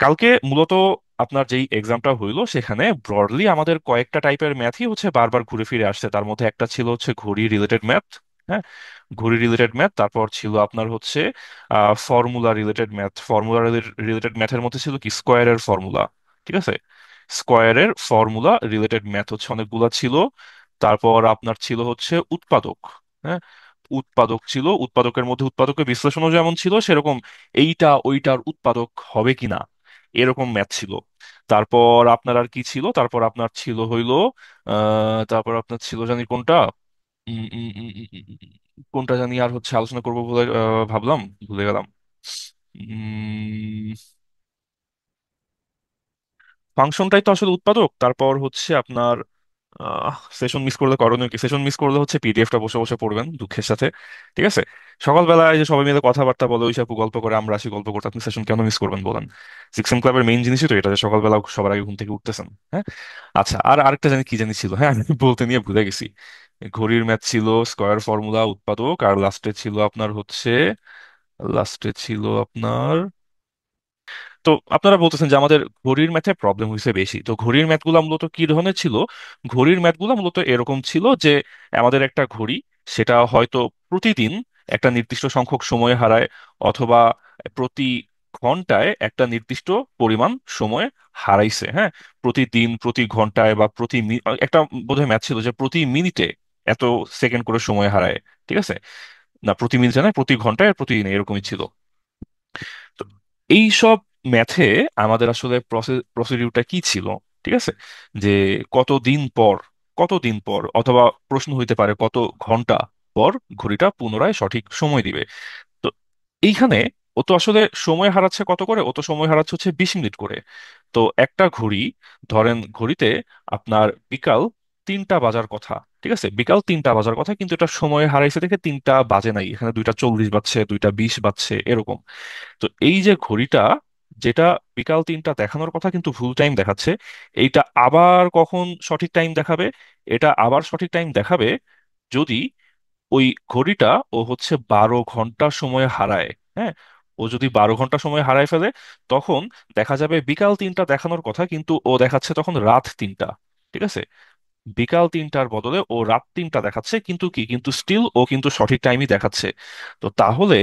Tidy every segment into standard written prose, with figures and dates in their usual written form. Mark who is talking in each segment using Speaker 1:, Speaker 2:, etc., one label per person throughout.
Speaker 1: কালকে মূলত আপনার যেই এক্সামটা হইলো সেখানে ব্রডলি আমাদের কয়েকটা টাইপের ম্যাথই হচ্ছে বারবার ঘুরে ফিরে আসছে। তার মধ্যে একটা ছিল হচ্ছে ঘড়ি রিলেটেড ম্যাথ। হ্যাঁ, ঘড়ি রিলেটেড ম্যাথ। তারপর ছিল আপনার হচ্ছে formula related math. Formula related ম্যাথের মধ্যে ছিল কি স্কোয়ারের ফর্মুলা। ঠিক আছে, স্কোয়ারের ফর্মুলা রিলেটেড ম্যাথ হচ্ছে অনেকগুলা ছিল। তারপর আপনার ছিল হচ্ছে উৎপাদক। হ্যাঁ, উৎপাদক ছিল। উৎপাদকের মধ্যে উৎপাদকের বিশ্লেষণও যেমন ছিল সেরকম এইটা ওইটার উৎপাদক হবে কিনা এরকম ম্যাথ ছিল। তারপর আপনার আর কি ছিল, তারপর আপনার ছিল হইলো তারপর আপনার ছিল জানি কোনটা, উম, উম, উম, উম, উম, কোনটা জানি আর হচ্ছে আলোচনা করবো বলে ভাবলাম, ভুলে গেলাম। ফাংশনটাই তো আসলে উৎপাদক। তারপর হচ্ছে আপনার সেশন মিস করলে করণীয় কি, সেশন মিস করলে হচ্ছে পিডিএফটা বসে বসে পড়বেন দুঃখের সাথে। ঠিক আছে, সকালবেলায় যে সবাই মিলে কথাবার্তা বলে ওইসব গল্প করে আমরা আসি গল্প করতে, আপনি সেশন কেন মিস করবেন বলেন? সিক্সএম ক্লাবের মেইন জিনিসই তো এটা যে সকালবেলা সবার আগে ঘুম থেকে উঠতেছেন। হ্যাঁ, আচ্ছা, আর আরেকটা জানি কি জানি ছিল, হ্যাঁ আমি বলতে নিয়ে ভুলে গেছি। ঘড়ির ম্যাথ ছিল, স্কয়ার ফর্মুলা, উৎপাদক, আর লাস্টে ছিল আপনার তো আপনারা বলতেছেন যে আমাদের ঘড়ির ম্যাথে প্রবলেম হয়েছে বেশি। তো ঘড়ির ম্যাথগুলো মূলত কি ধরনের ছিল? ঘড়ির ম্যাথগুলো মূলত এরকম ছিল যে আমাদের একটা ঘড়ি, সেটা হয়তো প্রতিদিন একটা নির্দিষ্ট সংখ্যক সময় হারায়, অথবা প্রতি ঘন্টায় একটা নির্দিষ্ট পরিমাণ সময় হারাইছে। হ্যাঁ, প্রতিদিন, প্রতি ঘন্টায় বা একটা বোধহয় ম্যাথ ছিল যে প্রতি মিনিটে এত সেকেন্ড করে সময় হারায়। ঠিক আছে, না প্রতি মিনিটে না, প্রতি ঘন্টায় আর প্রতিদিন এরকমই ছিল। তো এই সব ম্যাথে আমাদের আসলে প্রসিডিউরটা কি ছিল? ঠিক আছে, যে কতদিন পর, অথবা প্রশ্ন হইতে পারে কত ঘন্টা পর ঘড়িটা পুনরায় সঠিক সময় দিবে। তো এইখানে ও তো আসলে সময় হারাচ্ছে কত করে, ও তো সময় হারাচ্ছে হচ্ছে 20 মিনিট করে। তো একটা ঘড়ি, ধরেন ঘড়িতে আপনার বিকাল 3টা বাজার কথা। ঠিক আছে, বিকাল 3টা বাজার কথা, কিন্তু এটা সময় হারাইছে দেখে 3টা বাজে নাই, এখানে 2টা 40 বাজছে, 2টা 20 বাজছে এরকম। তো এই যে ঘড়িটা, যেটা বিকাল 3টা দেখানোর কথা কিন্তু ভুল টাইম দেখাচ্ছে, এইটা আবার কখন সঠিক টাইম দেখাবে? এটা আবার সঠিক টাইম দেখাবে যদি ওই ঘড়িটা ও হচ্ছে 12 ঘন্টা সময় হারায়। হ্যাঁ, ও যদি 12 ঘন্টা সময় হারায় ফেলে, তখন দেখা যাবে বিকাল 3টা দেখানোর কথা কিন্তু ও দেখাচ্ছে তখন রাত 3টা। ঠিক আছে, বিকাল 3টার বদলে ও রাত 3টা দেখাচ্ছে, কিন্তু কি, কিন্তু স্টিল ও কিন্তু সঠিক টাইমই দেখাচ্ছে। তো তাহলে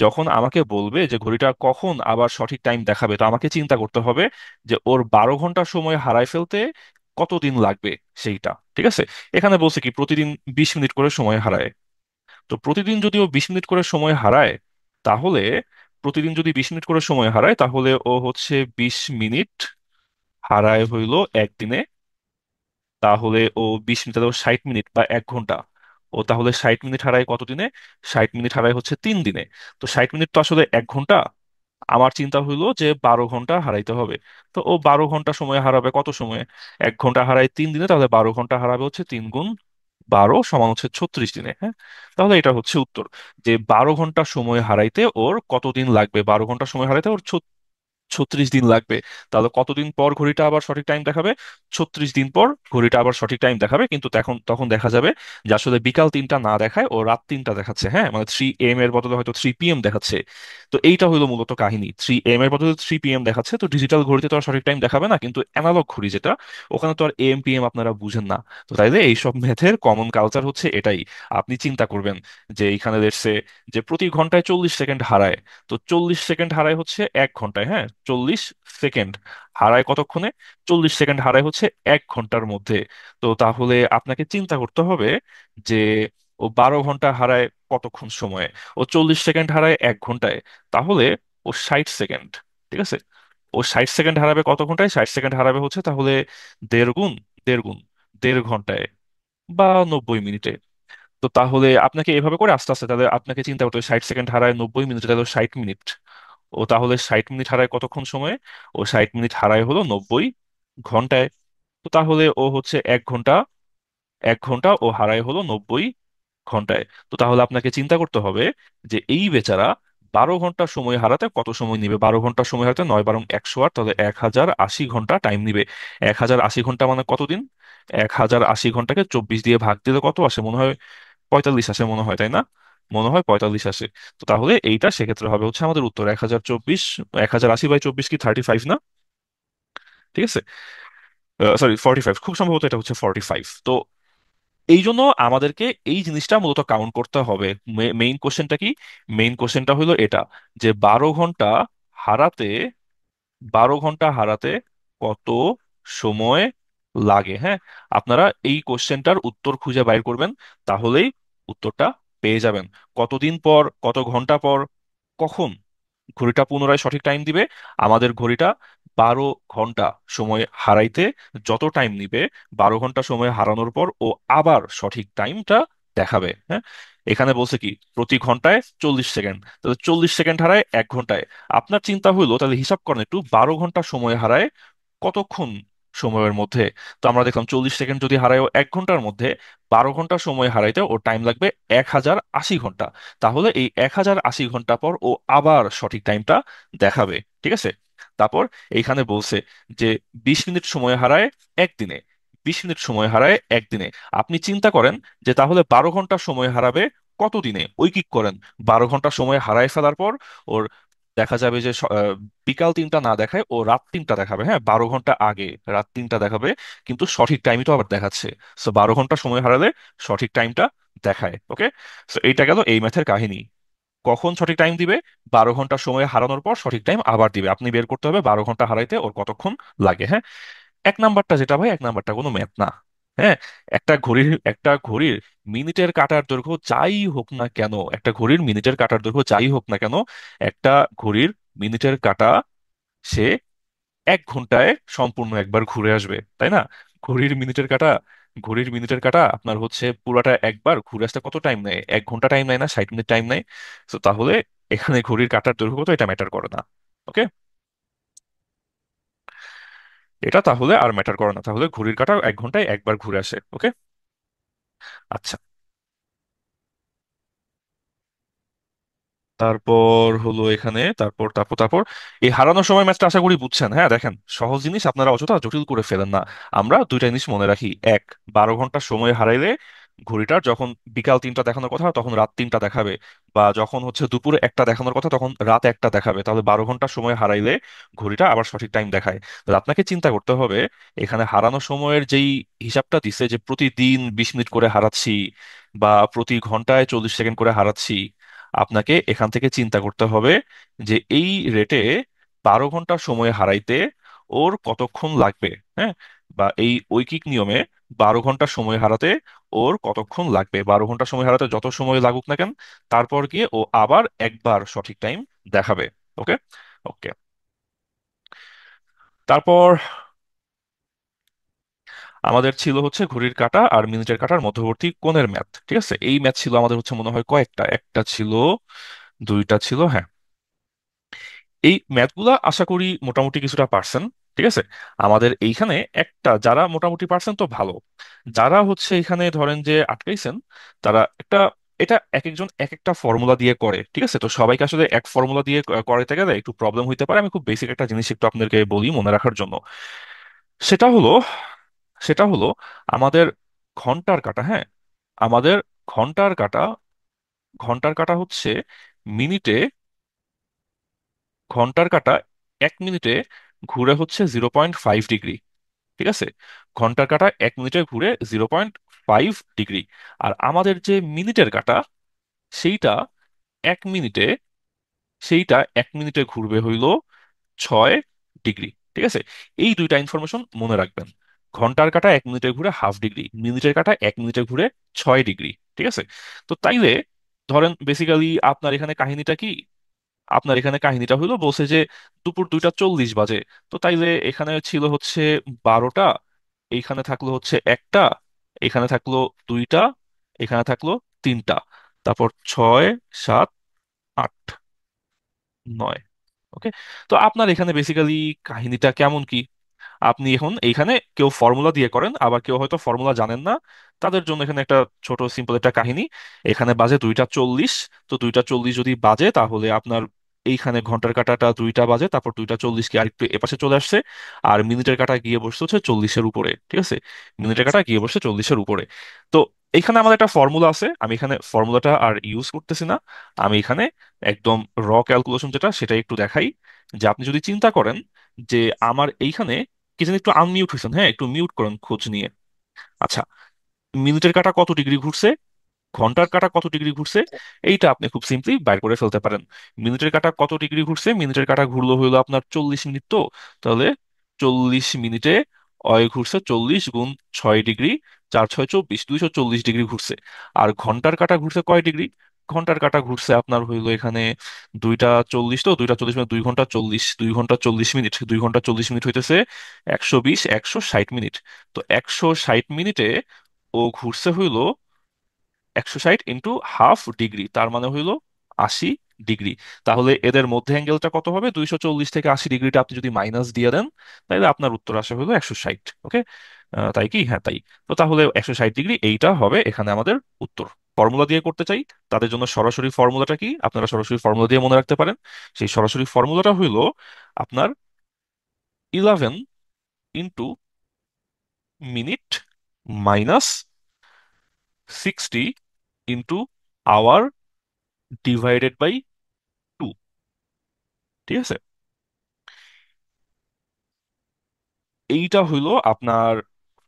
Speaker 1: যখন আমাকে বলবে যে ঘড়িটা কখন আবার সঠিক টাইম দেখাবে, তো আমাকে চিন্তা করতে হবে যে ওর 12 ঘন্টা সময় হারায় ফেলতে কতদিন লাগবে সেইটা। ঠিক আছে, এখানে বলছে কি প্রতিদিন 20 মিনিট করে সময় হারায়। তো প্রতিদিন যদি ও 20 মিনিট করে সময় হারায়, তাহলে প্রতিদিন যদি 20 মিনিট করে সময় হারায়, তাহলে ও হচ্ছে 20 মিনিট হারায় হইল একদিনে। তাহলে ও 20 মিনিট, তাহলে 60 মিনিট বা 1 ঘন্টা। ও তাহলে 60 মিনিট হারায় কত দিনে? 60 মিনিট হারায় হচ্ছে 3 দিনে। তো 60 মিনিট তো আসলে 1 ঘন্টা। আমার চিন্তা হইলো যে 12 ঘন্টা হারাইতে হবে। তো ও 12 ঘন্টা সময় হারাবে কত সময়ে? 1 ঘন্টা হারায় 3 দিনে, তাহলে 12 ঘন্টা হারাবে হচ্ছে 3 গুণ 12 সমান হচ্ছে 36 দিনে। হ্যাঁ, তাহলে এটা হচ্ছে উত্তর, যে 12 ঘন্টা সময় হারাইতে ওর কতদিন লাগবে, 12 ঘন্টা সময় হারাইতে ওর 36 দিন লাগবে। তাহলে কতদিন পর ঘড়িটা আবার সঠিক টাইম দেখাবে? 36 দিন পর ঘড়িটা আবার সঠিক টাইম দেখাবে, কিন্তু তখন দেখা যাবে যে আসলে বিকাল 3টা না দেখায় ও রাত 3টা দেখাচ্ছে। হ্যাঁ, মানে 3 AM এর বদলে হয়তো 3 PM দেখাচ্ছে। তো এইটা হলো মূলত কাহিনী, 3 AM এর বদলে 3 PM দেখাচ্ছে। তো ডিজিটাল ঘড়িতে তো আর সঠিক টাইম দেখাবে না, কিন্তু অ্যানালগ ঘড়ি যেটা, ওখানে তো আর AM PM আপনারা বুঝেন না। তো তাইলে এইসব ম্যাথের কমন কালচার হচ্ছে এটাই। আপনি চিন্তা করবেন যে এইখানে দেখছে যে প্রতি ঘন্টায় 40 সেকেন্ড হারায়। তো 40 সেকেন্ড হারায় হচ্ছে 1 ঘন্টায়। হ্যাঁ, 40 সেকেন্ড হারায় কতক্ষণে? 40 সেকেন্ড হারায় হচ্ছে 1 ঘন্টার মধ্যে। তো তাহলে আপনাকে চিন্তা করতে হবে যে ও 12 ঘন্টা হারায় কতক্ষণ সময়ে, ও 40 সেকেন্ড হারায় 1 ঘন্টায়, তাহলে ও 60 সেকেন্ড। ঠিক আছে, ও 60 সেকেন্ড হারাবে কত ঘন্টায়? 60 সেকেন্ড হারাবে হচ্ছে তাহলে 1.5 গুণ, 1.5 গুণ 1.5 ঘন্টায় বা 90 মিনিটে। তো তাহলে আপনাকে এভাবে করে আস্তে আস্তে তাহলে আপনাকে চিন্তা করতে হবে 60 সেকেন্ড হারায় 90 মিনিটে, তাহলে 60 মিনিট। ও তাহলে 60 মিনিট হারায় কতক্ষণ সময়ে? ও 60 মিনিট হারায় হলো 90 ঘন্টায়। তো তাহলে ও হচ্ছে 1 ঘন্টা, 1 ঘন্টা ও হারায় হলো 90 ঘন্টায়। তো তাহলে আপনাকে চিন্তা করতে হবে যে এই বেচারা 12 ঘন্টা সময় হারাতে কত সময় নিবে। 12 ঘন্টা সময় হারাতে 9 × 100 8, তাহলে 1080 ঘন্টা টাইম নিবে। 1080 ঘন্টা মানে কতদিন? 1080 ঘন্টাকে 24 দিয়ে ভাগ দিলে কত আসে মনে হয়? 45 আসে মনে হয়, তাই না? মনে হয় 45 আসে। তো তাহলে এইটা সেক্ষেত্রে হবে হচ্ছে আমাদের উত্তর 1024, 1080/24 কি 35 না? ঠিক আছে, সরি 45, খুব সম্ভবত এটা হচ্ছে 45। তো এই জন্য আমাদেরকে এই জিনিসটা মূলত কাউন্ট করতে হবে। মেইন কোশ্চেনটা কি? মেইন কোশ্চেনটা হলো এটা, যে 12 ঘন্টা হারাতে 12 ঘন্টা হারাতে কত সময় লাগে। হ্যাঁ, আপনারা এই কোশ্চেনটার উত্তর খুঁজে বাইর করবেন, তাহলেই উত্তরটা পেয়ে যাবেন। কতদিন পর, কত ঘন্টা পর, কখন ঘড়িটা পুনরায় সঠিক টাইম দিবে? আমাদের ঘড়িটা 12 ঘন্টা সময় হারাইতে যত টাইম নিবে, 12 ঘন্টা সময় হারানোর পর ও আবার সঠিক টাইমটা দেখাবে। হ্যাঁ, এখানে বলছে কি প্রতি ঘন্টায় 40 সেকেন্ড, তাহলে 40 সেকেন্ড হারায় 1 ঘন্টায়। আপনার চিন্তা হইলো তাহলে হিসাব করেন একটু, 12 ঘন্টা সময় হারায় কতক্ষণ সময়ের মধ্যে? তো আমরা দেখলাম 40 সেকেন্ড যদি হারায় ও 1 ঘন্টার মধ্যে, 12 ঘন্টা সময় হারাইতে ওর টাইম লাগবে 1080 ঘন্টা। তাহলে এই 1080 ঘন্টা পর ও আবার সঠিক টাইমটা দেখাবে। ঠিক আছে, তারপর এইখানে বলছে যে 20 মিনিট সময় হারায় একদিনে, 20 মিনিট সময় হারায় একদিনে। আপনি চিন্তা করেন যে তাহলে 12 ঘন্টা সময় হারাবে কত দিনে? ঐকিক করেন। 12 ঘন্টা সময় হারায় ফেলার পর ওর দেখা যাবে যে বিকাল 3টা না দেখায় ও রাত 3টা দেখাবে। হ্যাঁ, 12 ঘন্টা আগে রাত 3টা দেখাবে, কিন্তু সঠিক টাইমই তো আবার দেখাচ্ছে। সো 12 ঘন্টা সময় হারালে সঠিক টাইমটা দেখায়। ওকে, সো এইটা গেল এই ম্যাথের কাহিনী। কখন সঠিক টাইম দিবে? 12 ঘন্টা সময় হারানোর পর সঠিক টাইম আবার দিবে। আপনি বের করতে হবে 12 ঘন্টা হারাইতে ওর কতক্ষণ লাগে। হ্যাঁ, এক নাম্বারটা যেটা ভাই, এক নাম্বারটা কোনো ম্যাথ না। হ্যাঁ, একটা ঘড়ির মিনিটের কাটার দৈর্ঘ্য যাই হোক না কেন, একটা ঘড়ির মিনিটের কাটার দৈর্ঘ্য যাই হোক না কেন, একটা ঘড়ির মিনিটের কাটা সে 1 ঘন্টায় সম্পূর্ণ একবার ঘুরে আসবে, তাই না? ঘড়ির মিনিটের কাটা ঘড়ির মিনিটের কাটা আপনার হচ্ছে পুরাটা একবার ঘুরে আসতে কত টাইম নেয়? 1 ঘন্টা টাইম নেয় না, 60 মিনিট টাইম নেয়। তো তাহলে এখানে ঘড়ির কাটার দৈর্ঘ্য কত এটা ম্যাটার করে না। ওকে, এটা তাহলে আর ম্যাটার করে না, তাহলে ঘড়ির কাঁটা 1 ঘন্টায় একবার ঘুরে আসে। ওকে, আচ্ছা। তারপর হলো এখানে, তারপর এই হারানোর সময় ম্যাচটা আশা করি বুঝছেন। হ্যাঁ, দেখেন সহজ জিনিস আপনারা অযথা জটিল করে ফেলেন না। আমরা দুইটা জিনিস মনে রাখি। এক, 12 ঘন্টা সময় হারাইলে ঘড়িটার যখন বিকাল 3টা দেখানোর কথা তখন রাত 3টা দেখাবে, বা যখন হচ্ছে দুপুরে 1টা দেখানোর কথা তখন রাত 1টা দেখাবে। তাহলে 12 ঘন্টা সময় হারাইলে ঘড়িটা আবার সঠিক টাইম দেখায়। তাহলে আপনাকে চিন্তা করতে হবে এখানে হারানো সময়ের যেই হিসাবটা দিছে, যে প্রতিদিন 20 মিনিট করে হারাচ্ছি বা প্রতি ঘন্টায় 40 সেকেন্ড করে হারাচ্ছি, আপনাকে এখান থেকে চিন্তা করতে হবে যে এই রেটে 12 ঘন্টা সময় হারাইতে ওর কতক্ষণ লাগবে। হ্যাঁ, বা এই ঐকিক নিয়মে 12 ঘন্টা সময় হারাতে ওর কতক্ষণ লাগবে। 12 ঘন্টা সময় হারাতে যত সময় লাগুক না কেন, তারপর গিয়ে ও আবার একবার সঠিক টাইম দেখাবে। ওকে, ওকে। তারপর আমাদের ছিল হচ্ছে ঘড়ির কাঁটা আর মিনিটের কাঁটার মধ্যবর্তী কোণের ম্যাথ। ঠিক আছে, এই ম্যাথ ছিল আমাদের হচ্ছে মনে হয় কয়েকটা, একটা ছিল, দুইটা ছিল, হ্যাঁ। এই ম্যাথগুলা আশা করি মোটামুটি কিছুটা পারছেন। ঠিক আছে, আমাদের এইখানে একটা যারা মোটামুটি পারছেন তো ভালো, যারা হচ্ছে এখানে ধরেন যে আটকাইছেন, তারা একটা, এটা এক একজন এক একটা ফর্মুলা দিয়ে করে। ঠিক আছে, তো সবাইকে আসলে এক ফর্মুলা দিয়ে করাইতে গেলে একটু প্রবলেম হইতে পারে। আমি খুব বেসিক একটা জিনিস একটু আপনাদেরকে বলি মনে রাখার জন্য। সেটা হলো সেটা হলো আমাদের ঘন্টার কাঁটা। হ্যাঁ, আমাদের ঘন্টার কাঁটা ঘন্টার কাঁটা হচ্ছে মিনিটে, ঘন্টার কাঁটা 1 মিনিটে ঘুরে হচ্ছে 0.5 ডিগ্রি। ঠিক আছে, ঘন্টার কাঁটা 1 মিনিটে ঘুরে 0.5 ডিগ্রি। আর আমাদের যে মিনিটের কাঁটা, সেইটা 1 মিনিটে সেইটা 1 মিনিটে ঘুরবে হইল 6 ডিগ্রি। ঠিক আছে, এই দুইটা ইনফরমেশন মনে রাখবেন। ঘন্টার কাঁটা 1 মিনিটে ঘুরে 0.5 ডিগ্রি, মিনিটের কাঁটা 1 মিনিটে ঘুরে 6 ডিগ্রি। ঠিক আছে, তো তাইলে ধরেন বেসিক্যালি আপনার এখানে কাহিনীটা কি? আপনার এখানে কাহিনীটা হলো বলছে যে দুপুর 2টা 40 বাজে। তো তাইলে এখানে ছিল হচ্ছে 12টা, এইখানে থাকলো হচ্ছে 1টা, এখানে থাকলো 2টা, এখানে থাকলো 3টা, তারপর 6, 7, 8, 9। ওকে, তো আপনার এখানে বেসিক্যালি কাহিনীটা কেমন কি? আপনি এখন এইখানে কেউ ফর্মুলা দিয়ে করেন, আবার কেউ হয়তো ফর্মুলা জানেন না, তাদের জন্য এখানে একটা ছোট সিম্পল একটা কাহিনী। এখানে বাজে 2টা 40। তো 2টা 40 যদি বাজে তাহলে আপনার এইখানে ঘন্টার কাঁটাটা 2টা বাজে, তারপর 2টা 40 কি আরেকটু এপাশে চলে আসছে, আর মিনিটের কাঁটা গিয়ে বসছে হচ্ছে 40-এর উপরে। ঠিক আছে, মিনিটের কাঁটা গিয়ে বসছে 40-এর উপরে। তো এইখানে আমাদের একটা ফর্মুলা আছে, আমি এখানে ফর্মুলাটা আর ইউজ করতেছি না। আমি এখানে একদম র ক্যালকুলেশন যেটা সেটাই একটু দেখাই। যে আপনি যদি চিন্তা করেন যে আমার এইখানে কি জানি একটু আনমিউট হয়েছেন, হ্যাঁ একটু মিউট করেন খোঁজ নিয়ে। আচ্ছা, মিনিটের কাঁটা কত ডিগ্রি ঘুরছে, ঘন্টার কাঁটা কত ডিগ্রি ঘুরছে, এইটা আপনি খুব সিম্পলি বাইর করে ফেলতে পারেন। মিনিটের কাঁটা কত ডিগ্রি ঘুরছে, মিনিটের কাঁটা ঘুরলো হইলো আপনার 40 মিনিট। তো তাহলে 40 মিনিটে অয় ঘুরছে 40 গুণ 6 ডিগ্রি, 4 6 24, 240 ডিগ্রি ঘুরছে। আর ঘন্টার কাঁটা ঘুরছে কয় ডিগ্রি, ঘন্টার কাঁটা ঘুরছে আপনার হইলো এখানে 2টা 40। তো 2টা 40 মানে 2 ঘন্টা 40, 2 ঘন্টা 40 মিনিট, 2 ঘন্টা 40 মিনিট হইতেছে 120, 160 মিনিট। তো 160 মিনিটে ও ঘুরছে হইলো 160 × ½ ডিগ্রি, তার মানে হইলো 80 ডিগ্রি। তাহলে এদের মধ্যে অ্যাঙ্গেলটা কত হবে, 240 থেকে 80 ডিগ্রিটা আপনি যদি মাইনাস দিয়ে দেন, তাহলে আপনার উত্তর আসে হলো 160। ওকে, তাই কি? হ্যাঁ তাই। তো তাহলে 160 ডিগ্রি এইটা হবে এখানে আমাদের উত্তর। ফর্মুলা দিয়ে করতে চাই, তাদের জন্য সরাসরি ফর্মুলাটা কি আপনারা সরাসরি ফর্মুলা দিয়ে মনে রাখতে পারেন। সেই সরাসরি ফর্মুলাটা হইলো আপনার 11 × মিনিট মাইনাস 60 × আওয়ার /2। ঠিক আছে, এইটা হইলো আপনার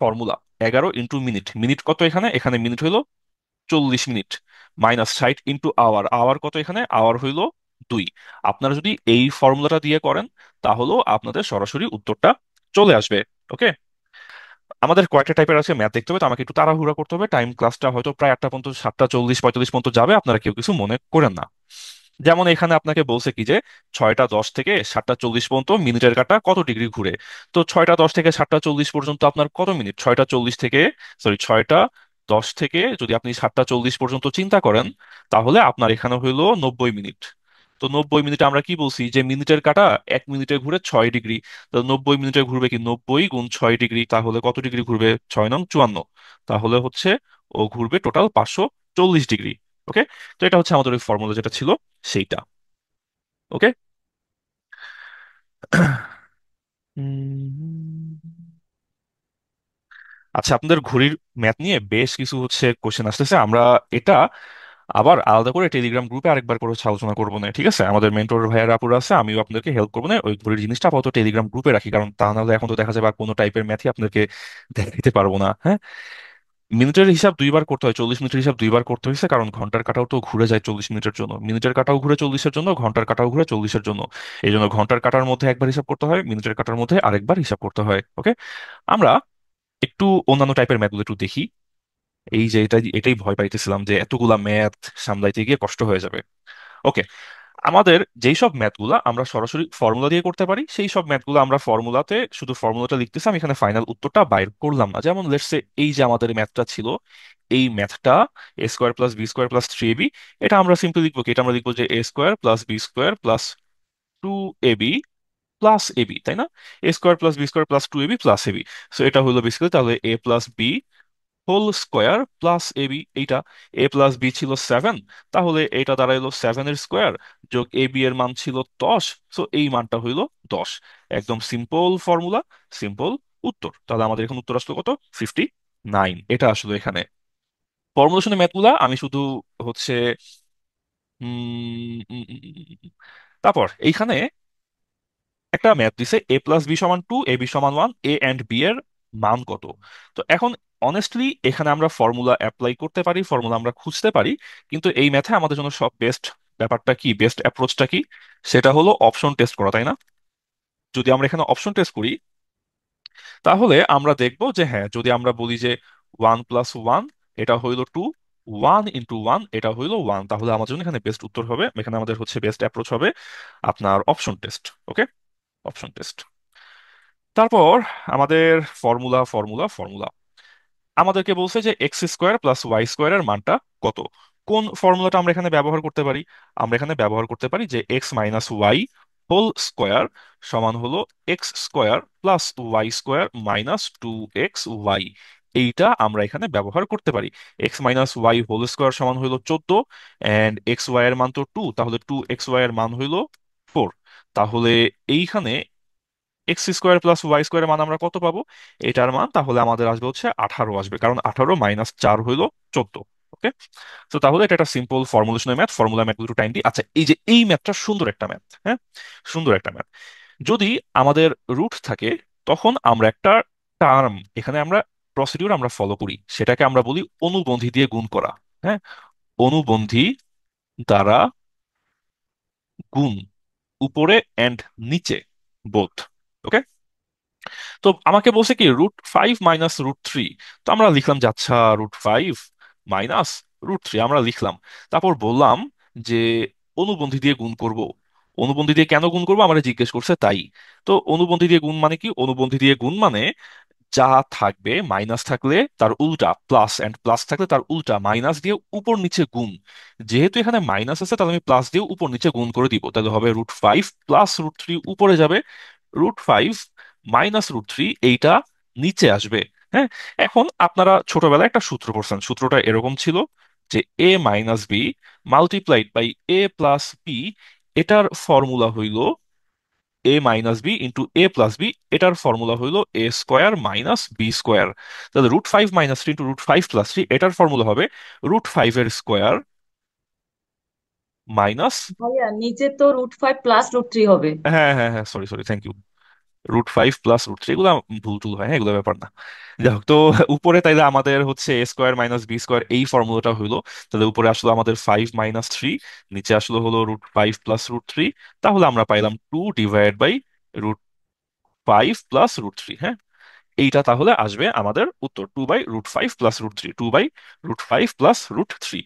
Speaker 1: ফর্মুলা। 11 × মিনিট, মিনিট কত এখানে, এখানে মিনিট হইলো 40 মিনিট, মাইনাস 60 × আওয়ার, আওয়ার কত এখানে, আওয়ার হইলো 2। আপনারা যদি এই ফর্মুলাটা দিয়ে করেন তাহলেও আপনাদের সরাসরি উত্তরটা চলে আসবে। ওকে, আমাদের কয়েকটা টাইপের আছে ম্যাথ দেখতে হবে, তো আমাকে একটু তাড়াহুড়া করতে হবে, টাইম ক্লাসটা হয়তো প্রায় 8টা পর্যন্ত, 7টা 40 45 পর্যন্ত যাবে, আপনারা কেউ কিছু মনে করেন না। যেমন এখানে আপনাকে বলছে কি যে 6টা 10 থেকে 7টা 40 পর্যন্ত মিনিটের কাঁটা কত ডিগ্রি ঘুরে। তো 6টা 10 থেকে 7টা 40 পর্যন্ত আপনার কত মিনিট, 6টা 40 থেকে, সরি 6টা 10 থেকে যদি আপনি 7টা 40 পর্যন্ত চিন্তা করেন, তাহলে আপনার এখানে হইলো 90 মিনিট। তো 90 মিনিটে আমরা কি বলছি যে মিনিটের কাঁটা 1 মিনিটে ঘুরে 6 ডিগ্রি। তো 90 মিনিটে ঘুরবে কি 90 × 6 ডিগ্রি, তাহলে কত ডিগ্রি ঘুরবে, 6 নং 54। তাহলে হচ্ছে ও ঘুরবে টোটাল 540 ডিগ্রি। ওকে, তো এটা হচ্ছে আমাদের ওই ফর্মুলা যেটা ছিল সেইটা। ওকে। আচ্ছা, আপনাদের ঘড়ির ম্যাথ নিয়ে বেশ কিছু হচ্ছে কোশ্চেন আসতেছে, আমরা এটা আবার আলাদা করে টেলিগ্রাম গ্রুপে আরেকবার করে হচ্ছে আলোচনা করবো না, ঠিক আছে? আমাদের মেন্টর ভাইয়ারা আপুরা আছে, আমিও আপনাদেরকে হেল্প করবো না, ওই ঘড়ির জিনিসটা আপাতত টেলিগ্রাম গ্রুপে রাখি, কারণ তা নাহলে এখন তো দেখা যাবে আর কোনো টাইপের ম্যাথই আপনাদেরকে দেখাইতে পারবো না। হ্যাঁ, মিনিটের হিসাব দুইবার করতে হয়, 40 মিনিটের হিসাব দুইবার করতে হয়েছে, কারণ ঘন্টার কাঁটাও তো ঘুরে যায় 40 মিনিটের জন্য, মিনিটের কাঁটাও ঘুরে 40-এর জন্য, ঘন্টার কাঁটাও ঘুরে 40-এর জন্য। এই জন্য ঘন্টার কাঁটার মধ্যে একবার হিসাব করতে হয়, মিনিটের কাঁটার মধ্যে আরেকবার হিসাব করতে হয়। ওকে, আমরা একটু অন্যান্য টাইপের ম্যাথগুলো একটু দেখি। এই যে এটাই ভয় পাইতেছিলাম যে এতগুলা ম্যাথ সামলাইতে গিয়ে কষ্ট হয়ে যাবে। ওকে, আমাদের যেই সব ম্যাথগুলা আমরা সরাসরি ফর্মুলা দিয়ে করতে পারি, সেই সব ম্যাথগুলো আমরা ফর্মুলাতে শুধু ফর্মুলাটা লিখতেছি, আমি এখানে ফাইনাল উত্তরটা বাইর করলাম না। যেমন লেটস সে এই যে আমাদের ম্যাথটা ছিল, এই ম্যাথটা a² + b² + 3ab, এটা আমরা সিম্পলি লিখবো কি, এটা আমরা লিখবো যে a²+ b² + 2ab + ab, তাই না? a² + b² + 2ab + ab। So এটা হলো বেসিক্যালি তাহলে a+b² + এইটা। a+b ছিল 7, তাহলে এটা দাঁড়াইলো 7-এর স্কোয়ার যোগ ab এর মান ছিল 10, সো এই মানটা হইলো 10। একদম সিম্পল ফর্মুলা, সিম্পল উত্তর। তাহলে আমাদের এখন উত্তর আসলো কত, 59। এটা আসলে এখানে ফর্মুলেশনের ম্যাথগুলা আমি শুধু হচ্ছে উম, উম, উম, উম, উম, তারপর এইখানে একটা ম্যাথ দিছে a+b=2, ab=1, A and B এর মান কত। তো এখন অনেস্টলি এখানে আমরা ফর্মুলা অ্যাপ্লাই করতে পারি, ফর্মুলা আমরা খুঁজতে পারি, কিন্তু এই ম্যাথে আমাদের জন্য সব বেস্ট ব্যাপারটা কি, বেস্ট অ্যাপ্রোচটা কি, সেটা হলো অপশন টেস্ট করা, তাই না? যদি আমরা এখানে অপশন টেস্ট করি, তাহলে আমরা দেখব যে হ্যাঁ, যদি আমরা বলি যে 1+1 এটা হইলো 2, 1 × 1 এটা হইলো 1, তাহলে আমাদের জন্য এখানে বেস্ট উত্তর হবে, এখানে আমাদের হচ্ছে বেস্ট অ্যাপ্রোচ হবে আপনার অপশন টেস্ট। ওকে, অপশন টেস্ট। তারপর আমাদের ফর্মুলা ফর্মুলা ফর্মুলা আমাদেরকে বলছে যে x² + y² এর মানটা কত। কোন ফর্মুলাটা আমরা এখানে ব্যবহার করতে পারি, আমরা এখানে ব্যবহার করতে পারি যে x - y² সমান হলো x² + y² - 2xy। এইটা আমরা এখানে ব্যবহার করতে পারি। x - y² সমান হইলো 14, এন্ড xy এর মান তো 2, তাহলে 2xy এর মান হইলো 4। তাহলে এইখানে এক্স স্কোয়ার প্লাস ওয়াই স্কোয়ারের মান আমরা কত পাবো? এটার মান তাহলে আমাদের আসবে হচ্ছে 18 আসবে, কারণ 18 মাইনাস 4 হইলো 14। ওকে, তো তাহলে এটা একটা সিম্পল ফর্মুলেশনের ম্যাথ, ফর্মুলা ম্যাথ দুটো টাইম দিই। আচ্ছা, এই যে এই ম্যাথটা সুন্দর একটা ম্যাথ, হ্যাঁ, সুন্দর একটা ম্যাথ। যদি আমাদের রুট থাকে, তখন আমরা একটা টার্ম এখানে আমরা প্রসিডিউর আমরা ফলো করি, সেটাকে আমরা বলি অনুবন্ধী দিয়ে গুণ করা। হ্যাঁ, অনুবন্ধী দ্বারা গুণ, উপরে এন্ড নিচে, বোথ। ওকে, তো আমাকে বলছে কি √5 মাইনাস √3। তো আমরা লিখলাম যে আচ্ছা, √5 মাইনাস √3 আমরা লিখলাম। তারপর বললাম যে অনুবন্ধী দিয়ে গুণ করব। অনুবন্ধী দিয়ে কেন গুণ করবো আমরা জিজ্ঞেস করছে, তাই। তো অনুবন্ধী দিয়ে গুণ মানে কি? অনুবন্ধী দিয়ে গুণ মানে যা থাকবে, মাইনাস থাকলে তার উল্টা প্লাস, এন্ড প্লাস থাকলে তার উল্টা মাইনাস দিয়ে উপর নিচে গুণ। যেহেতু এখানে মাইনাস আছে, তাহলে আমি প্লাস দিয়ে উপর নিচে গুণ করে দিব, তাহলে হবে √5 প্লাস √3 উপরে যাবে, √5 মাইনাস √3 এইটা নিচে আসবে। হ্যাঁ, এখন আপনারা ছোটবেলায় একটা সূত্র পড়ছেন, সূত্রটা এরকম ছিল যে a minus B multiplied by a plus B, এটার ফর্মুলা হইল A minus B into A plus B, এটার ফর্মুলা হইলো A square minus B square. তাহলে √5 মাইনাস 3 ইন্টু √5 প্লাস 3, এটার ফর্মুলা হবে √5 এর স্কোয়ার মাইনাস,
Speaker 2: ভাইয়া নিচে তো √5 প্লাস √3 হবে।
Speaker 1: হ্যাঁ হ্যাঁ হ্যাঁ, sorry sorry, thank you. √5 plus √3, এগুলো ভুল টুল হয়, হ্যাঁ, এগুলো ব্যাপার না। যাই হোক, তো উপরে তাইলে আমাদের হচ্ছে এ স্কোয়ার মাইনাস বি স্কোয়ার, এই ফর্মুলাটা হইলো। তাহলে উপরে আসলো আমাদের 5 - 3, নিচে আসলো হলো √5 প্লাস √3। তাহলে আমরা পাইলাম 2 ডিভাইড বাই √5 প্লাস √3। হ্যাঁ, এইটা তাহলে আসবে আমাদের উত্তর, 2/√5 প্লাস √3, 2/√5 প্লাস √3।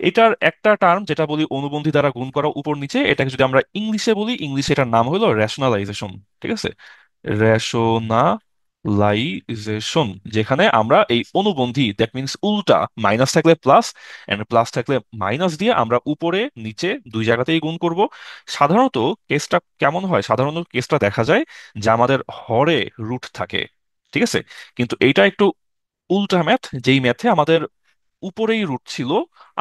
Speaker 1: এটার একটা টার্ম যেটা বলি অনুবন্ধী দ্বারা গুণ করা উপর নিচে, এটাকে যদি আমরা ইংলিশে বলি, ইংলিশে এটার নাম হলো রেশনালাইজেশন। ঠিক আছে, রেশনালাইজেশন, যেখানে আমরা এই অনুবন্ধী, দ্যাট মিনস উল্টা, মাইনাস থাকলে প্লাস এন্ড প্লাস থাকলে মাইনাস দিয়ে আমরা উপরে নিচে দুই জায়গাতেই গুণ করব। সাধারণত কেসটা কেমন হয়? সাধারণত কেসটা দেখা যায় যে আমাদের হরে রুট থাকে, ঠিক আছে। কিন্তু এইটা একটু উল্টা ম্যাথ, যেই ম্যাথে আমাদের উপরেই রুট ছিল,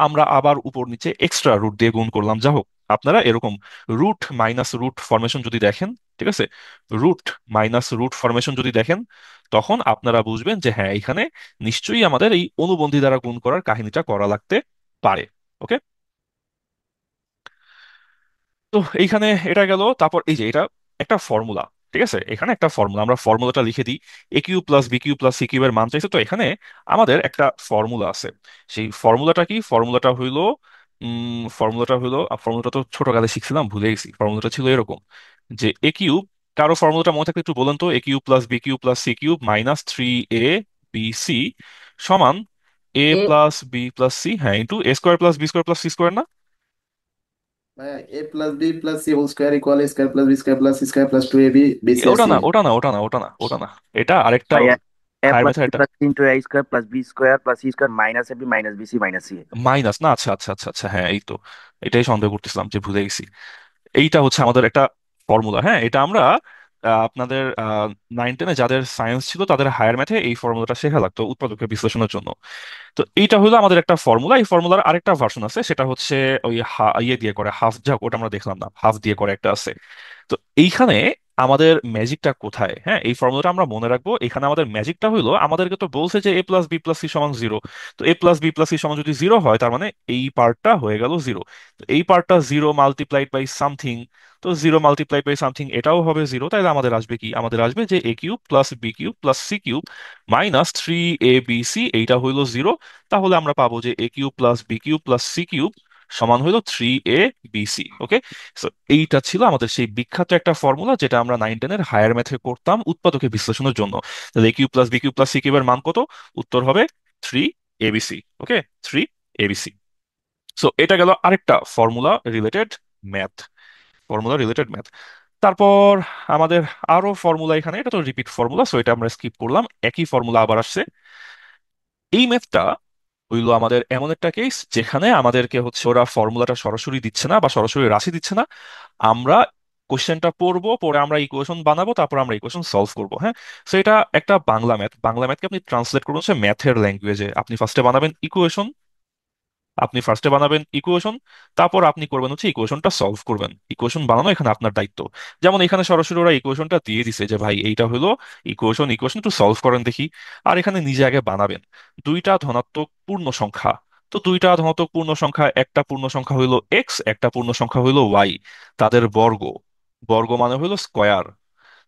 Speaker 1: আমরা আবার উপর নিচে এক্সট্রা রুট দিয়ে গুণ করলাম। যা হোক, আপনারা এরকম রুট মাইনাস রুট ফরমেশন যদি দেখেন, ঠিক আছে, রুট মাইনাস রুট ফরমেশন যদি দেখেন, তখন আপনারা বুঝবেন যে হ্যাঁ, এখানে নিশ্চয়ই আমাদের এই অনুবন্ধী দ্বারা গুণ করার কাহিনীটা করা লাগতে পারে। ওকে, তো এইখানে এটা গেল। তারপর এই যে এটা একটা ফর্মুলা, ঠিক আছে, এখানে একটা ফর্মুলা, আমরা ফর্মুলাটা লিখে দিই। a cube plus b cube plus c cube এর মান চাইছে, তো এখানে আমাদের একটা ফর্মুলা আছে। সেই ফর্মুলাটা কি? ফর্মুলাটা তো ছোটকালে শিখছিলাম, ভুলে গেছি। ফর্মুলাটা ছিল এরকম যে a কিউব, কারো ফর্মুলাটা মনে থাকলে একটু বলেন তো, a cube plus b cube plus c cube minus 3ab c সমান a
Speaker 2: A
Speaker 1: plus B plus C, হ্যাঁ, into a square plus B square plus C square না?
Speaker 2: ভাইয়া A plus B plus C whole square equal A square plus B square plus C square plus 2ab BC আর
Speaker 1: ওটা
Speaker 2: C.
Speaker 1: না, ওটা না, ওটা না, ওটা না, ওটা না, এটা আরেকটা
Speaker 3: ভাইয়া A
Speaker 1: higher
Speaker 3: plus
Speaker 1: method.
Speaker 3: B
Speaker 1: এটা
Speaker 3: plus C into A square plus B square plus C square minus A B minus B C minus C.
Speaker 1: Minus না? আচ্ছা আচ্ছা আচ্ছা আচ্ছা, হ্যাঁ, এই তো, এটাই সন্দেহ করতেছিলাম যে ভুলে গেছি। এইটা হচ্ছে আমাদের একটা ফর্মুলা। হ্যাঁ, এটা আমরা আপনাদের 9-10-এ যাদের সায়েন্স ছিল, তাদের হায়ার ম্যাথে এই ফর্মুলাটা শেখা লাগতো উৎপাদকের বিশ্লেষণের জন্য। তো এইটা হলো আমাদের একটা ফর্মুলা। এই ফর্মুলার আরেকটা ভার্সন আছে, সেটা হচ্ছে ওই ইয়ে দিয়ে করে, হাফ, যাক ওটা আমরা দেখলাম না, হাফ দিয়ে করে একটা আছে। তো এইখানে আমাদের ম্যাজিকটা কোথায়? হ্যাঁ, এই ফর্মুলাটা আমরা মনে রাখবো। এখানে আমাদের ম্যাজিকটা হলো, আমাদেরকে তো বলছে যে a+b+c=0। তো a+b+c সমান যদি 0 হয়, তার মানে এই পার্টটা হয়ে গেল 0। তো এই পার্টটা 0 মাল্টিপ্লাইড বাই সামথিং, তো 0 মাল্টিপ্লাইড বাই সামথিং এটাও হবে 0। তাহলে আমাদের আসবে কি? আমাদের আসবে যে a cube plus b cube plus c cube minus 3abc, এইটা হইলো 0। তাহলে আমরা পাবো যে a cube plus b cube plus c cube সমান হইলো 3abc। ওকে, সো এইটা ছিল আমাদের সেই বিখ্যাত একটা ফর্মুলা, যেটা আমরা 9-10-এর হায়ার ম্যাথে করতাম উৎপাদকে বিশ্লেষণের জন্য। তাহলে a cube plus b cube plus c cube এর মান কত? উত্তর হবে 3abc। ওকে, 3abc। সো এটা গেল আরেকটা ম্যাথ ফর্মুলা রিলেটেড ম্যাথ। তারপর আমাদের আরো ফর্মুলা, এখানে এটা তো রিপিট ফর্মুলা, সো এটা আমরা স্কিপ করলাম। একই ফর্মুলা আবার আসছে। এই ম্যাথটা হইলো আমাদের এমন একটা কেস যেখানে আমাদেরকে হচ্ছে ওরা ফর্মুলাটা সরাসরি দিচ্ছে না বা সরাসরি রাশি দিচ্ছে না, আমরা কোশ্চেনটা পড়বো, পরে আমরা ইকুয়েশন বানাবো, তারপর আমরা ইকুয়েশন সলভ করবো। হ্যাঁ, তো এটা একটা বাংলা ম্যাথ। বাংলা ম্যাথকে আপনি ট্রান্সলেট করুন হচ্ছে ম্যাথের ল্যাঙ্গুয়েজে। আপনি ফার্স্টে বানাবেন ইকুয়েশন, আপনি ফার্স্টে বানাবেন ইকুয়েশন, তারপর আপনি করবেন হচ্ছে ইকুয়েশনটা সলভ করবেন। ইকুয়েশন বানানো এখানে আপনার দায়িত্ব। যেমন এখানে সরাসরি ওরা ইকুয়েশনটা দিয়ে দিছে যে ভাই এইটা হলো ইকুয়েশন, ইকুয়েশন একটু সলভ করেন দেখি। আর এখানে নিজে আগে বানাবেন দুইটা ধনাত্মক পূর্ণ সংখ্যা। তো দুইটা ধনাত্মক পূর্ণ সংখ্যা, একটা পূর্ণ সংখ্যা হইলো এক্স, একটা পূর্ণ সংখ্যা হইলো ওয়াই, তাদের বর্গ, বর্গ মানে হইলো স্কয়ার,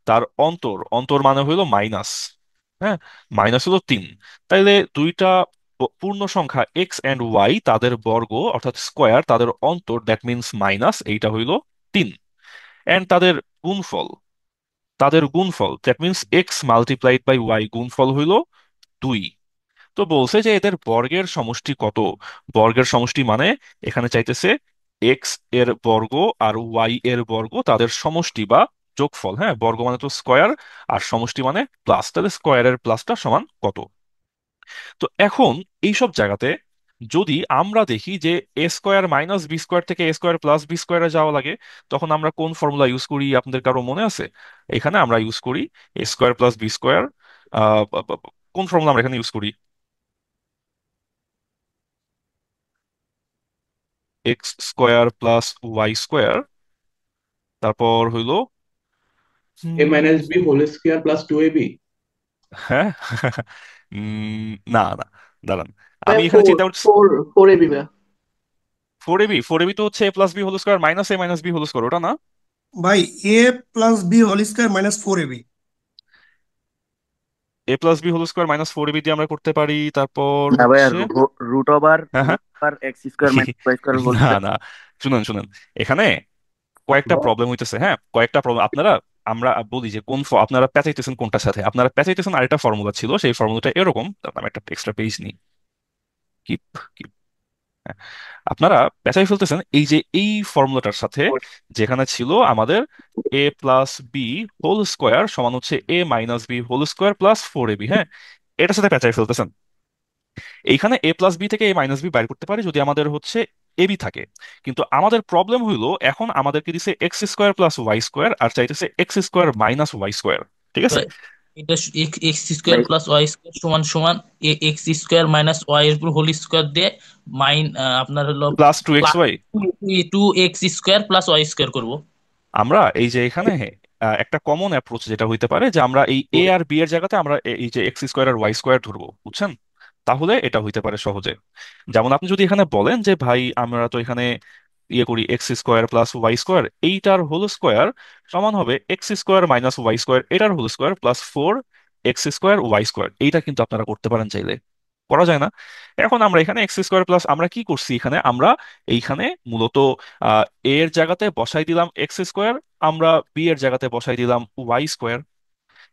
Speaker 1: তার অন্তর, অন্তর মানে হইলো মাইনাস, হ্যাঁ, মাইনাস হলো 3। তাইলে দুইটা পূর্ণ সংখ্যা এক্স এন্ড ওয়াই তাদের বর্গ অর্থাৎ স্কোয়ার, তাদের অন্তর দ্যাট মিনস মাইনাস, এইটা হইলো 3। এন্ড তাদের গুণফল, তাদের গুণফল that means X multiplied by Y গুণফল হইলো 2। তো বলছে যে এদের বর্গের সমষ্টি কত। বর্গের সমষ্টি মানে এখানে চাইতেছে এক্স এর বর্গ আর ওয়াই এর বর্গ তাদের সমষ্টি বা যোগফল। হ্যাঁ, বর্গ মানে তো স্কয়ার, আর সমষ্টি মানে প্লাস, তাহলে স্কয়ারের প্লাসটা সমান কত। তো এখন এইসব জায়গাতে যদি আমরা দেখি যে এ স্কোয়ার মাইনাস বি স্কোয়ার থেকে এ স্কোয়ার প্লাস বি স্কোয়ারে যাওয়া লাগে, তখন আমরা কোন ফর্মুলা ইউজ করি আপনাদের কারো মনে আছে? এখানে আমরা ইউজ করি A square plus B square. কোন ফর্মুলা আমরা এখানে ইউজ করি? X square plus Y square, তারপর হইলো
Speaker 4: A
Speaker 1: hmm,
Speaker 4: minus B whole square plus 2ab।
Speaker 1: হ্যাঁ, না না, দাঁড়ান,
Speaker 5: ভাই
Speaker 1: আমি এখানে
Speaker 5: ফোর
Speaker 1: চিন্তা করছি।
Speaker 5: ফোর ফোর এবি ভাই।
Speaker 1: 4ab, 4ab তো হচ্ছে A plus B whole square minus A minus B whole square, ওটা না?
Speaker 6: ভাই A plus B whole square minus four AB.
Speaker 1: A plus B whole square minus 4ab দিয়ে আমরা করতে পারি, তারপর
Speaker 3: না ভাইয়া,
Speaker 1: হচ্ছে
Speaker 3: রুট ওভার
Speaker 1: হ্যাঁ হ্যাঁ,
Speaker 3: root over X square minus Y square whole
Speaker 1: না
Speaker 3: স্কোয়ার।
Speaker 1: না, শুনুন শুনুন, এখানে কয়েকটা প্রবলেম হইতেছে, হ্যাঁ কয়েকটা প্রবলেম আপনারা, আমরা বলি যে কোন আপনারা পেঁচাইতেছেন কোনটার সাথে, আপনারা পেঁচাইতেছেন আরেকটা ফর্মুলা ছিল, সেই ফর্মুলাটা এরকম, তার আমি একটা এক্সট্রা পেজ নিই। কিপ, হ্যাঁ। আপনারা পেঁচাই ফেলতেছেন এই যে এই ফর্মুলাটার সাথে, যেখানে ছিল আমাদের A plus B whole square সমান হচ্ছে A minus B whole square plus 4ab। হ্যাঁ, এটার সাথে পেঁচাই ফেলতেছেন। এইখানে এ প্লাস বি থেকে এ মাইনাস বি বাইর করতে পারি যদি আমাদের হচ্ছে এবি থাকে। কিন্তু আমাদের প্রবলেম হইলো এখন আমাদেরকে দিছে X square plus Y square আর চাইতেছে X square minus Y square. ঠিক আছে,
Speaker 7: ভাই, এটা এক্স স্কোয়ার
Speaker 3: ভাই
Speaker 7: প্লাস ওয়াই স্কোয়ার সমান সমান এক্স স্কোয়ার মাইনাস ওয়াই এর উপর হোল স্কোয়ার দিয়ে আপনার হলো
Speaker 1: plus 2xy।
Speaker 7: Plus two X square plus Y square করবো।
Speaker 1: আমরা এই যে এখানে একটা কমন অ্যাপ্রোচ যেটা হইতে পারে যে আমরা এই এ আর বি এর জায়গাতে আমরা এই যে এক্স স্কোয়ার আর ওয়াই স্কোয়ার ধরবো, বুঝছেন? তাহলে এটা হইতে পারে সহজে। যেমন আপনি যদি এখানে বলেন যে ভাই আমরা তো এখানে ইয়ে করি X square plus Y square, এইটার হোল স্কোয়ার সমান হবে X square minus Y square এটার whole square plus 4 X square Y square, এইটা কিন্তু আপনারা করতে পারেন চাইলে, করা যায় না? এখন আমরা এখানে এক্স স্কোয়ার প্লাস আমরা কি করছি এখানে, আমরা এইখানে মূলত এ এর জায়গাতে বসাই দিলাম এক্স স্কোয়ার, আমরা বি এর জায়গাতে বসাই দিলাম ওয়াই স্কোয়ার,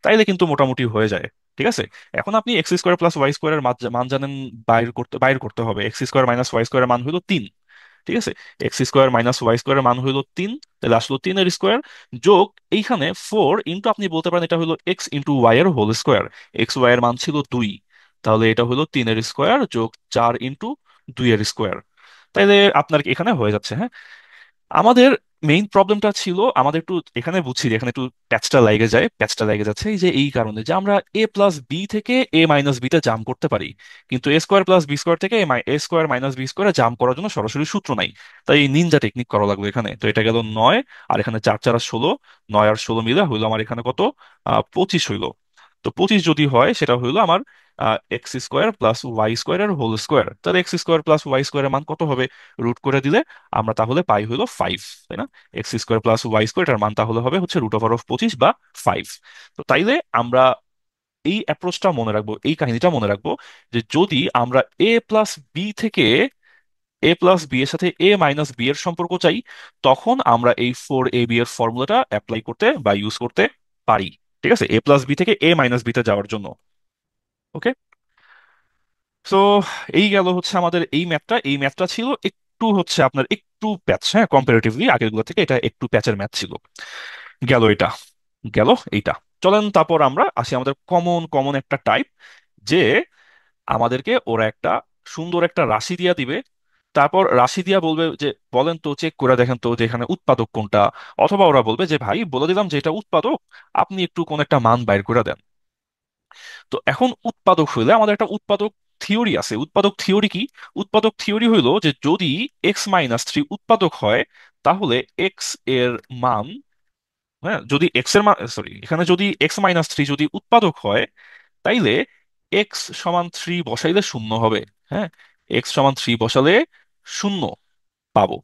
Speaker 1: তাইলে কিন্তু মোটামুটি হয়ে যায়। ঠিক আছে, এখন আপনি এক্স স্কোয়ার প্লাস ওয়াই স্কোয়ারের মান জানেন, বাইর করতে হবে এক্স স্কোয়ার মাইনাস ওয়াই স্কোয়ারের মান হইলো 3। ঠিক আছে, এক্স স্কোয়ার মাইনাস ওয়াই স্কোয়ারের মান হইলো 3, তাহলে আসলো 3 এর স্কোয়ার যোগ এইখানে 4 আপনি বলতে পারেন এটা হলো এক্স ইন্টু ওয়াই এর হোল স্কোয়ার। এক্স ওয়াই এর মান ছিল 2, তাহলে এটা হলো 3 এর স্কোয়ার যোগ 4 ইন্টু 2 এর স্কোয়ার। তাইলে আপনার এখানে হয়ে যাচ্ছে। হ্যাঁ, আমাদের মেইন প্রবলেমটা ছিল আমাদের একটু এখানে বুঝছি যে এখানে একটু প্যাচটা লেগে যাচ্ছে এই যে এই কারণে যে আমরা এ প্লাস বি থেকে এ মাইনাস বিতে জাম করতে পারি, কিন্তু এ স্কোয়ার প্লাস বি স্কোয়ার থেকে এ স্কোয়ার মাইনাস বি স্কোয়ারে জাম করার জন্য সরাসরি সূত্র নাই। তাই নিনজা টেকনিক করা লাগবে এখানে। তো এটা গেল 9, আর এখানে 4 4 আর 16, 9 আর 16 মিলে হইলো আমার এখানে কত, 25 হইলো। তো 25 যদি হয় সেটা হইলো আমার এক্স স্কোয়ার প্লাস ওয়াই স্কোয়ারের হোল স্কোয়ার, তাহলে এক্স স্কোয়ার প্লাস ওয়াই স্কোয়ারের মান কত হবে, রুট করে দিলে আমরা তাহলে পাই হলো 5, তাই না? X square plus Y square এটার মান তাহলে হবে হচ্ছে রুট ওভার অফ 25 বা 5। তো তাইলে আমরা এই অ্যাপ্রোচটা মনে রাখবো, এই কাহিনীটা মনে রাখবো যে যদি আমরা এ প্লাস বি থেকে এ প্লাস বি এর সাথে এ মাইনাস বি এর সম্পর্ক চাই, তখন আমরা এই 4ab এর ফর্মুলাটা অ্যাপ্লাই করতে বা ইউজ করতে পারি। ঠিক আছে, এ প্লাস বি থেকে এ মাইনাস বিতে যাওয়ার জন্য। ওকে, সো এই গেল হচ্ছে আমাদের এই ম্যাথটা ছিল একটু হচ্ছে আপনার একটু প্যাচ, হ্যাঁ কম্পারেটিভলি আগেরগুলো থেকে এটা একটু প্যাচের ম্যাথ ছিল। গেল এটা, গেল এইটা। চলেন তারপর আমরা আসি আমাদের কমন কমন একটা টাইপ, যে আমাদেরকে ওরা একটা সুন্দর একটা রাশি দিয়া দিবে, তারপর রাশি দিয়া বলবে যে বলেন তো চেক করে দেখেন তো যে এখানে উৎপাদক কোনটা। অথবা ওরা বলবে যে ভাই বলে দিলাম যে এটা উৎপাদক, আপনি একটু কোন একটা মান বাইর করে দেন। তো এখন উৎপাদক হইলে আমাদের একটা উৎপাদক থিওরি আছে। উৎপাদক থিওরি কি? উৎপাদক থিওরি হইলো যে যদি x-3 উৎপাদক হয়, তাহলে এক্স এর মান, হ্যাঁ, যদি এক্স এর মান, সরি, এখানে যদি x-3 যদি উৎপাদক হয়, তাইলে x=3 বসাইলে শূন্য হবে। হ্যাঁ, x=3 বসালে শূন্য পাবো।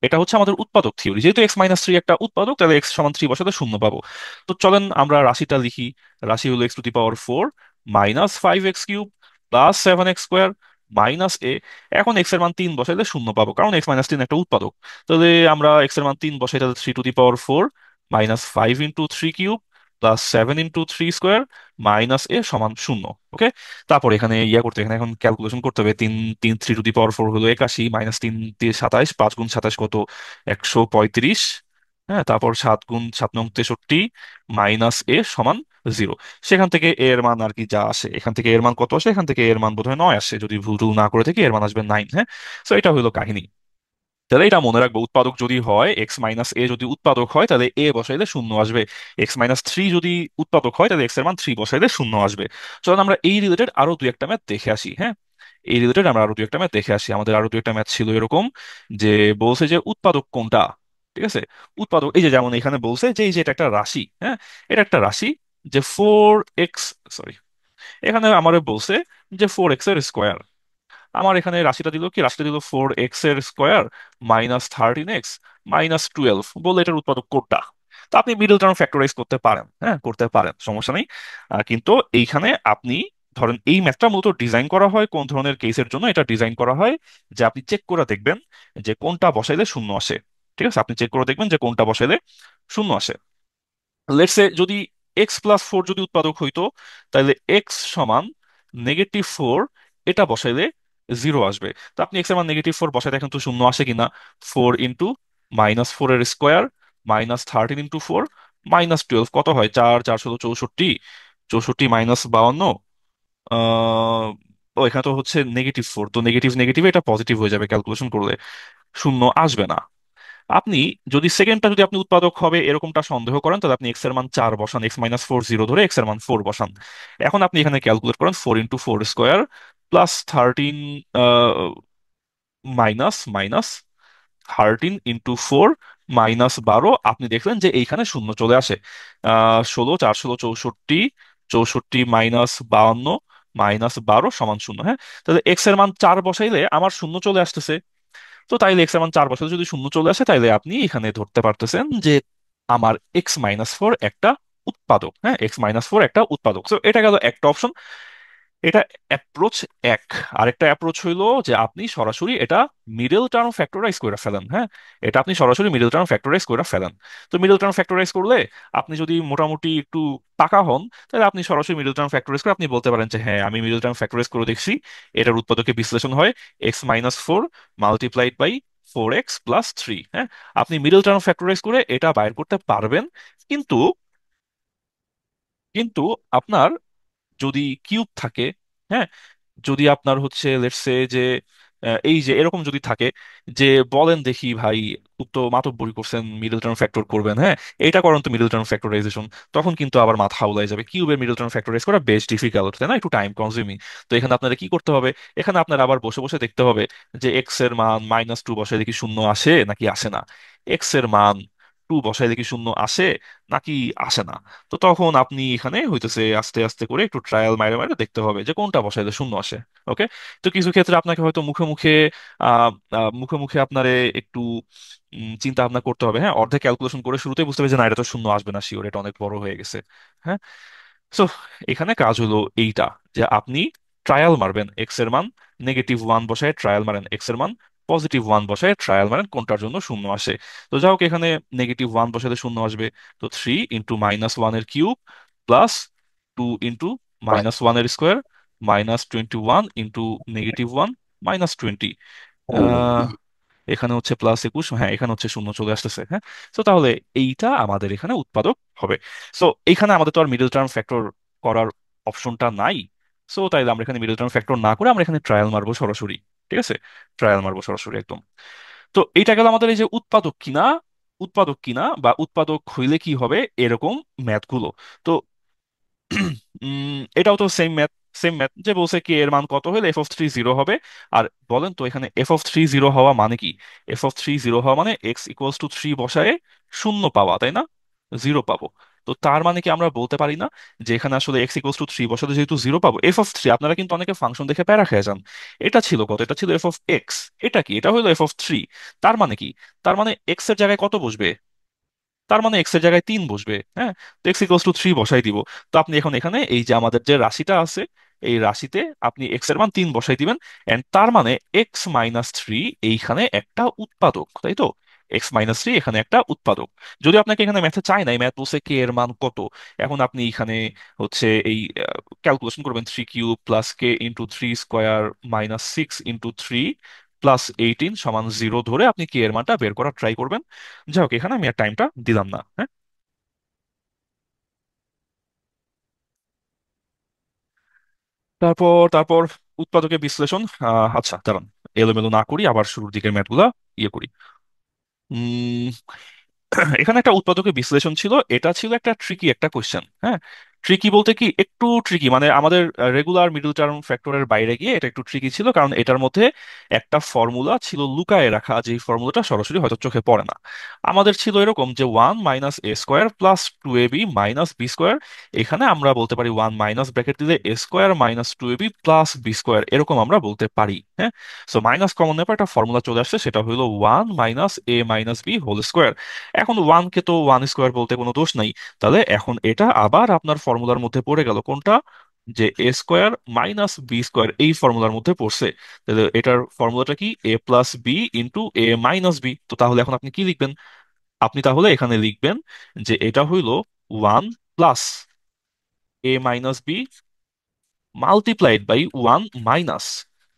Speaker 1: এটা হচ্ছে আমাদের উৎপাদক থিওরি। যেহেতু x-3 একটা উৎপাদক, তাহলে x=3 বসাতে শূন্য পাবো। তো চলেন আমরা রাশিটা লিখি। রাশি হলো x⁴ -5x³ +7x² -a। এখন x এর মান 3 বসাইলে শূন্য পাবো, কারণ x-3 একটা উৎপাদক। তাহলে আমরা x এর মান 3 বসাই, তাহলে 3⁴ -5 × 3³ +7 × 3² -a সমান শূন্য। ওকে, তারপর এখানে ইয়া করতে, এখানে এখন ক্যালকুলেশন করতে হবে। তিন তিন 3⁴ হলো 81, -3 দিয়ে 27, 5 × 27 কত, 135। হ্যাঁ, তারপর 7 × 7 = 63 -a সমান 0। সেখান থেকে a এর মান আর কি যা আসে, এখান থেকে a এর মান কত আসে, এখান থেকে a এর মান বোধহয় 9 আসে, যদি ভুল টুল না করে থাকি। এর মান আসবে 9। হ্যাঁ, তো এটা হলো কাহিনী। তাহলে এটা মনে রাখবো, উৎপাদক যদি হয় x-a, যদি উৎপাদক হয় তাহলে a বসাইলে শূন্য আসবে। x-3 যদি উৎপাদক হয়, তাহলে x এর মান 3 বসাইলে শূন্য আসবে। চলুন আমরা এই রিলেটেড আরো দুই একটা ম্যাথ দেখে আসি। হ্যাঁ, এই রিলেটেড আমরা আরো দুই একটা ম্যাথ দেখে আসি। আমাদের আরো দুই একটা ম্যাথ ছিল এরকম, যে বলছে যে উৎপাদক কোনটা। ঠিক আছে, উৎপাদক এই যে, যেমন এখানে বলছে যে এই যে এটা একটা রাশি। হ্যাঁ, এটা একটা রাশি, যে 4x, সরি, এখানে আমার বলছে যে 4x² আমার এখানে রাশিটা দিল কি, রাশিটা দিল 4x² -13x -12, বলে এটার উৎপাদক কোডটা। তো আপনি মিডল টার্ম ফ্যাক্টরাইজ করতে পারেন, হ্যাঁ করতে পারেন, সমস্যা নেই। কিন্তু এইখানে আপনি ধরেন এই ম্যাথটা মূলত ডিজাইন করা হয় কোন ধরনের কেসের জন্য? এটা ডিজাইন করা হয় যে আপনি চেক করে দেখবেন যে কোনটা বসাইলে শূন্য আসে। ঠিক আছে, আপনি চেক করে দেখবেন যে কোনটা বসাইলে শূন্য আসে। লেটস সে যদি x+4 যদি উৎপাদক হইতো, তাহলে x=-4, এটা বসাইলে 0 আসবে। তো আপনি x এর মান -4 বসাই দেখেন তো শূন্য আসে কিনা। 4 × -4 এর স্কোয়ার -13 × 4 -12 কত হয়? 4 × 4 = 64, 64 -52। ও এখানে তো হচ্ছে -4, তো নেগেটিভ নেগেটিভ এটা পজিটিভ হয়ে যাবে, ক্যালকুলেশন করলে শূন্য আসবে না। আপনি যদি সেকেন্ডটা যদি আপনি উৎপাদক হবে এরকমটা সন্দেহ করেন, তাহলে আপনি x এর মান 4 বসান, x-4 0 ধরে x এর মান 4 বসান। এখন আপনি এখানে ক্যালকুলেট করেন 4 × 4² +13 মাইনাস মাইনাস 13 × 4 -12, আপনি দেখলেন যে এইখানে শূন্য চলে আসে। 16, 4 × 16 = 64, 64 -52 -12 সমান শূন্য। হ্যাঁ, তাহলে x এর মান 4 বসাইলে আমার শূন্য চলে আসতেছে। তো তাইলে x এর মান 4 বছরে যদি শূন্য চলে আসে, তাইলে আপনি এখানে ধরতে পারতেছেন যে আমার x-4 একটা উৎপাদক। হ্যাঁ, x-4 একটা উৎপাদক। তো এটা গেল একটা অপশন। এটা অ্যাপ্রোচ এক। আরেকটা অ্যাপ্রোচ হইলো যে আপনি সরাসরি এটা মিডল টার্ম ফ্যাক্টরাইজ করে ফেলেন। হ্যাঁ, এটা আপনি সরাসরি মিডল টার্ম ফ্যাক্টরাইজ করে ফেলেন। তো মিডল টার্ম ফ্যাক্টরাইজ করলে আপনি যদি মোটামুটি একটু পাকা হন, তাহলে আপনি সরাসরি মিডল টার্ম ফ্যাক্টরাইজ করে আপনি বলতে পারেন যে হ্যাঁ, আমি মিডল টার্ম ফ্যাক্টরাইজ করে দেখছি, এটার উৎপাদকে বিশ্লেষণ হয় x-4 × 4x+3। হ্যাঁ, আপনি মিডল টার্ম ফ্যাক্টরাইজ করে এটা বাইর করতে পারবেন। কিন্তু কিন্তু আপনার যদি কিউব থাকে, হ্যাঁ, যদি আপনার হচ্ছে লেটস সে যে এই যে এরকম যদি থাকে যে বলেন দেখি ভাই, খুব তো মাতব্বরি করছেন, মিডল টার্ম ফ্যাক্টর করবেন, হ্যাঁ এটা করেন তো মিডল টার্ম ফ্যাক্টরাইজেশন, তখন কিন্তু আবার মাথা হাউলায় যাবে। কিউবের মিডল টার্ম ফ্যাক্টরাইজ করা বেশ ডিফিকাল্ট, তাই না, একটু টাইম কনজিউমিং। তো এখানে আপনারা কি করতে হবে? এখানে আপনারা আবার বসে বসে দেখতে হবে যে এক্স এর মান -2 বসাইলে কি শূন্য আসে নাকি আসে না, এক্স এর মান 2 বসাইলে কি শূন্য আসে নাকি আসে না। তো তখন আপনি এখানে হইতেছে আস্তে আস্তে করে একটু ট্রায়াল মাইরে মাইরে দেখতে হবে যে কোনটা বসাইলে শূন্য আসে। ওকে, তো কিছু ক্ষেত্রে আপনাকে হয়তো মুখে মুখে মুখে মুখে আপনারে একটু চিন্তা ভাবনা করতে হবে। হ্যাঁ, অর্ধেক ক্যালকুলেশন করে শুরুতেই বুঝতে হবে যে না, এটা তো শূন্য আসবে না শিওর, এটা অনেক বড় হয়ে গেছে। হ্যাঁ, সো এখানে কাজ হলো এইটা, যে আপনি ট্রায়াল মারবেন, এক্স এর মান -1 বসায় ট্রায়াল মারেন, এক্স এর মান +1 বসায় ট্রায়াল মারেন কোনটার জন্য শূন্য আসে। তো যাই হোক, এখানে -1 বসালে শূন্য আসবে। তো 3 × -1 এর কিউব +2 × -1 এর স্কোয়ার -21 × -1 -20। এখানে হচ্ছে +21, হ্যাঁ এখানে হচ্ছে শূন্য চলে আসতেছে। হ্যাঁ, তো তাহলে এইটা আমাদের এখানে উৎপাদক হবে। সো এইখানে আমাদের তো আর মিডল টার্ম ফ্যাক্টর করার অপশনটা নাই। সো তাইলে আমরা এখানে মিডল টার্ম ফ্যাক্টর না করে আমরা এখানে ট্রায়াল মারবো সরাসরি। ঠিক আছে, ট্রায়াল মারবো সরাসরি একদম। তো এইটা গেল আমাদের এই যে উৎপাদক কিনা, উৎপাদক কিনা বা উৎপাদক হইলে কি হবে এরকম ম্যাথ গুলো। তো এটাও তো সেম ম্যাথ। সেম ম্যাথ, যে বলছে কে এর মান কত হলে f(3) 0 হবে। আর বলেন তো এখানে f(3) 0 হওয়া মানে কি? f(3) 0 হওয়া মানে x = 3 বসায়ে শূন্য পাওয়া, তাই না? জিরো পাবো। তো তার মানে কি আমরা বলতে পারি না যে এখানে আসলে x = 3 বসাতে যেহেতু জিরো পাবো? f(3), আপনারা কিন্তু অনেকে ফাংশন দেখে প্যারা খেয়ে যান। এটা ছিল কত? এটা ছিল f(x). এটা কি? এটা হলো f(3). তার মানে কি? তার মানে x এর জায়গায় কত বসবে? তার মানে এক্স এর জায়গায় 3 বসবে, হ্যাঁ। তো x = 3 বসাই দিব। তো আপনি এখন এখানে এই যে আমাদের যে রাশিটা আছে, এই রাশিতে আপনি এক্স এর মান 3 বসাই দিবেন। এন্ড তার মানে x-3 এইখানে একটা উৎপাদক, তাই তো? x-3 এখানে একটা উৎপাদক। যদি আপনাকে এখানে ম্যাথে চাই নাই, ম্যাথ বলছে কে এর মান কত, এখন আপনি এখানে হচ্ছে এই ক্যালকুলেশন করবেন 3³ + k × 3² - 6 × 3 + 18 = 0 ধরে আপনি কে এর মানটা বের করার ট্রাই করবেন। যাই হোক, এখানে আমি আর টাইমটা দিলাম না, হ্যাঁ। তারপর তারপর উৎপাদকের বিশ্লেষণ। আচ্ছা দাঁড়ান, এলোমেলো না করি, আবার শুরুর দিকের ম্যাথগুলা ইয়ে করি। উম এখানে একটা উৎপাদকের বিশ্লেষণ ছিল, এটা ছিল একটা ট্রিকি একটা কোশ্চেন, হ্যাঁ। ট্রিকি বলতে কি, একটু ট্রিকি মানে আমাদের রেগুলার মিডল টার্ম ফ্যাক্টরের বাইরে গিয়ে এটা একটু ট্রিকি ছিল, কারণ এটার মধ্যে একটা ফর্মুলা ছিল লুকায়ে রাখা, যে ফর্মুলাটা সরাসরি হয়তো চোখে পড়ে না। আমাদের ছিল এরকম যে 1 - a² + 2ab - b²। এখানে আমরা বলতে পারি 1 মাইনাস ব্র্যাকেট দিলে a² - 2ab + b², এরকম আমরা বলতে পারি, হ্যাঁ। সো মাইনাস কমন নেবার একটা ফর্মুলা চলে আসছে, সেটা হলো 1 - a - b²। এখন ওয়ানকে তো 1² বলতে কোনো দোষ নাই। তাহলে এখন এটা আবার আপনার ফর্মুলার মধ্যে পড়ে গেল কোনটা? যে a² - b², এই ফর্মুলার মধ্যে পড়ছে। তাহলে এটার ফর্মুলাটা কি? a + b × a - b। তো তাহলে এখন আপনি কি লিখবেন? আপনি তাহলে এখানে লিখবেন যে এটা হইলো 1 plus a - b multiplied by 1 minus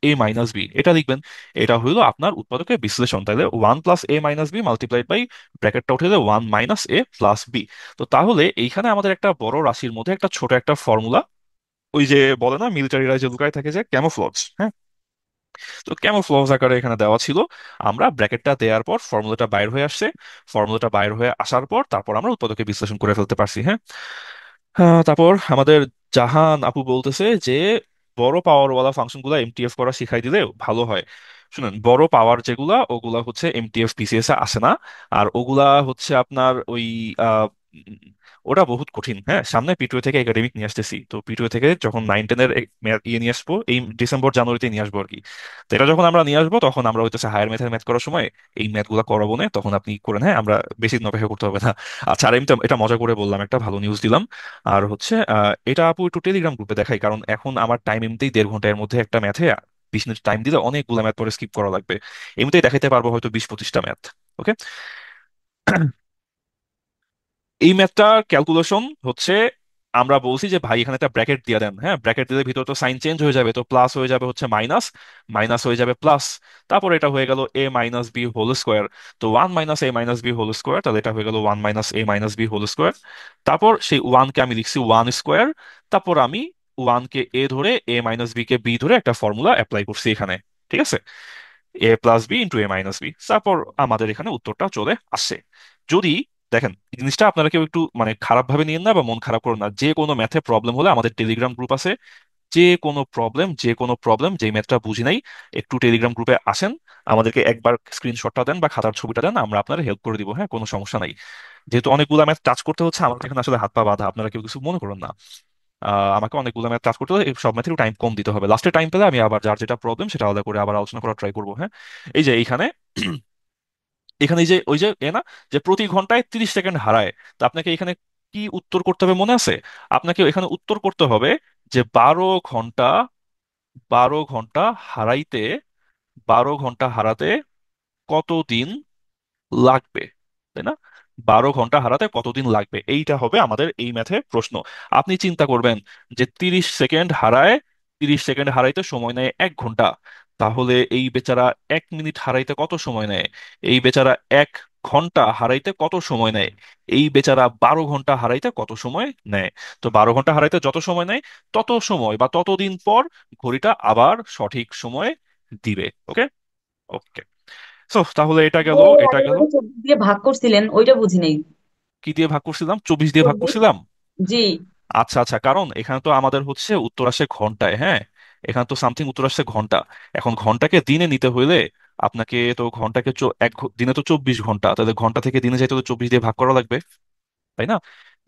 Speaker 1: a - b, এটা লিখবেন। এটা হইলো আপনার উৎপাদকের বিশ্লেষণ। তাহলে 1 + a - b মাল্টিপ্লাইড বাই, ব্র্যাকেটটা উঠে যায় 1 - a + b। তো তাহলে এইখানে আমাদের একটা বড় রাশির মধ্যে একটা ছোট একটা ফর্মুলা, ওই যে বলে না মিলিটারিরা যে লুকায় থাকে, যে ক্যামোফ্লজ, হ্যাঁ। তো ক্যামোফ্লজ আকারে এখানে দেওয়া ছিল। আমরা ব্র্যাকেটটা দেওয়ার পর ফর্মুলাটা বাইর হয়ে আসছে। ফর্মুলাটা বাইর হয়ে আসার পর তারপর আমরা উৎপাদকে বিশ্লেষণ করে ফেলতে পারছি, হ্যাঁ। তারপর আমাদের জাহান আপু বলতেছে যে বড় পাওয়ারওয়ালা ফাংশনগুলো এমটিএফ করা শিখাই দিলে ভালো হয়। শুনুন, বড় পাওয়ার যেগুলা, ওগুলা হচ্ছে এমটিএফ পিসিএস এ আসে না। আর ওগুলা হচ্ছে আপনার ওই আহ, উম, ওটা বহুত কঠিন, হ্যাঁ। সামনে পিটুয়ে থেকে একাডেমিক নিয়ে আসতেছি, তো পিটুয়ে থেকে যখন 9-10-এর ইয়ে নিয়ে আসবো, এই ডিসেম্বর জানুয়ারিতে নিয়ে আসবো আর কি। তো এটা যখন আমরা নিয়ে আসবো, তখন আমরা হইতেছে হায়ার ম্যাথের ম্যাথ করার সময় এই ম্যাথগুলো করাবো না, তখন আপনি করেন, হ্যাঁ। আমরা বেশি দিন অপেক্ষা করতে হবে না। আচ্ছা, আর আমি তো এটা মজা করে বললাম, একটা ভালো নিউজ দিলাম। আর হচ্ছে এটা আপু একটু টেলিগ্রাম গ্রুপে দেখাই, কারণ এখন আমার টাইম এমনিতেই 1.5 ঘন্টা, এর মধ্যে একটা ম্যাথে 20 মিনিট টাইম দিলে অনেকগুলো ম্যাথ পরে স্কিপ করা লাগবে। এমনিতেই দেখাইতে পারবো হয়তো 20-25টা ম্যাথ। ওকে। এই ম্যাথটার ক্যালকুলেশন হচ্ছে, আমরা বলছি যে ভাই এখানে একটা ব্র্যাকেট দিয়ে দেন, হ্যাঁ। ব্র্যাকেট দিলে ভিতরে তো সাইন চেঞ্জ হয়ে যাবে, তো প্লাস হয়ে যাবে হচ্ছে মাইনাস, মাইনাস হয়ে যাবে প্লাস। তারপর এটা হয়ে গেল a - b হোল স্কোয়ার। তো 1 - a - b হোল স্কোয়ার, তাহলে এটা হয়ে গেল 1 - a - b হোল স্কোয়ার। তারপর সেই ওয়ানকে আমি লিখছি 1²। তারপর আমি ওয়ানকে এ ধরে, a - b কে বি ধরে একটা ফর্মুলা অ্যাপ্লাই করছি এখানে, ঠিক আছে। a + b × a - b, তারপর আমাদের এখানে উত্তরটা চলে আসছে। যদি দেখেন, এই জিনিসটা আপনারা কেউ একটু মানে খারাপ ভাবে নিয়েন না বা মন খারাপ করুন না। যে কোনো ম্যাথে প্রবলেম হলে আমাদের টেলিগ্রাম গ্রুপ আছে। যে কোনো প্রবলেম যে ম্যাথটা বুঝি নাই, একটু টেলিগ্রাম গ্রুপে আসেন, আমাদেরকে একবার স্ক্রিনশটটা দেন বা খাতার ছবিটা দেন, আমরা আপনার হেল্প করে দিব, হ্যাঁ। কোনো সমস্যা নাই। যেহেতু অনেকগুলো ম্যাথ টাচ করতে হচ্ছে, আমার এখানে আসলে হাত পা বাঁধা, আপনারা কেউ কিছু মনে করুন না। আমাকে অনেকগুলো ম্যাথ টাচ করতে হলে এই সব ম্যাথের টাইম কম দিতে হবে। লাস্টে টাইম পেলে আমি আবার যার যেটা প্রবলেম সেটা আলাদা করে আবার আলোচনা করার ট্রাই করবো, হ্যাঁ। এই যে এইখানে এখানে এই যে ওই যে না, যে প্রতি ঘন্টায় 30 সেকেন্ড হারায়। তো আপনাকে এখানে কি উত্তর করতে হবে মনে আছে? আপনাকে এখানে উত্তর করতে হবে যে 12 ঘন্টা, 12 ঘন্টা হারাইতে, 12 ঘন্টা হারাতে কতদিন লাগবে, তাই না? 12 ঘন্টা হারাতে কতদিন লাগবে, এইটা হবে আমাদের এই ম্যাথে প্রশ্ন। আপনি চিন্তা করবেন যে 30 সেকেন্ড হারায়, 30 সেকেন্ড হারাইতে সময় নেয় 1 ঘন্টা। তাহলে এই বেচারা 1 মিনিট হারাইতে কত সময় নেয়? এই বেচারা 1 ঘন্টা হারাইতে কত সময় নেয়? এই বেচারা 12 ঘন্টা হারাইতে কত সময় নেয়? তো 12 ঘন্টা হারাইতে যত সময় নেয়, তত সময় বা ততদিন পর ঘড়িটা আবার সঠিক সময় দিবে। ওকে। ওকে। সো তাহলে এটা
Speaker 5: ও
Speaker 1: গেল, এটা
Speaker 5: আপনি
Speaker 1: গেল।
Speaker 5: ওটা 24 দিয়ে ভাগ করছিলেন, ওইটা বুঝি নাই।
Speaker 1: কি দিয়ে ভাগ করছিলাম? 24 দিয়ে ভাগ
Speaker 5: 24।
Speaker 1: করছিলাম।
Speaker 5: জি।
Speaker 1: আচ্ছা আচ্ছা, কারণ এখানে তো আমাদের হচ্ছে উত্তর আসে ঘন্টায়, হ্যাঁ। এখানে তো সামথিং উত্তর আসছে ঘন্টা। এখন ঘন্টাকে দিনে নিতে হইলে আপনাকে তো ঘন্টাকে দিনে তো 24 ঘন্টা, তাহলে ঘন্টা থেকে দিনে যাইতে তো 24 দিয়ে ভাগ করা লাগবে, তাই না?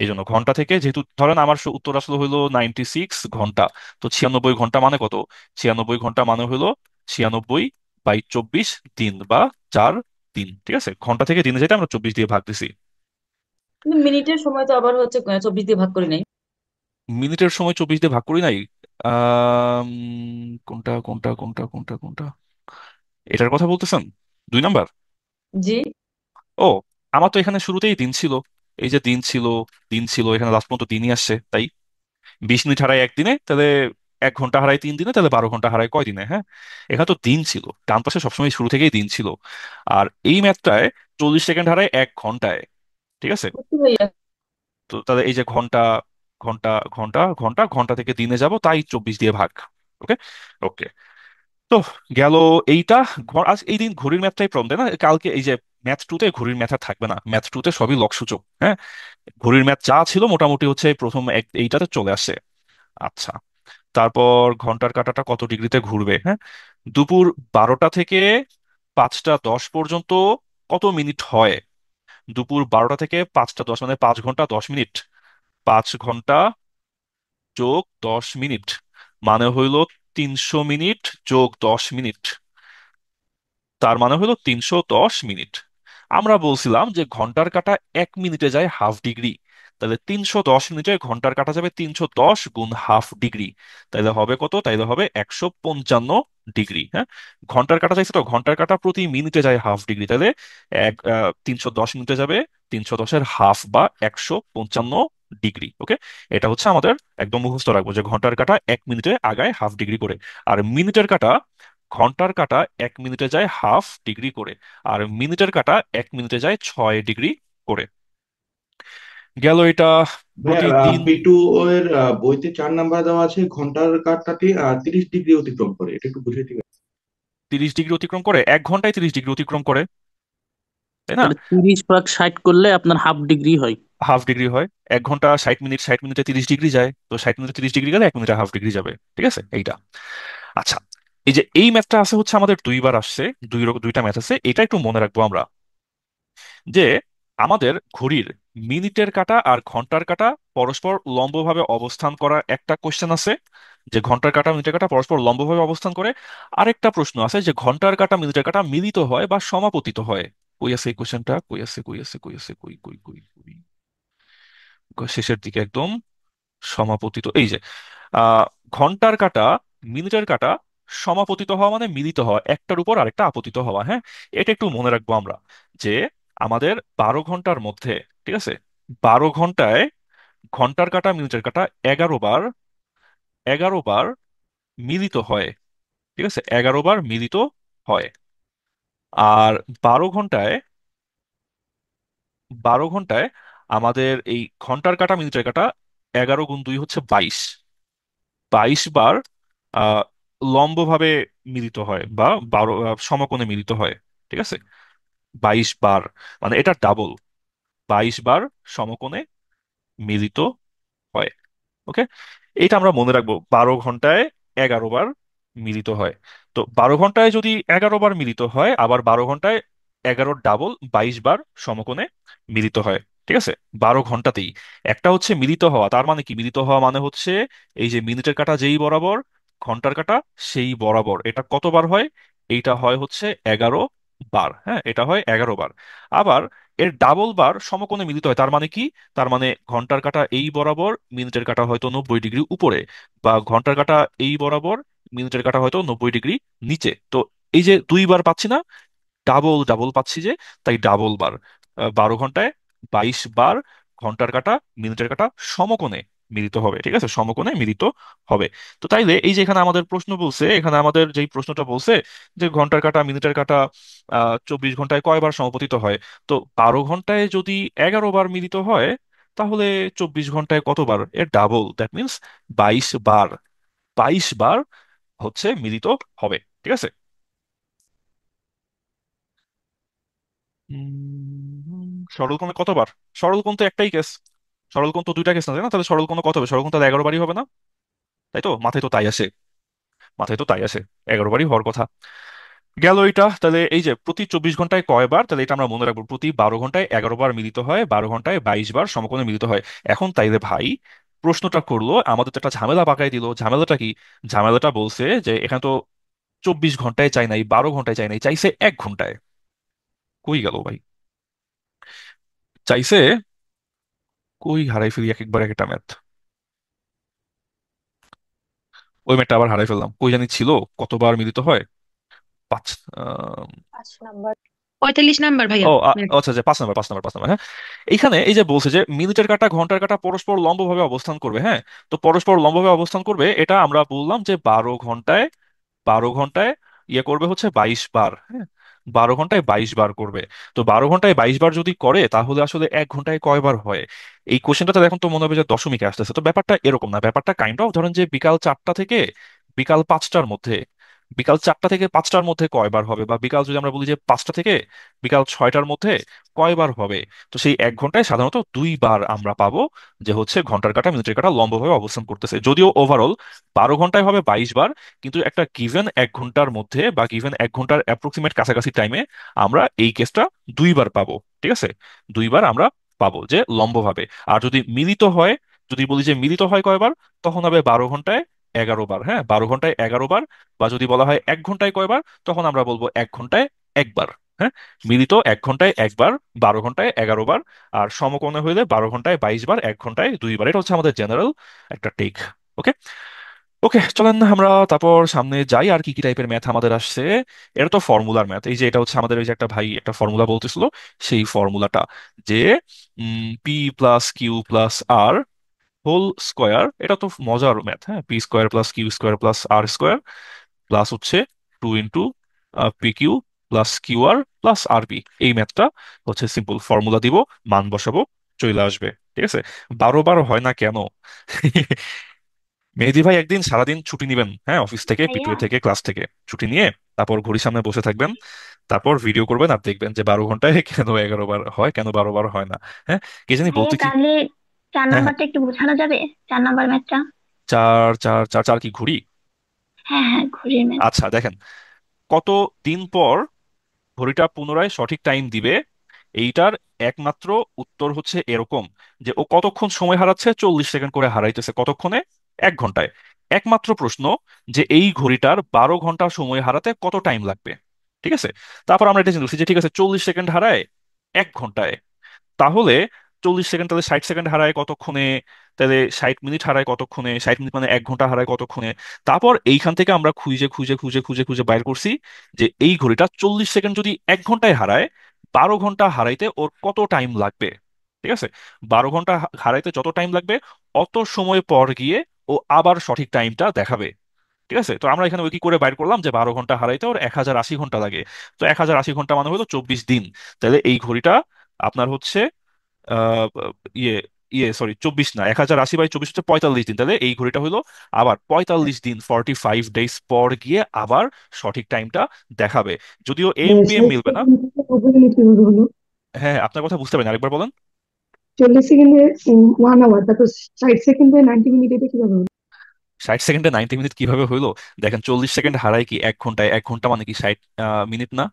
Speaker 1: এই জন্য ঘন্টা থেকে, যেহেতু ধরেন আমার উত্তর আসলে হইলো 96 ঘন্টা, তো 96 ঘন্টা মানে কত? 96 ঘন্টা মানে হইলো 96/24 দিন বা 4 দিন, ঠিক আছে? ঘন্টা থেকে দিনে যেতে আমরা 24 দিয়ে ভাগ দিছি।
Speaker 5: কিন্তু মিনিটের সময় তো আবার হচ্ছে 24 দিয়ে ভাগ করি নাই।
Speaker 1: মিনিটের সময় 24 দিয়ে ভাগ করি নাই? আম, কোনটা কোনটা কোনটা কোনটা কোনটা এটার কথা বলতেছেন? 2 নাম্বার?
Speaker 5: জি।
Speaker 1: ও, আমার তো এখানে শুরুতেই দিন ছিল। এই যে দিন ছিল, দিন ছিল, এখানে লাস্ট পর্যন্ত দিনই আসছে, তাই 20 মিনিট হারায় একদিনে, তাহলে 1 ঘন্টা হারায় 3 দিনে, তাহলে 12 ঘন্টা হারায় কয় দিনে? হ্যাঁ, এখানে তো দিন ছিল, ডান পাশে সবসময় শুরু থেকেই দিন ছিল। আর এই ম্যাথটায় 40 সেকেন্ড হারায় 1 ঘন্টায়, ঠিক আছে?
Speaker 5: বুঝতে ভাইয়া।
Speaker 1: তো তাহলে এই যে ঘন্টা, ঘন্টা, ঘন্টা, ঘন্টা, ঘন্টা থেকে দিনে যাব, তাই 24 দিয়ে ভাগ। ওকে, ওকে। তো গেল এইটা। আজ এই দিন ঘড়ির ম্যাথটাই প্রবলেম, তাই না? কালকে এই যে ম্যাথ টুতে ঘড়ির ম্যাথ আর থাকবে না, ম্যাথ টুতে সবই লকসূচক, হ্যাঁ। ঘড়ির ম্যাথ যা ছিল মোটামুটি হচ্ছে এই প্রথম এইটাতে চলে আসে। আচ্ছা, তারপর ঘন্টার কাঁটাটা কত ডিগ্রিতে ঘুরবে, হ্যাঁ। দুপুর 12টা থেকে 5টা 10 পর্যন্ত কত মিনিট হয়? দুপুর 12টা থেকে 5টা 10 মানে 5 ঘন্টা 10 মিনিট। 5 ঘন্টা যোগ 10 মিনিট মানে হইল 300 মিনিট যোগ 10 মিনিট, তার মানে হলো 310 মিনিট। আমরা বলছিলাম যে ঘন্টার কাঁটা 1 মিনিটে যায় হাফ ডিগ্রি, তাহলে 310 মিনিটে ঘন্টার কাঁটা যাবে 310 গুণ হাফ ডিগ্রি। তাইলে হবে কত? তাইলে হবে 155 ডিগ্রি, হ্যাঁ। ঘন্টার কাঁটা চাইছে, তো ঘন্টার কাঁটা প্রতি মিনিটে যায় হাফ ডিগ্রি, তাহলে 310 মিনিটে যাবে 310-এর হাফ বা 155 ডিগ্রি। ওকে, এটা হচ্ছে আমাদের একদম মুখস্থ রাখবো যে ঘন্টার কাঁটা 1 মিনিটে আগায় হাফ ডিগ্রি করে। আর মিনিটের কাঁটা, ঘন্টার কাঁটা 1 মিনিটে যায় হাফ ডিগ্রি করে, আর মিনিটের কাঁটা 1 মিনিটে যায় 6 ডিগ্রি করে। গেল এটা।
Speaker 4: ভাইয়া
Speaker 1: প্রতিদিন
Speaker 4: পিটু এর বইতে 4 নাম্বার দেওয়া আছে ঘন্টার কাঁটাটি 30 ডিগ্রি অতিক্রম করে, এটা একটু বুঝিয়ে দিবেন।
Speaker 1: 30 ডিগ্রি অতিক্রম করে? 1 ঘন্টায় 30 ডিগ্রি অতিক্রম করে, তাই না?
Speaker 7: তাহলে 30 ভাগ 60 করলে আপনার হাফ ডিগ্রি হয়।
Speaker 1: হাফ ডিগ্রি হয়। 1 ঘন্টা 60 মিনিট, 60 মিনিটে 30 ডিগ্রি যায়, তো 60 মিনিটে 30 ডিগ্রি গেলে 1 মিনিটে হাফ ডিগ্রি যাবে, ঠিক আছে এইটা। আচ্ছা, এই যে এই ম্যাথটা আছে হচ্ছে আমাদের দুইবার আসছে, দুইটা ম্যাথ আছে, এটা একটু মনে রাখবো আমরা, যে আমাদের ঘড়ির মিনিটের কাঁটা আর ঘন্টার কাঁটা পরস্পর লম্বভাবে অবস্থান করার একটা কোশ্চেন আছে, যে ঘন্টার কাঁটা মিনিটের কাঁটা পরস্পর লম্বভাবে অবস্থান করে। আরেকটা প্রশ্ন আছে যে ঘন্টার কাঁটা মিনিটের কাঁটা মিলিত হয় বা সমাপতিত হয়। কই আছে এই কোশ্চেনটা? কই আছে, কই আছে, কই আছে, কই কই কই কই? শেষের দিকে একদম। সমাপতিত, এই যে আহ ঘন্টার কাঁটা মিনিটের কাঁটা সমাপতিত হওয়া মানে মিলিত হওয়া, একটার উপর আরেকটা আপতিত হওয়া, হ্যাঁ। এটা একটু মনে রাখবো আমরা, যে আমাদের 12 ঘন্টার মধ্যে, ঠিক আছে, 12 ঘন্টায় ঘন্টার কাঁটা মিনিটের কাঁটা 11 বার, 11 বার মিলিত হয়, ঠিক আছে, 11 বার মিলিত হয়। আর 12 ঘন্টায়, 12 ঘন্টায় আমাদের এই ঘন্টার কাঁটা মিনিটের কাঁটা 11 গুণ 2 হচ্ছে 22, 22 বার আহ লম্বভাবে মিলিত হয় বা সমকোণে মিলিত হয়, ঠিক আছে। 22 বার, মানে এটা ডাবল, 22 বার সমকোণে মিলিত হয়। ওকে, এইটা আমরা মনে রাখবো, 12 ঘন্টায় 11 বার মিলিত হয়। তো 12 ঘন্টায় যদি 11 বার মিলিত হয়, আবার 12 ঘন্টায় 11 ডাবল 22 বার সমকোণে মিলিত হয়, ঠিক আছে। 12 ঘন্টাতেই একটা হচ্ছে মিলিত হওয়া, তার মানে কি? মিলিত হওয়া মানে হচ্ছে এই যে মিনিটের কাঁটা যেই বরাবর, ঘন্টার কাঁটা সেই বরাবর, এটা কতবার হয়? এইটা হয় হচ্ছে 11 বার, হ্যাঁ, এটা হয় 11 বার। আবার এর ডাবল বার সমকোণে মিলিত হয়, তার মানে কি? তার মানে ঘন্টার কাঁটা এই বরাবর, মিনিটের কাঁটা হয়তো 90 ডিগ্রি উপরে, বা ঘন্টার কাঁটা এই বরাবর, মিনিটের কাঁটা হয়তো 90 ডিগ্রি নিচে। তো এই যে 2 বার পাচ্ছি না, ডাবল ডাবল পাচ্ছি যে, তাই ডাবল বার। 12 ঘন্টায় 22 বার ঘন্টার কাঁটা মিনিটের কাঁটা সমকোণে মিলিত হবে, ঠিক আছে, সমকোণে মিলিত হবে। তো তাইলে এই যে এখানে আমাদের প্রশ্ন বলছে, এখানে আমাদের যেই প্রশ্নটা বলছে যে ঘন্টার কাঁটা মিনিটের কাঁটা 24 ঘন্টায় কয়বার সমাপতিত হয়, তো 12 ঘন্টায় যদি 11 বার মিলিত হয়, তাহলে 24 ঘন্টায় কতবার? এর ডাবল, দ্যাট মিনস 22 বার। 22 বার হচ্ছে মিলিত হবে, ঠিক আছে। সরল কোণে কতবার? সরল কোণ তো একটাই কেস, সরল কোণ তো দুইটা কেস না, তাই না? তাহলে সরল কোণ কত হবে? সরল কোণ তাহলে 11 বারই হবে না? তাই তো, মাথায় তো তাই আসে, মাথায় তো তাই আসে, 11 বারই হওয়ার কথা। গেল এটা। তাহলে এই যে প্রতি 24 ঘন্টায় কয়বার, তাহলে এটা আমরা মনে রাখবো, প্রতি 12 ঘন্টায় 11 বার মিলিত হয়, 12 ঘন্টায় 22 বার সমকোণে মিলিত হয়। এখন তাইলে ভাই প্রশ্নটা করলো, আমাদের তো একটা ঝামেলা পাকাই দিল। ঝামেলাটা কি? ঝামেলাটা বলছে যে এখানে তো 24 ঘন্টায় চাই নাই, 12 ঘন্টায় চাই নাই, চাইছে 1 ঘন্টায়। কই গেল ভাই? চাইছে, কই হারাই ফেলি এক একবার এক একটা ম্যাথ। ওই ম্যাথটা আবার হারাই ফেললাম, কই জানি ছিল। কতবার মিলিত হয়? পাঁচ।
Speaker 8: 45 নাম্বার ভাইয়া
Speaker 1: ও
Speaker 8: ম্যাথ।
Speaker 1: আচ্ছা আচ্ছা, 5 নাম্বার, 5 নাম্বার, 5 নাম্বার, হ্যাঁ। এইখানে এই যে বলছে যে মিনিটের কাঁটা ঘন্টার কাঁটা পরস্পর লম্বভাবে অবস্থান করবে, হ্যাঁ। তো পরস্পর লম্বভাবে অবস্থান করবে, এটা আমরা বললাম যে 12 ঘন্টায়, 12 ঘন্টায় ইয়ে করবে হচ্ছে 22 বার, হ্যাঁ। 12 ঘন্টায় 22 বার করবে। তো 12 ঘন্টায় 22 বার যদি করে, তাহলে আসলে 1 ঘন্টায় কয়বার হয়? এই কোশ্চেনটা এখন তো মনে হবে যে দশমিকে আসতেছে। তো ব্যাপারটা এরকম না, ব্যাপারটা কাইন্ড অফ ধরেন যে বিকাল 4টা থেকে বিকাল 5টার মধ্যে, বিকাল 4টা থেকে 5টার মধ্যে কয়বার হবে, বা বিকাল যদি আমরা বলি যে 5টা থেকে বিকাল 6টার মধ্যে কয়বার হবে। তো সেই 1 ঘন্টায় সাধারণত 2 বার আমরা পাবো যে হচ্ছে ঘন্টার কাঁটা মিনিটের কাঁটা লম্বভাবে অবস্থান করতেছে। যদিও ওভারঅল 12 ঘন্টায় হবে 22 বার, কিন্তু একটা গিভেন 1 ঘন্টার মধ্যে বা গিভেন 1 ঘন্টার অ্যাপ্রক্সিমেট কাছাকাছি টাইমে আমরা এই কেসটা 2 বার পাবো। ঠিক আছে, 2 বার আমরা পাবো যে লম্বভাবে। আর যদি মিলিত হয়, যদি বলি যে মিলিত হয় কয়বার, তখন হবে 12 ঘন্টায় 11 বার, হ্যাঁ, 12 ঘন্টায় 11 বার। বা যদি বলা হয় 1 ঘন্টায় কয়বার, তখন আমরা বলবো 1 ঘন্টায় 1 বার। হ্যাঁ, মিলিত 1 ঘন্টায় 1 বার, 12 ঘন্টায় 11 বার। আর সমকোণে হইলে 12 ঘন্টায় 22 বার, 1 ঘন্টায় 2 বার। এটা হচ্ছে আমাদের জেনারেল একটা টেক। ওকে, ওকে, চলেন আমরা তারপর সামনে যাই। আর কি কি টাইপের ম্যাথ আমাদের আসছে? এটা তো ফর্মুলার ম্যাথ। এই যে এটা হচ্ছে আমাদের, ওই যে একটা ভাই একটা ফর্মুলা বলতেছিল, সেই ফর্মুলাটা যে P plus Q plus R whole square. এটা তো মজার ম্যাথ, হ্যাঁ। P square plus Q square plus R square plus হচ্ছে 2 into P Q plus Q R plus R P. এই ম্যাথটা হচ্ছে সিম্পল, ফর্মুলা দিব, মান বসাবো, চলে আসবে। ঠিক আছে। 12 বার হয় না কেন? মেহেদি ভাই একদিন সারাদিন ছুটি নিবেন, হ্যাঁ, অফিস থেকে,
Speaker 9: ভাইয়া
Speaker 1: পিটুয়ে থেকে, ক্লাস থেকে ছুটি নিয়ে, তারপর ঘড়ির সামনে বসে থাকবেন, তারপর ভিডিও করবেন আর দেখবেন যে 12 ঘন্টায় কেন 11 বার হয়, কেন 12 বার হয় না। হ্যাঁ, কি জানি
Speaker 9: ভাইয়া
Speaker 1: বলতে কি।
Speaker 9: তাহলে চার
Speaker 1: হ্যাঁ হ্যাঁ,
Speaker 9: নাম্বারটা একটু বোঝানো যাবে? 4 নাম্বার ম্যাথটা।
Speaker 1: চার চার চার চার কি ঘুড়ি?
Speaker 9: হ্যাঁ হ্যাঁ, ঘড়ির ম্যাথ।
Speaker 1: আচ্ছা দেখেন, কত দিন পর ঘড়িটা পুনরায় সঠিক টাইম দিবে, এইটার একমাত্র উত্তর হচ্ছে এরকম যে ও কতক্ষণ সময় হারাচ্ছে, 40 সেকেন্ড করে হারাইতেছে। কতক্ষণে? 1 ঘন্টায়। একমাত্র প্রশ্ন যে এই ঘড়িটার 12 ঘন্টা সময় হারাতে কত টাইম লাগবে। ঠিক আছে। তারপর আমরা এটা চিন্তা করছি যে ঠিক আছে, 40 সেকেন্ড হারায় 1 ঘন্টায়, তাহলে 40 সেকেন্ড, তাহলে 60 সেকেন্ড হারায় কতক্ষণে, তাহলে 60 মিনিট হারায় কতক্ষণে, 60 মিনিট মানে 1 ঘন্টা হারায় কতক্ষণে। তারপর এইখান থেকে আমরা খুঁজে খুঁজে খুঁজে খুঁজে খুঁজে বাইর করছি যে এই ঘড়িটা 40 সেকেন্ড যদি 1 ঘন্টায় হারায়, 12 ঘন্টা হারাইতে ওর কত টাইম লাগবে। ঠিক আছে, 12 ঘন্টা হারাইতে যত টাইম লাগবে, অত সময় পর গিয়ে ও আবার সঠিক টাইমটা দেখাবে। ঠিক আছে। তো আমরা এখানে ওই কি করে বাইর করলাম যে 12 ঘন্টা হারাইতে ওর 1080 ঘন্টা লাগে। তো 1080 ঘন্টা মানে হলো 24 দিন। তাহলে এই ঘড়িটা আপনার হচ্ছে আহ ইয়ে ইয়ে সরি, 24 না, 1080/24 হচ্ছে 45 দিন। তাহলে এই ঘড়িটা হলো আবার 45 দিন, 45 ডেজ পর গিয়ে আবার সঠিক টাইমটা দেখাবে। যদিও এম পি এম
Speaker 10: 60
Speaker 1: মিলবে না।
Speaker 10: সেকেন্ড থেকে 90 মিনিট কিভাবে হলো?
Speaker 1: হ্যাঁ, আপনার কথা বুঝতে পারেন, আরেকবার বলেন।
Speaker 10: 40 সেকেন্ডে 1 আওয়ার, তারপর 60 সেকেন্ডে 90 মিনিট, এটা কিভাবে হলো?
Speaker 1: 60 সেকেন্ডে 90 মিনিট কিভাবে হইলো? দেখেন, 40 সেকেন্ড হারাই কি 1 ঘন্টায়, 1 ঘন্টা মানে কি 60 মিনিট না?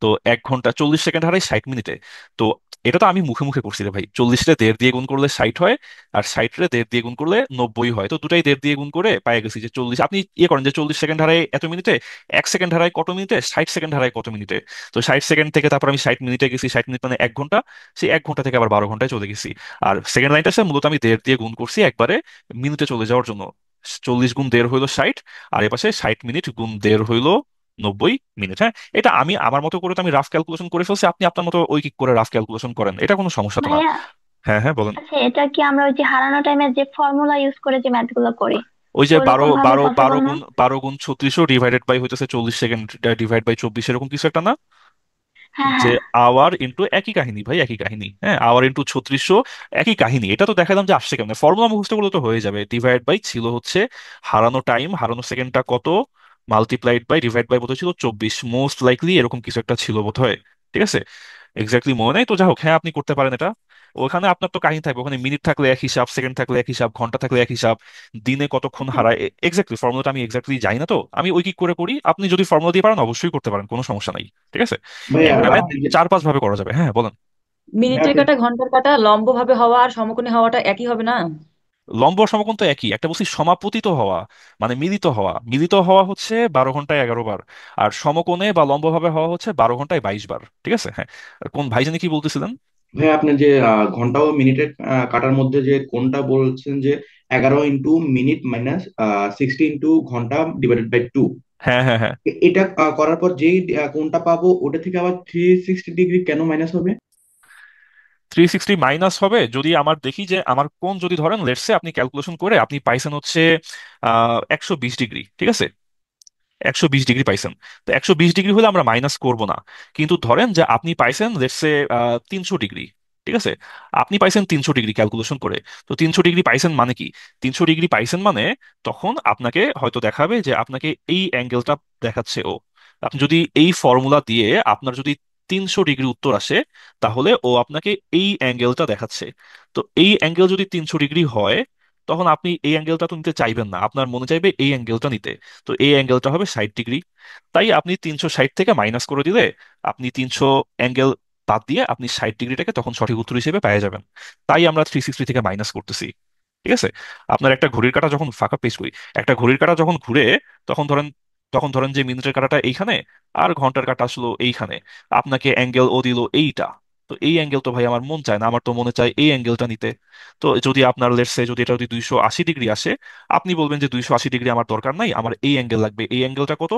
Speaker 1: তো 1 ঘন্টা 40 সেকেন্ড হারাই 60 মিনিটে। তো এটা তো আমি মুখে মুখে করছি রে ভাই। 40টা 1.5 দিয়ে গুণ করলে 60 হয়, আর 60টা 1.5 দিয়ে গুণ করলে 90 হয়। তো দুটাই 1.5 দিয়ে গুণ করে পাই গেছি যে 40। আপনি ইয়ে করেন যে 40 সেকেন্ড হারায় এত মিনিটে, 1 সেকেন্ড হারায় কত মিনিটে, 60 সেকেন্ড হারায় কত মিনিটে। তো 60 সেকেন্ড থেকে তারপর আমি 60 মিনিটে গেছি, 60 মিনিট মানে 1 ঘন্টা, সেই 1 ঘন্টা থেকে আবার 12 ঘন্টায় চলে গেছি। আর সেকেন্ড লাইনটা সে মূলত আমি 1.5 দিয়ে গুণ করছি একবারে মিনিটে চলে যাওয়ার জন্য। 40 গুণ 1.5 হইলো 60, আর এপাশে 60 মিনিট গুণ 1.5 হইলো 90 মিনিট। হ্যাঁ, এটা আমি আমার মতো করে তো আমি রাফ ক্যালকুলেশন করে ফেলছি, আপনি আপনার মতো ওই কি করে রাফ ক্যালকুলেশন করেন, এটা কোনো সমস্যা তো না।
Speaker 9: ভাইয়া,
Speaker 1: হ্যাঁ হ্যাঁ, বলেন।
Speaker 9: আচ্ছা এটা কি আমরা ওই যে হারানো টাইমের যে ফর্মুলা ইউজ করে যে ম্যাথ গুলো করি
Speaker 1: ওই যে বারো
Speaker 9: ওরকম ভাবে
Speaker 1: বারো বারো
Speaker 9: পসিবল না?
Speaker 1: গুণ 12 গুণ 36 ডিভাইডেড বাই হইতেছে 40 সেকেন্ড, ডিভাইড বাই 24, এরকম কিছু একটা না?
Speaker 9: হ্যাঁ
Speaker 1: যে
Speaker 9: হ্যাঁ।
Speaker 1: আওয়ার ইন্টু একই কাহিনী ভাই, একই কাহিনী, হ্যাঁ, আওয়ার ইন্টু 3600, একই কাহিনী। এটা তো দেখালাম যে আসছে কেমন, ফর্মুলা মুখস্থ করলে তো হয়ে যাবে। ডিভাইড বাই ছিল হচ্ছে হারানো টাইম, হারানো সেকেন্ডটা কত, মাল্টিপ্লাইড বাই ডিভাইড বাই বোধহয় ছিল 24, মোস্ট লাইকলি এরকম কিছু একটা ছিল বোধহয়। ঠিক আছে, এক্স্যাক্টলি মনে নেই। তো যাই হোক, হ্যাঁ আপনি করতে পারেন এটা। ওখানে আপনার তো কাহিনী থাকবে, ওখানে মিনিট থাকলে এক হিসাব, সেকেন্ড থাকলে এক হিসাব, ঘন্টা থাকলে এক হিসাব, দিনে কতক্ষণ হারায়। এক্স্যাক্টলি ফর্মুলাটা আমি এক্স্যাক্টলি জানি না, তো আমি ওই কি করে করি, আপনি যদি ফর্মুলা দিয়ে পারেন অবশ্যই করতে পারেন, কোনো সমস্যা নাই। ঠিক আছে,
Speaker 4: ভাইয়া
Speaker 1: একটা ম্যাথ
Speaker 4: আপনি যে
Speaker 1: 4-5 ভাবে করা যাবে। হ্যাঁ বলেন।
Speaker 4: ভাইয়া
Speaker 5: মিনিটের
Speaker 4: আপনি
Speaker 5: কাটা ঘন্টার কাটা লম্ব ভাবে হওয়া আর সমকোণী হওয়াটা একই হবে না?
Speaker 1: লম্ব আর সমকোণ তো একই, একটা বলছি সমাপতিত হওয়া, মানে মিলিত হওয়া। মিলিত হওয়া হচ্ছে 12 ঘন্টায় 11 বার, আর সমকোণে বা লম্বভাবে হওয়া হচ্ছে 12 ঘন্টায় 22 বার। ঠিক আছে, হ্যাঁ। আর কোন ভাই জানি কি বলতেছিলেন?
Speaker 4: ভাইয়া আপনি যে ঘন্টা ও মিনিটের কাটার মধ্যে যে কোনটা বলছেন যে 11 × মিনিট মাইনাস 60 × ঘন্টা ডিভাইডেড বাই 2,
Speaker 1: হ্যাঁ হ্যাঁ হ্যাঁ।
Speaker 4: এটা করার পর যেই কোনটা পাবো ওটা থেকে আবার 360 ডিগ্রি কেন মাইনাস হবে?
Speaker 1: 360 মাইনাস হবে যদি আমার দেখি যে আমার কোণ, যদি ধরেন লেটসে আপনি ক্যালকুলেশন করে আপনি পাইছেন হচ্ছে 120 ডিগ্রি। ঠিক আছে, 120 ডিগ্রি পাইছেন। তো 120 ডিগ্রি হলে আমরা মাইনাস করব না। কিন্তু ধরেন যে আপনি পাইছেন লেটসে 300 ডিগ্রি। ঠিক আছে, আপনি পাইছেন 300 ডিগ্রি ক্যালকুলেশন করে। তো 300 ডিগ্রি পাইছেন মানে কি, 300 ডিগ্রি পাইছেন মানে তখন আপনাকে হয়তো দেখাবে যে আপনাকে এই অ্যাঙ্গেলটা দেখাচ্ছে ও। আপনি যদি এই ফর্মুলা দিয়ে আপনার যদি 300 ডিগ্রি উত্তর আসে, তাহলে ও আপনাকে এই অ্যাঙ্গেলটা দেখাচ্ছে। তো এই অ্যাঙ্গেল যদি 300 ডিগ্রি হয়, তখন আপনি এই অ্যাঙ্গেলটা তো নিতে চাইবেন না, আপনার মনে চাইবে এই অ্যাঙ্গেলটা নিতে। তো এই অ্যাঙ্গেলটা হবে 60 ডিগ্রি। তাই আপনি 360 থেকে মাইনাস করে দিলে আপনি 300 অ্যাঙ্গেল বাদ দিয়ে আপনি 60 ডিগ্রিটাকে তখন সঠিক উত্তর হিসেবে পেয়ে যাবেন। তাই আমরা 360 থেকে মাইনাস করতেছি। ঠিক আছে, আপনার একটা ঘড়ির কাঁটা যখন ফাঁকা পেজ করি, একটা ঘড়ির কাঁটা যখন ঘুরে, তখন ধরেন তখন ধরেন যে মিনিটের কাঁটাটা এইখানে আর ঘন্টার কাঁটা আসলো এইখানে, আপনাকে অ্যাঙ্গেল ও দিল এইটা। তো এই অ্যাঙ্গেল তো ভাই আমার মন চায় না, আমার তো মনে চায় এই অ্যাঙ্গেলটা নিতে। তো যদি আপনার লেটসে যদি এটা যদি 280 ডিগ্রি আসে, আপনি বলবেন যে 280 ডিগ্রি আমার দরকার নাই, আমার এই অ্যাঙ্গেল লাগবে। এই অ্যাঙ্গেলটা কত?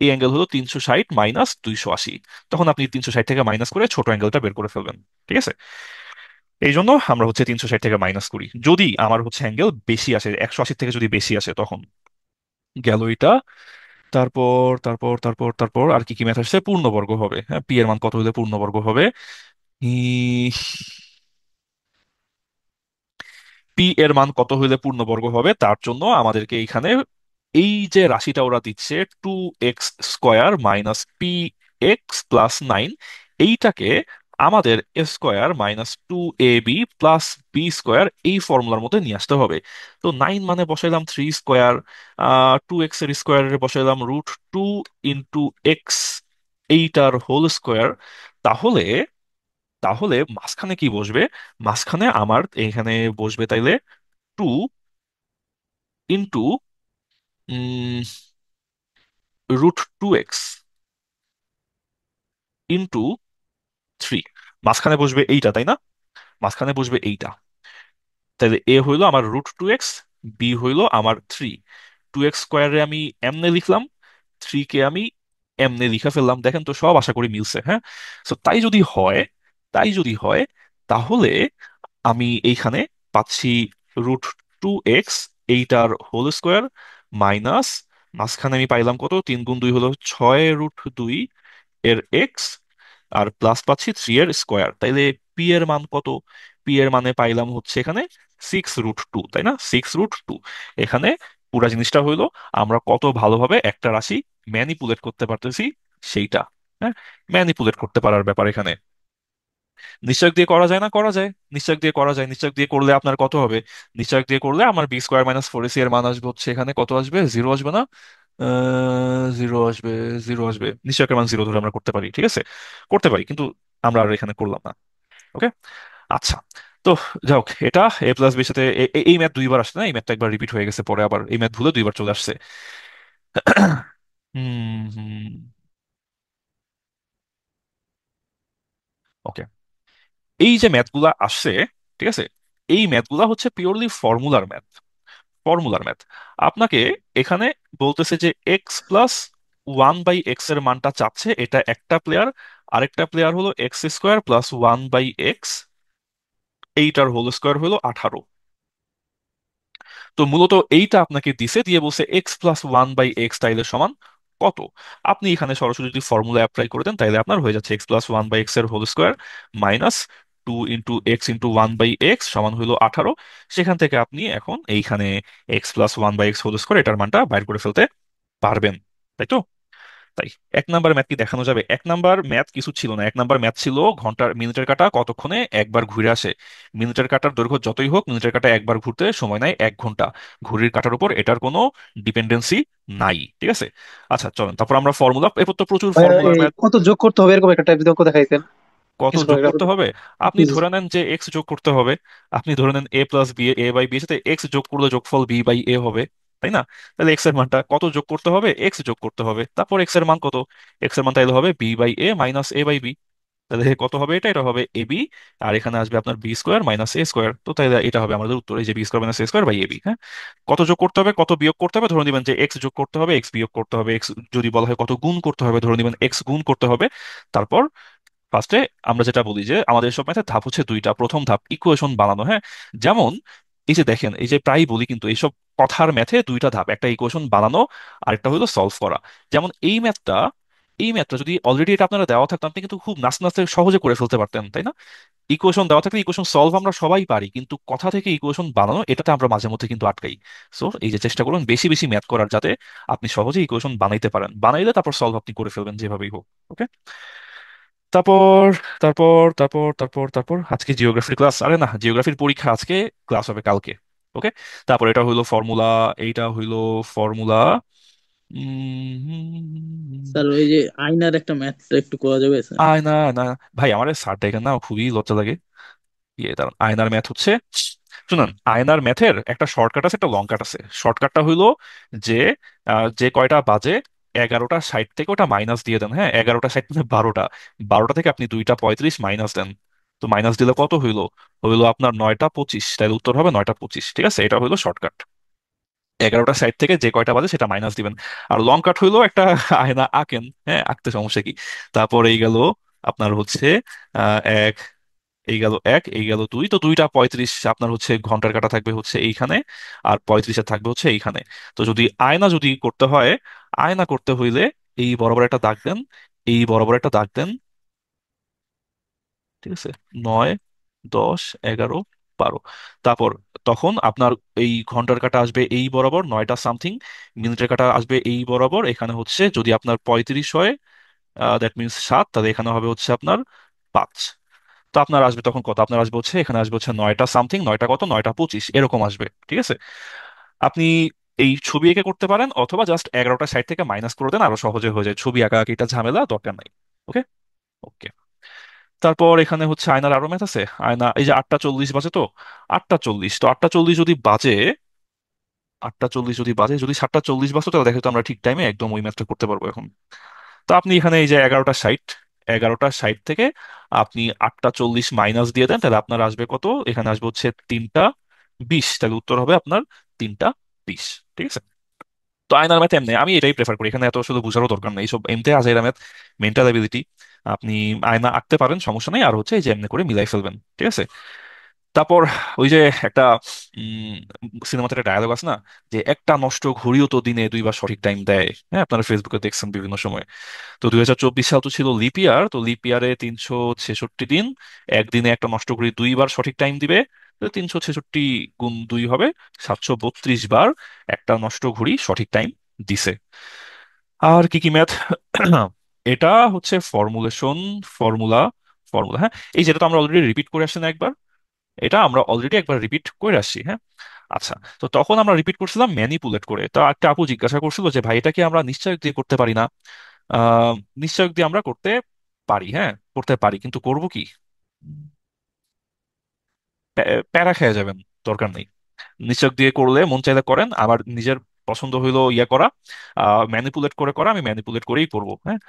Speaker 1: এই অ্যাঙ্গেল হলো 360 মাইনাস 280। তখন আপনি 360 থেকে মাইনাস করে ছোট অ্যাঙ্গেলটা বের করে ফেলবেন। ঠিক আছে, এই জন্য আমরা হচ্ছে 360 থেকে মাইনাস করি যদি আমার হচ্ছে অ্যাঙ্গেল বেশি আসে, 180 থেকে যদি বেশি আসে তখন। গেল এটা। তারপর আর কি কি ম্যাথ আসছে, পূর্ণবর্গ হবে। হ্যাঁ, পি এর মান কত হলে পূর্ণবর্গ হবে? পি এর মান কত হইলে পূর্ণবর্গ হবে, তার জন্য আমাদেরকে এইখানে এই যে রাশিটা ওরা দিচ্ছে 2x² - p x + 9, এইটাকে আমাদের a² - 2ab + b² এই ফর্মুলার মধ্যে নিয়ে আসতে হবে। তো 9 মানে বসাইলাম 3², 2x² বসাইলাম √2 × এইটার হোল স্কোয়ার। তাহলে তাহলে মাঝখানে কি বসবে? মাঝখানে আমার এখানে বসবে তাইলে 2 × √2x ইন্টু 3। মাঝখানে বসবে এইটা, তাই না? মাঝখানে বসবে এইটা। তাহলে এ হইলো আমার √2x, বি হইলো আমার 3। 2x² আমি এমনে লিখলাম, 3 কে আমি এমনে লিখে ফেললাম। দেখেন তো, সব আশা করি মিলছে। হ্যাঁ, তো তাই যদি হয় তাহলে আমি এইখানে পাচ্ছি √2x এইটার হোল স্কোয়ার মাইনাস, মাঝখানে আমি পাইলাম কত, 3 × 2 হলো 6√2 এর এক্স, আর প্লাস পাচ্ছি 3 এর স্কোয়ার। তাইলে পি এর মান কত? পি এর মানে পাইলাম হচ্ছে এখানে 6√2, তাই না? 6√2। এখানে পুরা জিনিসটা হইলো আমরা কত ভালোভাবে একটা রাশি ম্যানিপুলেট করতে পারতেছি সেইটা। হ্যাঁ, ম্যানিপুলেট করতে পারার ব্যাপার এখানে। নিশ্চয়ক দিয়ে করা যায় না? করা যায়, নিশ্চয়ক দিয়ে করা যায়। নিশ্চয়ক দিয়ে করলে আপনার কত হবে? নিশ্চয়ক দিয়ে করলে আমার b² - 4ac এর মান আসবে হচ্ছে এখানে কত আসবে, 0 আসবে না? 0 আসবে, 0 আসবে। নিশ্চয়কের মান 0 ধরে আমরা করতে পারি। ঠিক আছে, করতে পারি, কিন্তু আমরা আর এখানে করলাম না। ওকে, আচ্ছা। তো যাই হোক, এটা a+b সাথে এই ম্যাথ 2 বার আসছে না, এই ম্যাথটা একবার রিপিট হয়ে গেছে, পরে আবার এই ম্যাথ ভুলে 2 বার চলে আসছে। হুম হুম। ওকে, এই যে ম্যাথগুলা আসছে, ঠিক আছে, এই ম্যাথগুলা হচ্ছে পিওরলি ফর্মুলার ম্যাথ। আপনাকে এখানে বলতেছে যে x+1/x এর মানটা চাচ্ছে, এটা একটা প্লেয়ার। আরেকটা প্লেয়ার হলো x² + 1/x, এইটার হোল স্কোয়ার হলো 18। তো মূলত এইটা আপনাকে দিছে, দিয়ে বলছে x+1/x তাইলে সমান কত। আপনি এখানে সরাসরি যদি ফর্মুলা অ্যাপ্লাই করে দেন, তাইলে আপনার হয়ে যাচ্ছে x+1/x এর whole square minus 2 × x × 1/x সমান হইলো 18। সেখান থেকে আপনি এখন এইখানে x+1/x হোল স্কোয়ার এটার মানটা বাইর করে ফেলতে পারবেন, তাই তো? তাই 1 নাম্বার ম্যাথ কি দেখানো যাবে? 1 নাম্বার ম্যাথ কিছু ছিল না, 1 নাম্বার ম্যাথ ছিল ঘন্টার মিনিটের কাঁটা কতক্ষণে একবার ঘুরে আসে। মিনিটের কাঁটার দৈর্ঘ্য যতই হোক, মিনিটের কাঁটা একবার ঘুরতে সময় নেয় 1 ঘন্টা। ঘড়ির কাঁটার উপর এটার কোনো ডিপেন্ডেন্সি নাই, ঠিক আছে। আচ্ছা চলেন তারপর আমরা ফর্মুলা, এরপর তো প্রচুর
Speaker 8: ভাইয়া
Speaker 1: ফর্মুলার
Speaker 8: এই
Speaker 1: ম্যাথ।
Speaker 8: কত যোগ করতে হবে এরকম একটা টাইপ যদি অঙ্ক দেখাইতেন
Speaker 1: কত
Speaker 8: কিছু
Speaker 1: যোগ
Speaker 8: প্যারাগ্রাফ।
Speaker 1: করতে হবে? আপনি ধরে নেন যে এক্স যোগ করতে হবে। আপনি ধরে নেন A plus B, A by B এর সাথে এক্স যোগ করলে যোগফল বি বাই এ হবে, তাই না? তাহলে এক্স এর মানটা কত যোগ করতে হবে? এক্স যোগ করতে হবে, তারপর এক্স এর মান কত? এক্স এর মান তাহলে হবে B by A minus A by B. তাহলে কত হবে? এটা এটা হবে এ বি। আর এখানে আসবে আপনার B square minus A square. তো তাহলে এটা হবে আমাদের উত্তর, এই যে B square minus A square by A B. হ্যাঁ, কত যোগ করতে হবে কত বিয়োগ করতে হবে ধরে নিবেন যে এক্স যোগ করতে হবে, এক্স বিয়োগ করতে হবে, এক্স যদি বলা হয় কত গুণ করতে হবে ধরে নিবেন এক্স গুণ করতে হবে। তারপর ফার্স্টে আমরা যেটা বলি যে আমাদের সব ম্যাথের ধাপ হচ্ছে দুইটা। প্রথম ধাপ ইকুয়েশন বানানো, হ্যাঁ। যেমন এই যে দেখেন, এই যে প্রায় বলি কিন্তু এইসব কথার ম্যাথে দুইটা ধাপ, একটা ইকুয়েশন বানানো আর একটা হলো সলভ করা। যেমন এই ম্যাথটা যদি অলরেডি এটা আপনারা দেওয়া থাকতো, আপনি কিন্তু খুব নাচ নাচতে সহজে করে ফেলতে পারতেন, তাই না? ইকুয়েশন দেওয়া থাকলে ইকুয়েশন সলভ আমরা সবাই পারি, কিন্তু কথা থেকে ইকুয়েশন বানানো এটাতে আমরা মাঝে মধ্যে কিন্তু আটকাই। সো এই যে চেষ্টা করুন বেশি বেশি ম্যাথ করার, যাতে আপনি সহজে ইকুয়েশন বানাইতে পারেন, বানাইলে তারপর সলভ আপনি করে ফেলবেন যেভাবেই হোক। ওকে। তারপর তারপর আজকে জিওগ্রাফির ক্লাস, আরে না, জিওগ্রাফির পরীক্ষা আজকে, ক্লাস হবে কালকে। ওকে। তারপর এটা হইলো ফর্মুলা, এইটা হইলো ফর্মুলা।
Speaker 7: স্যার ওই যে আয়নার একটা ম্যাথটা একটু করা যাবে স্যার?
Speaker 1: না না ভাই, আমার স্যার দেখেন না, খুবই লজ্জা লাগে। দাঁড়ান, আয়নার ম্যাথ হচ্ছে, শুনুন, আয়নার ম্যাথের একটা শর্টকাট আছে, একটা লং কাট আছে। শর্টকাটটা হইলো যে যে কয়টা বাজে 11টা 60 থেকে ওটা মাইনাস দিয়ে দেন। হ্যাঁ, 11টা 60 মানে 12টা, 12টা থেকে আপনি 2টা 35 মাইনাস দেন। তো মাইনাস দিলে কত হইলো? হইলো আপনার 9টা 25, তাহলে উত্তর হবে 9টা 25, ঠিক আছে? এটা হইলো শর্টকাট। 11টা 60 থেকে যে কয়টা বাজে সেটা মাইনাস দিবেন। আর লং কাট হইলো একটা আয়না আঁকেন, হ্যাঁ, আঁকতে সমস্যা কি? তারপর এই গেল আপনার হচ্ছে এক, এই গেল এক, এই গেল দুই, তো 2টা 35 আপনার হচ্ছে ঘন্টার কাঁটা থাকবে হচ্ছে এইখানে, আর 35 থাকবে হচ্ছে এইখানে। তো যদি আয়না যদি করতে হয়, আয়না করতে হইলে এই বরাবর একটা দাগ দেন, এই বরাবর একটা দাগ দেন, ঠিক আছে? 9 10 11 12। তারপর তখন আপনার এই ঘন্টার কাঁটা আসবে এই বরাবর 9টা সামথিং, মিনিটের কাঁটা আসবে এই বরাবর, এখানে হচ্ছে যদি আপনার 35 হয়, দ্যাট মিনস 7, তাহলে এখানে হবে হচ্ছে আপনার 5। তো আপনার আসবে তখন কত? আপনার আসবে হচ্ছে, এখানে আসবে হচ্ছে 9টা সামথিং, 9টা কত, 9টা 25 এরকম আসবে, ঠিক আছে? আপনি এই ছবি এঁকে করতে পারেন, অথবা জাস্ট 11টা 60 থেকে মাইনাস করে দেন, আরো সহজে হয়ে যায়। ছবি আঁকা আঁকিটা ঝামেলা দরকার নাই। ওকে। ওকে। তারপর এখানে হচ্ছে আয়নার আরো ম্যাথ আছে। আয়না এই যে 8টা 40 বাজে, তো 8টা 40, তো 8টা 40 যদি বাজে, 8টা 40 যদি বাজে, যদি 7টা 40 বাজতো, তাহলে দেখো তো আমরা ঠিক টাইমে একদম ওই ম্যাথটা করতে পারবো এখন। তো আপনি এখানে এই যে 11টা 60, 11টা 60 থেকে আপনি 8টা 40 মাইনাস দিয়ে দেন, তাহলে আপনার আসবে কত? এখানে আসবে হচ্ছে 3টা 20, তাহলে উত্তর হবে আপনার 3টা 20, ঠিক আছে? তো আয়নার ম্যাথ এমনি আমি এটাই প্রেফার করি, এখানে এত আসলে বোঝারও দরকার নেই, এইসব এমতে আজাইরা ম্যাথ, মেন্টাল অ্যাবিলিটি। আপনি আয়না আঁকতে পারেন, সমস্যা নেই, আর হচ্ছে এই যে এমনি করে মিলাই ফেলবেন, ঠিক আছে? তারপর ওই যে একটা সিনেমাতে একটা ডায়লগ আছে না, যে একটা নষ্ট ঘড়িও তো দিনে দুইবার সঠিক টাইম দেয়। হ্যাঁ, আপনারা ফেসবুকে দেখছেন বিভিন্ন সময়। তো 2024 সাল তো ছিল লিপ ইয়ার, তো লিপ ইয়ারে 366 দিন, একদিনে একটা নষ্ট ঘড়ি দুইবার সঠিক টাইম দিবে। তো 366 গুণ 2 হবে 732 বার একটা নষ্ট ঘড়ি সঠিক টাইম দিছে। আর কি কি ম্যাথ? এটা হচ্ছে ফর্মুলেশন, ফর্মুলা, ফর্মুলা। হ্যাঁ, এই যেটা তো আমরা অলরেডি রিপিট করে আসছি না একবার, এটা আমরা অলরেডি একবার রিপিট করে আসছি, হ্যাঁ। আচ্ছা, তো তখন আমরা রিপিট করছিলাম ম্যানিপুলেট করে। তো একটা আপু জিজ্ঞাসা করছিল যে ভাই এটা কি আমরা নিশ্চয়ক দিয়ে করতে পারি না? আহ নিশ্চয়ক দিয়ে আমরা করতে পারি, হ্যাঁ করতে পারি, কিন্তু করব কি? প্যারা খেয়ে যাবেন, দরকার নেই। নিশ্চয় দিয়ে করলে মন চাইলে করেন, আবার নিজের পছন্দ হইলো ইয়া করা, ম্যানিপুলেট করে করা, আমি ম্যানিপুলেট করেই করবো, হ্যাঁ।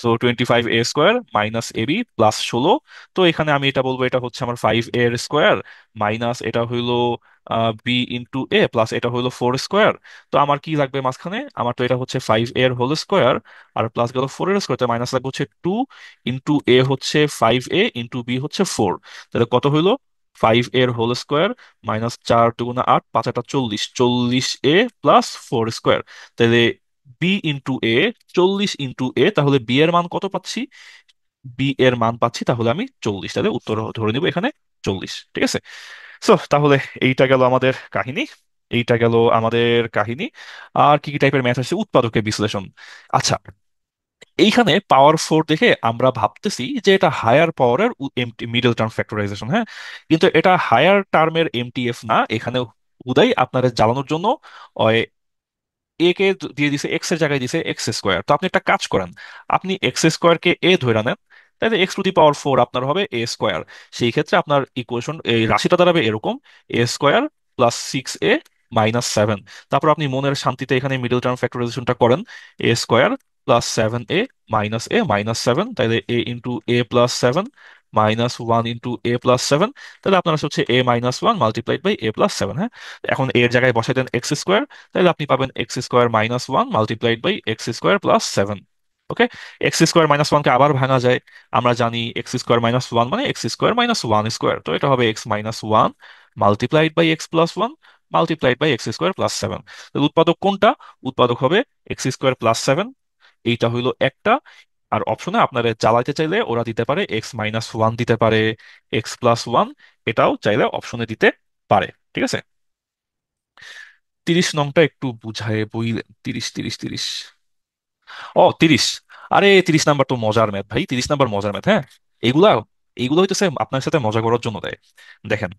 Speaker 1: So 25a² minus AB plus 16। তো এখানে আমি এটা বলবো, এটা হচ্ছে আমার 5a² মাইনাস এটা হইলো b × a প্লাস এটা হইলো 4²। তো আমার কি লাগবে মাঝখানে? আমার তো এটা হচ্ছে 5a² আর প্লাস গেল 4² তো মাইনাস লাগবে হচ্ছে 2 × a হচ্ছে 5a, × b হচ্ছে 4। তাহলে কত হইলো? 5a² minus 4 × 2 = 8, 5 × 8 = 40, 40a plus 4²। তাহলে b × a, 40 × a, তাহলে বি এর মান কত পাচ্ছি? বি এর মান পাচ্ছি তাহলে আমি 40, তাহলে উত্তর ধরে নিব এখানে 40, ঠিক আছে? সো তাহলে এইটা গেল আমাদের কাহিনী, এইটা গেল আমাদের কাহিনী। আর কি কি টাইপের ম্যাথ আছে? উৎপাদকের বিশ্লেষণ। আচ্ছা, এইখানে পাওয়ার 4 দেখে আমরা ভাবতেছি যে এটা হায়ার পাওয়ারের মিডল টার্ম ফ্যাক্টরাইজেশন, হ্যাঁ, কিন্তু এটা হায়ার টার্মের এমটিএফ না। এখানে উদাই আপনারা জ্বালানোর জন্য এ কে দিয়ে দিছে, এক্স এর জায়গায় দিছে এক্স স্কোয়ার। তো আপনি একটা কাজ করেন, আপনি এক্স স্কোয়ার কে এ ধরে নেন, তাহলে এক্স টু দি পাওয়ার 4 আপনার হবে এ স্কোয়ার। সেই ক্ষেত্রে আপনার ইকুয়েশন, এই রাশিটা দাঁড়াবে এরকম: এ স্কোয়ার প্লাস 6a মাইনাস 7। তারপর আপনি মনের শান্তিতে এখানে মিডল টার্ম ফ্যাক্টরাইজেশনটা করেন: A square plus 7a minus A minus 7, তাহলে A into A plus 7 minus 1 into A plus 7। তাহলে আপনার আসে হচ্ছে A minus 1 multiplied by A plus 7, হ্যাঁ। এখন এর জায়গায় বসাই দেন এক্স স্কোয়ার, তাহলে আপনি পাবেন X square minus 1 multiplied by X square plus 7। Okay, X square minus 1 কে আবার ভাঙা যায়। আমরা জানি এক্স স্কোয়ার মাইনাস 1 মানে এক্স স্কোয়ার মাইনাস 1 স্কোয়ার, তো এটা হবে X minus 1 multiplied by X plus 1 multiplied by X square plus 7। উৎপাদক কোনটা? উৎপাদক হবে এক্স স্কোয়ার প্লাস 7, এইটা হইলো একটা। আর অপশনে আপনারা জ্বালাইতে চাইলে ওরা দিতে পারে এক্স মাইনাস 1 দিতে পারে, এক্স প্লাস 1 এটাও চাইলে অপশনে দিতে পারে। ঠিক আছে, 30 নংটা একটু বুঝায় বইলেন। 30 30 30। ও 30, আরে 30 নাম্বার তো মজার ম্যাথ ভাই, 30 নাম্বার মজার ম্যাথ, হ্যাঁ। এইগুলা এইগুলো হইতেছে আপনার সাথে মজা করার জন্য দেয়। দেখেন,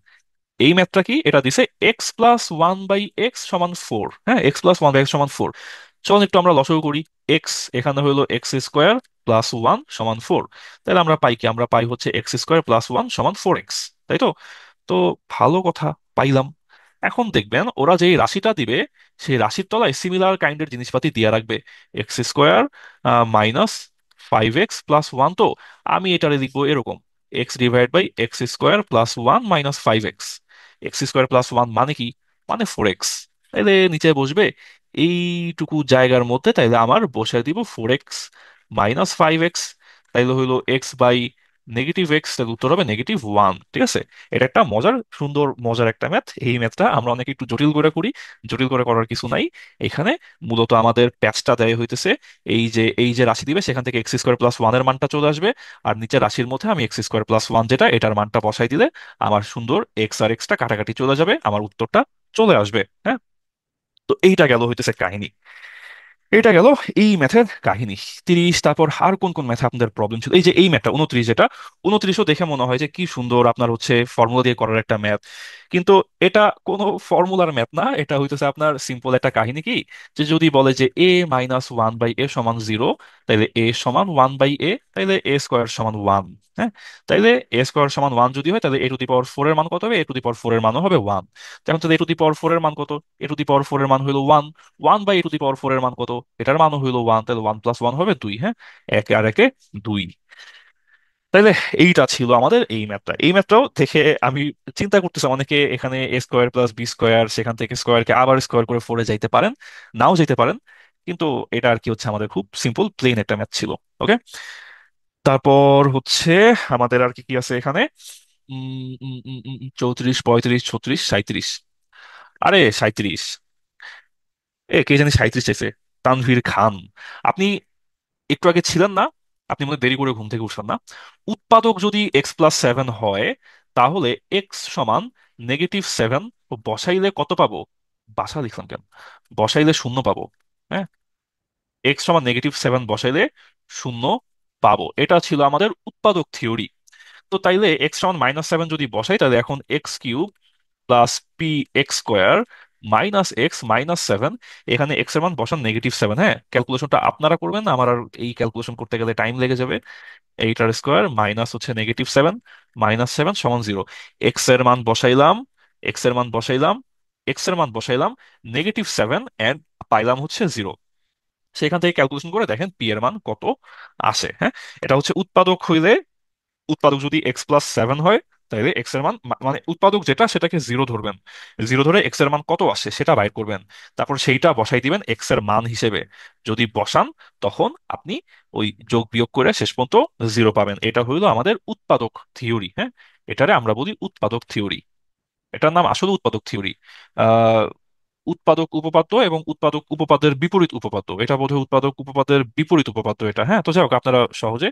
Speaker 1: এই ম্যাথটা কি, এটা দিছে এক্স প্লাস 1/x সমান 4, হ্যাঁ, এক্স প্লাস 1/x সমান 4। চলুন একটু আমরা লসাগু করি। এক্স এখানে হলো এক্স স্কোয়ার প্লাস 1 সমান 4, তাহলে আমরা পাই কি? আমরা পাই হচ্ছে এক্স স্কোয়ার প্লাস 1 সমান 4x, তাই তো? তো ভালো কথা, পাইলাম। এখন দেখবেন ওরা যেই রাশিটা দিবে, সেই রাশির তলায় সিমিলার কাইন্ডের জিনিসপাতি দিয়ে রাখবে: x square minus 5x plus 1। তো আমি এটারে লিখবো এরকম: X divide by X square plus 1 minus 5x। X square plus 1 মানে কি? মানে 4x। তাইলে নিচে বসবে এইটুকু জায়গার মধ্যে, তাইলে আমার বসে দিব 4x মাইনাস 5x। তাইলে হইলো এক্স বাই নেগেটিভ এক্স, তাহলে উত্তর হবে -1। ঠিক আছে, এটা একটা মজার, সুন্দর মজার একটা ম্যাথ। এই ম্যাথটা আমরা অনেকে একটু জটিল করে করি, জটিল করে করার কিছু নাই। এখানে মূলত আমাদের প্যাচটা দেয় হইতেছে এই যে রাশি দিবে সেখান থেকে এক্স স্কোয়ার প্লাস 1 এর মানটা চলে আসবে, আর নিচে রাশির মধ্যে আমি এক্স স্কোয়ার প্লাস 1 যেটা, এটার মানটা বসাই দিলে আমার সুন্দর এক্স আর এক্সটা কাটাকাটি চলে যাবে, আমার উত্তরটা চলে আসবে, হ্যাঁ। তো এইটা গেল হইতেছে কাহিনী, এটা গেল এই ম্যাথের কাহিনী। 30, তারপর আর কোন কোন ম্যাথে আপনাদের প্রবলেম ছিল? এই যে এই ম্যাথটা 29, যেটা 29ও দেখে মনে হয় যে কি সুন্দর আপনার হচ্ছে ফর্মুলা দিয়ে করার একটা ম্যাথ, কিন্তু এটা কোনো ফর্মুলার ম্যাথ না। এটা হইতেছে আপনার সিম্পল একটা কাহিনী কি, যে যদি বলে যে এ মাইনাস 1/a সমান 0, তাইলে এ সমান 1/a, তাইলে এ স্কোয়ার সমান 1, হ্যাঁ। তাইলে এ স্কোয়ার সমান 1 যদি হয়, তাহলে এ টু দি পাওয়ার 4 এর মান কত হবে? এ টু দি পাওয়ার 4 এর মানও হবে 1। এখন তাহলে এ টু দি পাওয়ার 4 এর মান কত? এ টু দি পাওয়ার 4 এর মান হলো 1। 1/a টু দি পাওয়ার 4 এর মান কত? এটার মানও হইলো 1, তাহলে 1 প্লাস 1 হবে 2, হ্যাঁ। একে আর একে 2। তাইলে এইটা ছিল আমাদের এই ম্যাথটা। এই ম্যাথটাও দেখে আমি চিন্তা করতেছি অনেকে এখানে এ স্কোয়ার প্লাস বি স্কোয়ার, সেখান থেকে স্কোয়ারকে আবার স্কোয়ার করে 4-এ যাইতে পারেন, নাও যেতে পারেন, কিন্তু এটা আর কি হচ্ছে আমাদের খুব সিম্পল প্লেন একটা ম্যাথ ছিল। ওকে, তারপর হচ্ছে আমাদের আর কি কি আছে এখানে? 34, 35, 36, 37। আরে 37, কে জানি 37 চাইছে? তানভীর খান, আপনি একটু আগে ছিলেন না? আপনি মনে হয় দেরি করে ঘুম থেকে উঠছেন না? উৎপাদক যদি x+7 হয়, তাহলে এক্স সমান -7 ও বসাইলে কত পাবো? বাসা লিখলাম কেন? বসাইলে শূন্য পাবো, হ্যাঁ। এক্স সমান -7 বসাইলে শূন্য পাবো, এটা ছিল আমাদের উৎপাদক থিওরি। তো তাইলে এক্স সমান -7 যদি বসাই, তাহলে এখন x³ plus P x square minus x minus 7। এখানে এক্স এর মান বসান -7, হ্যাঁ। ক্যালকুলেশনটা আপনারা করবেন, আমার আর এই ক্যালকুলেশন করতে গেলে টাইম লেগে যাবে। 8r² মাইনাস হচ্ছে -7, -7 সমান 0। এক্স এর মান বসাইলাম, এক্স এর মান বসাইলাম, এক্স এর মান বসাইলাম -7, এন্ড পাইলাম হচ্ছে 0। সেখান থেকে ক্যালকুলেশন করে দেখেন পি এর মান কত আসে, হ্যাঁ। এটা হচ্ছে উৎপাদক হইলে, উৎপাদক যদি x+7 হয়, তাহলে এক্স এর মান মানে উৎপাদক যেটা সেটাকে 0 ধরবেন, 0 ধরে এক্স এর মান কত আসে সেটা বাইর করবেন, তারপর সেইটা বসাই দিবেন এক্স এর মান হিসেবে। যদি বসান, তখন আপনি ওই যোগ বিয়োগ করে শেষ পর্যন্ত 0 পাবেন। এটা হইলো আমাদের উৎপাদক থিওরি, হ্যাঁ। এটারে আমরা বলি উৎপাদক থিওরি, এটার নাম আসলে উৎপাদক থিওরি। আহ উৎপাদক উপপাদ্য এবং উৎপাদক উপপাদ্যের বিপরীত উপপাদ্য, এটা বোধহয় উৎপাদক উপপাদ্যের বিপরীত উপপাদ্য এটা, হ্যাঁ। তো যাই হোক, আপনারা সহজে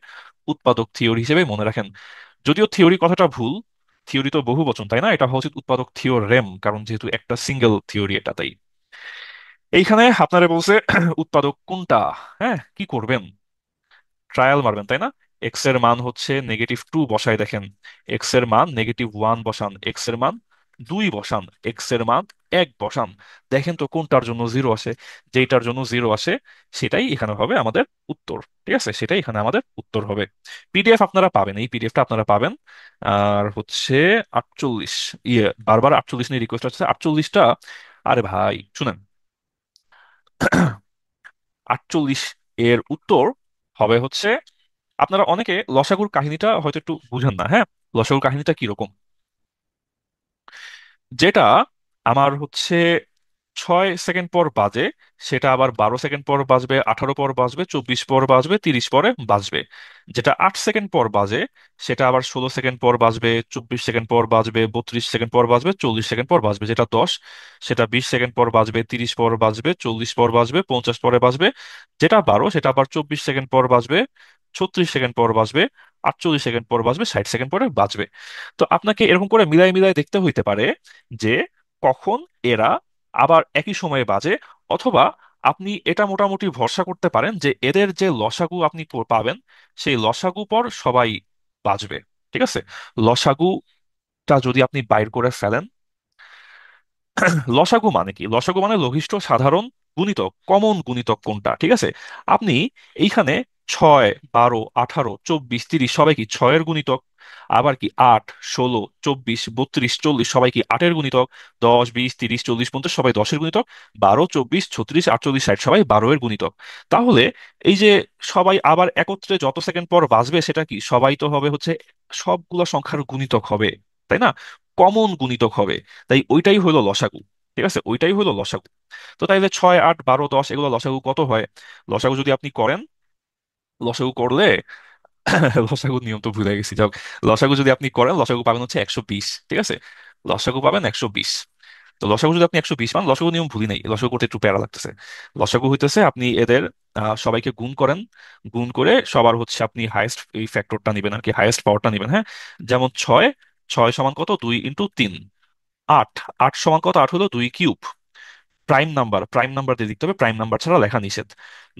Speaker 1: উৎপাদক থিওরি হিসেবে মনে রাখেন। যদিও থিওরি কথাটা ভুল, থিওরি তো বহু বচন, তাই না? এটা হওয়া উচিত উৎপাদক থিওরেম, কারণ যেহেতু একটা সিঙ্গেল থিওরি এটা, তাই। এইখানে আপনারা বলছে উৎপাদক কোনটা, হ্যাঁ, কি করবেন? ট্রায়াল মারবেন তাই না? এক্স এর মান হচ্ছে -2 বসায় দেখেন, এক্স এর মান -1 বসান, এক্স এর মান 2 বসান, এক্স এর মান 1 বসান, দেখেন তো কোনটার জন্য জিরো আসে। যেটার জন্য জিরো আসে সেটাই এখানে হবে আমাদের উত্তর। ঠিক আছে, সেটাই এখানে আমাদের উত্তর হবে। পিডিএফ আপনারা পাবেন, এই পিডিএফটা আপনারা পাবেন। আর হচ্ছে 48, বারবার 48 নিয়ে রিকোয়েস্ট আসছে, 48টা। আরে ভাই শুনেন, 48 এর উত্তর হবে হচ্ছে, আপনারা অনেকে লসাগুর কাহিনীটা হয়তো একটু বুঝেন না। হ্যাঁ, লসাগুর কাহিনীটা কিরকম, যেটা আমার হচ্ছে 6 সেকেন্ড পর বাজে, সেটা আবার 12 সেকেন্ড পর বাজবে, 18 পর বাজবে, 24 পর বাজবে, 30 পরে বাজবে। যেটা 8 সেকেন্ড পর বাজে, সেটা আবার 16 সেকেন্ড পর বাজবে, 24 সেকেন্ড পর বাজবে, 32 সেকেন্ড পর বাজবে, 40 সেকেন্ড পর বাজবে। যেটা 10, সেটা 20 সেকেন্ড পর বাজবে, 30 পর বাজবে, 40 পর বাজবে, 50 পরে বাজবে। যেটা 12, সেটা আবার 24 সেকেন্ড পর বাজবে, 36 সেকেন্ড পর বাজবে, 48 সেকেন্ড পর বাজবে, 60 সেকেন্ড পরে বাজবে। তো আপনাকে এরকম করে মিলাই মিলাই দেখতে হইতে পারে যে কখন এরা আবার একই সময়ে বাজে, অথবা আপনি এটা মোটামুটি ভরসা করতে পারেন যে এদের যে লসাগু আপনি পাবেন, সেই লসাগু পর সবাই বাজবে। ঠিক আছে, লসাগুটা যদি আপনি বাইর করে ফেলেন, লসাগু মানে কি? লসাগু মানে লঘিষ্ঠ সাধারণ গুণিতক, কমন গুণিতক কোনটা। ঠিক আছে, আপনি এইখানে 6, 12, 18, 24, 30 সবাই কি 6-এর গুণিতক? আবার কি 8, 16, 24, 32, 40 সবাই কি 8-এর গুণিতক? 10, 20, 30, 40, 50 সবাই 10-এর গুণিতক। 12, 24, 36, 48, 60 সবাই 12-এর গুণিতক। তাহলে এই যে সবাই আবার একত্রে যত সেকেন্ড পর বাজবে, সেটা কি সবাই তো হবে হচ্ছে সবগুলো সংখ্যার গুণিতক হবে, তাই না? কমন গুণিতক হবে। তাই ওইটাই হলো লসাগু। ঠিক আছে, ওইটাই হলো লসাগু। তো তাইলে 6, 8, 12, 10 এগুলো লসাগু কত হয়? লসাগু যদি আপনি করেন, লসাগু করলে লসাগু নিয়ম তো ভুলে গেছি, যাক। লসাগু যদি আপনি করেন, লসাগু পাবেন হচ্ছে 120। ঠিক আছে, লসাগু পাবেন 120। তো লসাগু যদি আপনি 120 পান, লসাগু নিয়ম ভুলি নাই, লসাগু করতে একটু প্যারা লাগতেছে। লসাগু হইতেছে আপনি এদের সবাইকে গুণ করেন, গুণ করে সবার হচ্ছে আপনি হাইয়েস্ট এই ফ্যাক্টরটা নেবেন আর কি, হাইয়েস্ট পাওয়ারটা নেবেন। হ্যাঁ, যেমন 6, 6 সমান কত? 2 × 3। 8, 8 সমান কত? 8 হলো 2 cube. Prime number, prime number দিয়ে লিখতে হবে, প্রাইম নাম্বার ছাড়া লেখা নিষেধ।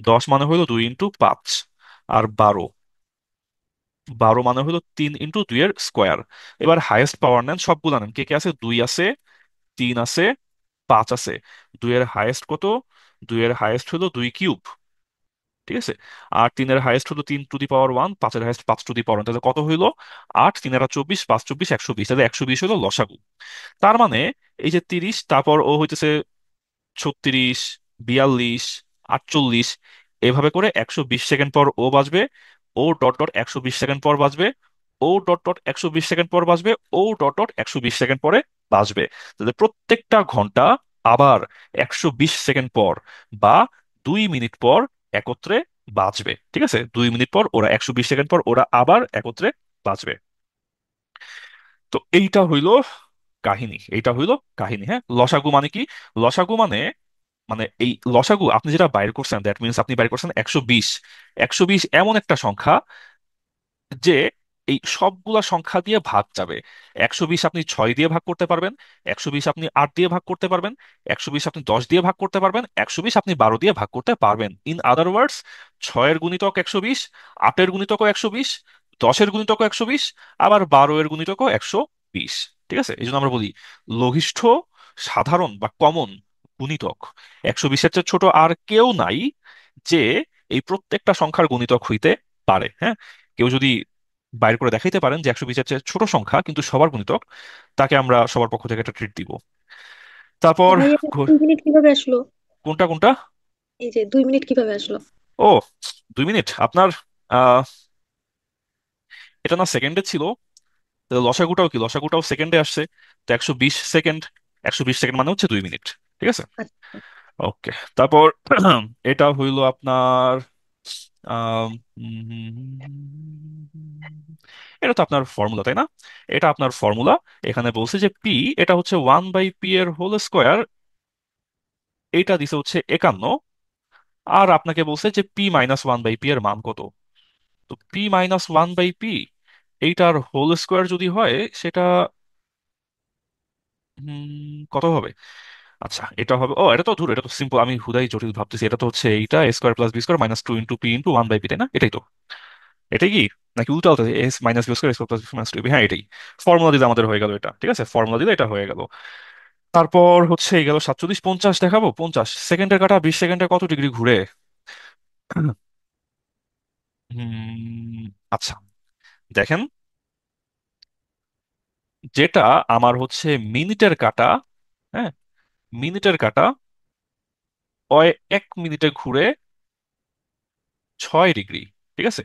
Speaker 1: 10 মানে হলো 2 × 5। আর 12, 12 মানে হলো 3 × 2-এর স্কোয়ার। এবার হাইয়েস্ট পাওয়ার নেন, সবগুলো নেন। কে কে আছে? 2 আছে, 3 আছে, 5 আছে। 2-এর হাইয়েস্ট কত? 2-এর হাইয়েস্ট হলো 2 কিউব। ঠিক আছে, আর 3-এর হাইয়েস্ট হলো 3 টু দি পাওয়ার 1, 5-এর হাইয়েস্ট 5 টু দি পাওয়ার 1। তাহলে কত হইলো? 8, 3 24, 5 24, 120। তাহলে 120 হলো লসাগু। তার মানে এই যে 30, তারপর ও হইতেছে 36, 42, 48, এভাবে করে 120 সেকেন্ড পর ও বাজবে, ও ডট ডট 120 সেকেন্ড পর বাজবে, ও ডট ডট 120 সেকেন্ড পর বাজবে, ও ডট ডট 120 সেকেন্ড পরে বাজবে। তাহলে প্রত্যেকটা ঘন্টা আবার 120 সেকেন্ড পর বা 2 মিনিট পর একত্রে বাজবে। ঠিক আছে, 2 মিনিট পর ওরা, 120 সেকেন্ড পর ওরা আবার একত্রে বাজবে। তো এইটা হইলো কাহিনী, এইটা হইলো কাহিনী। হ্যাঁ, লসাগু মানে কি? লসাগু মানে, মানে এই লসাগু আপনি যেটা বাইর করছেন, দ্যাট মিনস আপনি বাইর করছেন 120। 120 এমন একটা সংখ্যা যে এই সবগুলা সংখ্যা দিয়ে ভাগ যাবে। 120 আপনি 6 দিয়ে ভাগ করতে পারবেন, 120 আপনি 8 দিয়ে ভাগ করতে পারবেন, 120 আপনি 10 দিয়ে ভাগ করতে পারবেন, 120 আপনি 12 দিয়ে ভাগ করতে পারবেন। ইন আদার ওয়ার্ডস, 6-এর গুণিতক 120, 8-এর গুণিতকও 120, 10-এর গুণিতকও 120, আবার 12-এর গুণিতকও 120। ঠিক আছে, এই জন্য আমরা বলি লঘিষ্ঠ সাধারণ বা কমন গুণিতক 120-এর চেয়ে ছোট আর কেউ নাই যে এই প্রত্যেকটা সংখ্যার গুণিতক হইতে পারে। হ্যাঁ, কেউ যদি বাইর করে দেখাইতে পারেন যে 120-এর চেয়ে ছোট সংখ্যা কিন্তু সবার গুণিতক, তাকে আমরা সবার পক্ষ থেকে একটা ট্রিট দিব। তারপর
Speaker 10: ভাইয়া
Speaker 1: ঘ-
Speaker 10: 2 মিনিট কিভাবে আসলো?
Speaker 1: কোনটা কোনটা?
Speaker 10: এই যে 2 মিনিট কিভাবে আসলো?
Speaker 1: ও, 2 মিনিট আপনার, আহ এটা না সেকেন্ডে ছিল। তো লসাগুটাও কি? লসাগুটাও সেকেন্ডে আসছে। তো 120 সেকেন্ড, 120 সেকেন্ড মানে হচ্ছে 2 মিনিট। ঠিক আছে,
Speaker 10: আচ্ছা।
Speaker 1: ওকে। তারপর এটা হইলো আপনার, আম, উম, এটা তো আপনার ফর্মুলা তাই না? এটা আপনার ফর্মুলা। এখানে বলছে যে পি, এটা হচ্ছে 1/p এর হোল স্কোয়ার, এটা দিছে হচ্ছে 51। আর আপনাকে বলছে যে p - 1/p এর মান কত। তো p - 1/p এইটার হোল স্কোয়ার যদি হয়, সেটা কত হবে? আচ্ছা, এটা হবে, ও এটা তো দূর, এটা তো সিম্পল, আমি হুদাই জটিল ভাবতেছি। এটা তো হচ্ছে এইটা A square plus B square minus two into P into one by P, তাই না? এটাই তো, এটাই কি? নাকি উল্টা উল্টা, S minus B square square plus minus two? হ্যাঁ এটাই। ফর্মুলা দিলে আমাদের হয়ে গেল এটা, ঠিক আছে, ফর্মুলা দিলে এটা হয়ে গেল। তারপর হচ্ছে এই গেল 47, 50 দেখাবো। 50 সেকেন্ডের কাটা 20 সেকেন্ডে কত ডিগ্রি ঘুরে? হুম, আচ্ছা, দেখেন, যেটা আমার হচ্ছে মিনিটের কাটা, হ্যাঁ, মিনিটের কাটা ওই 1 মিনিটে ঘুরে 6 ডিগ্রি, ঠিক আছে।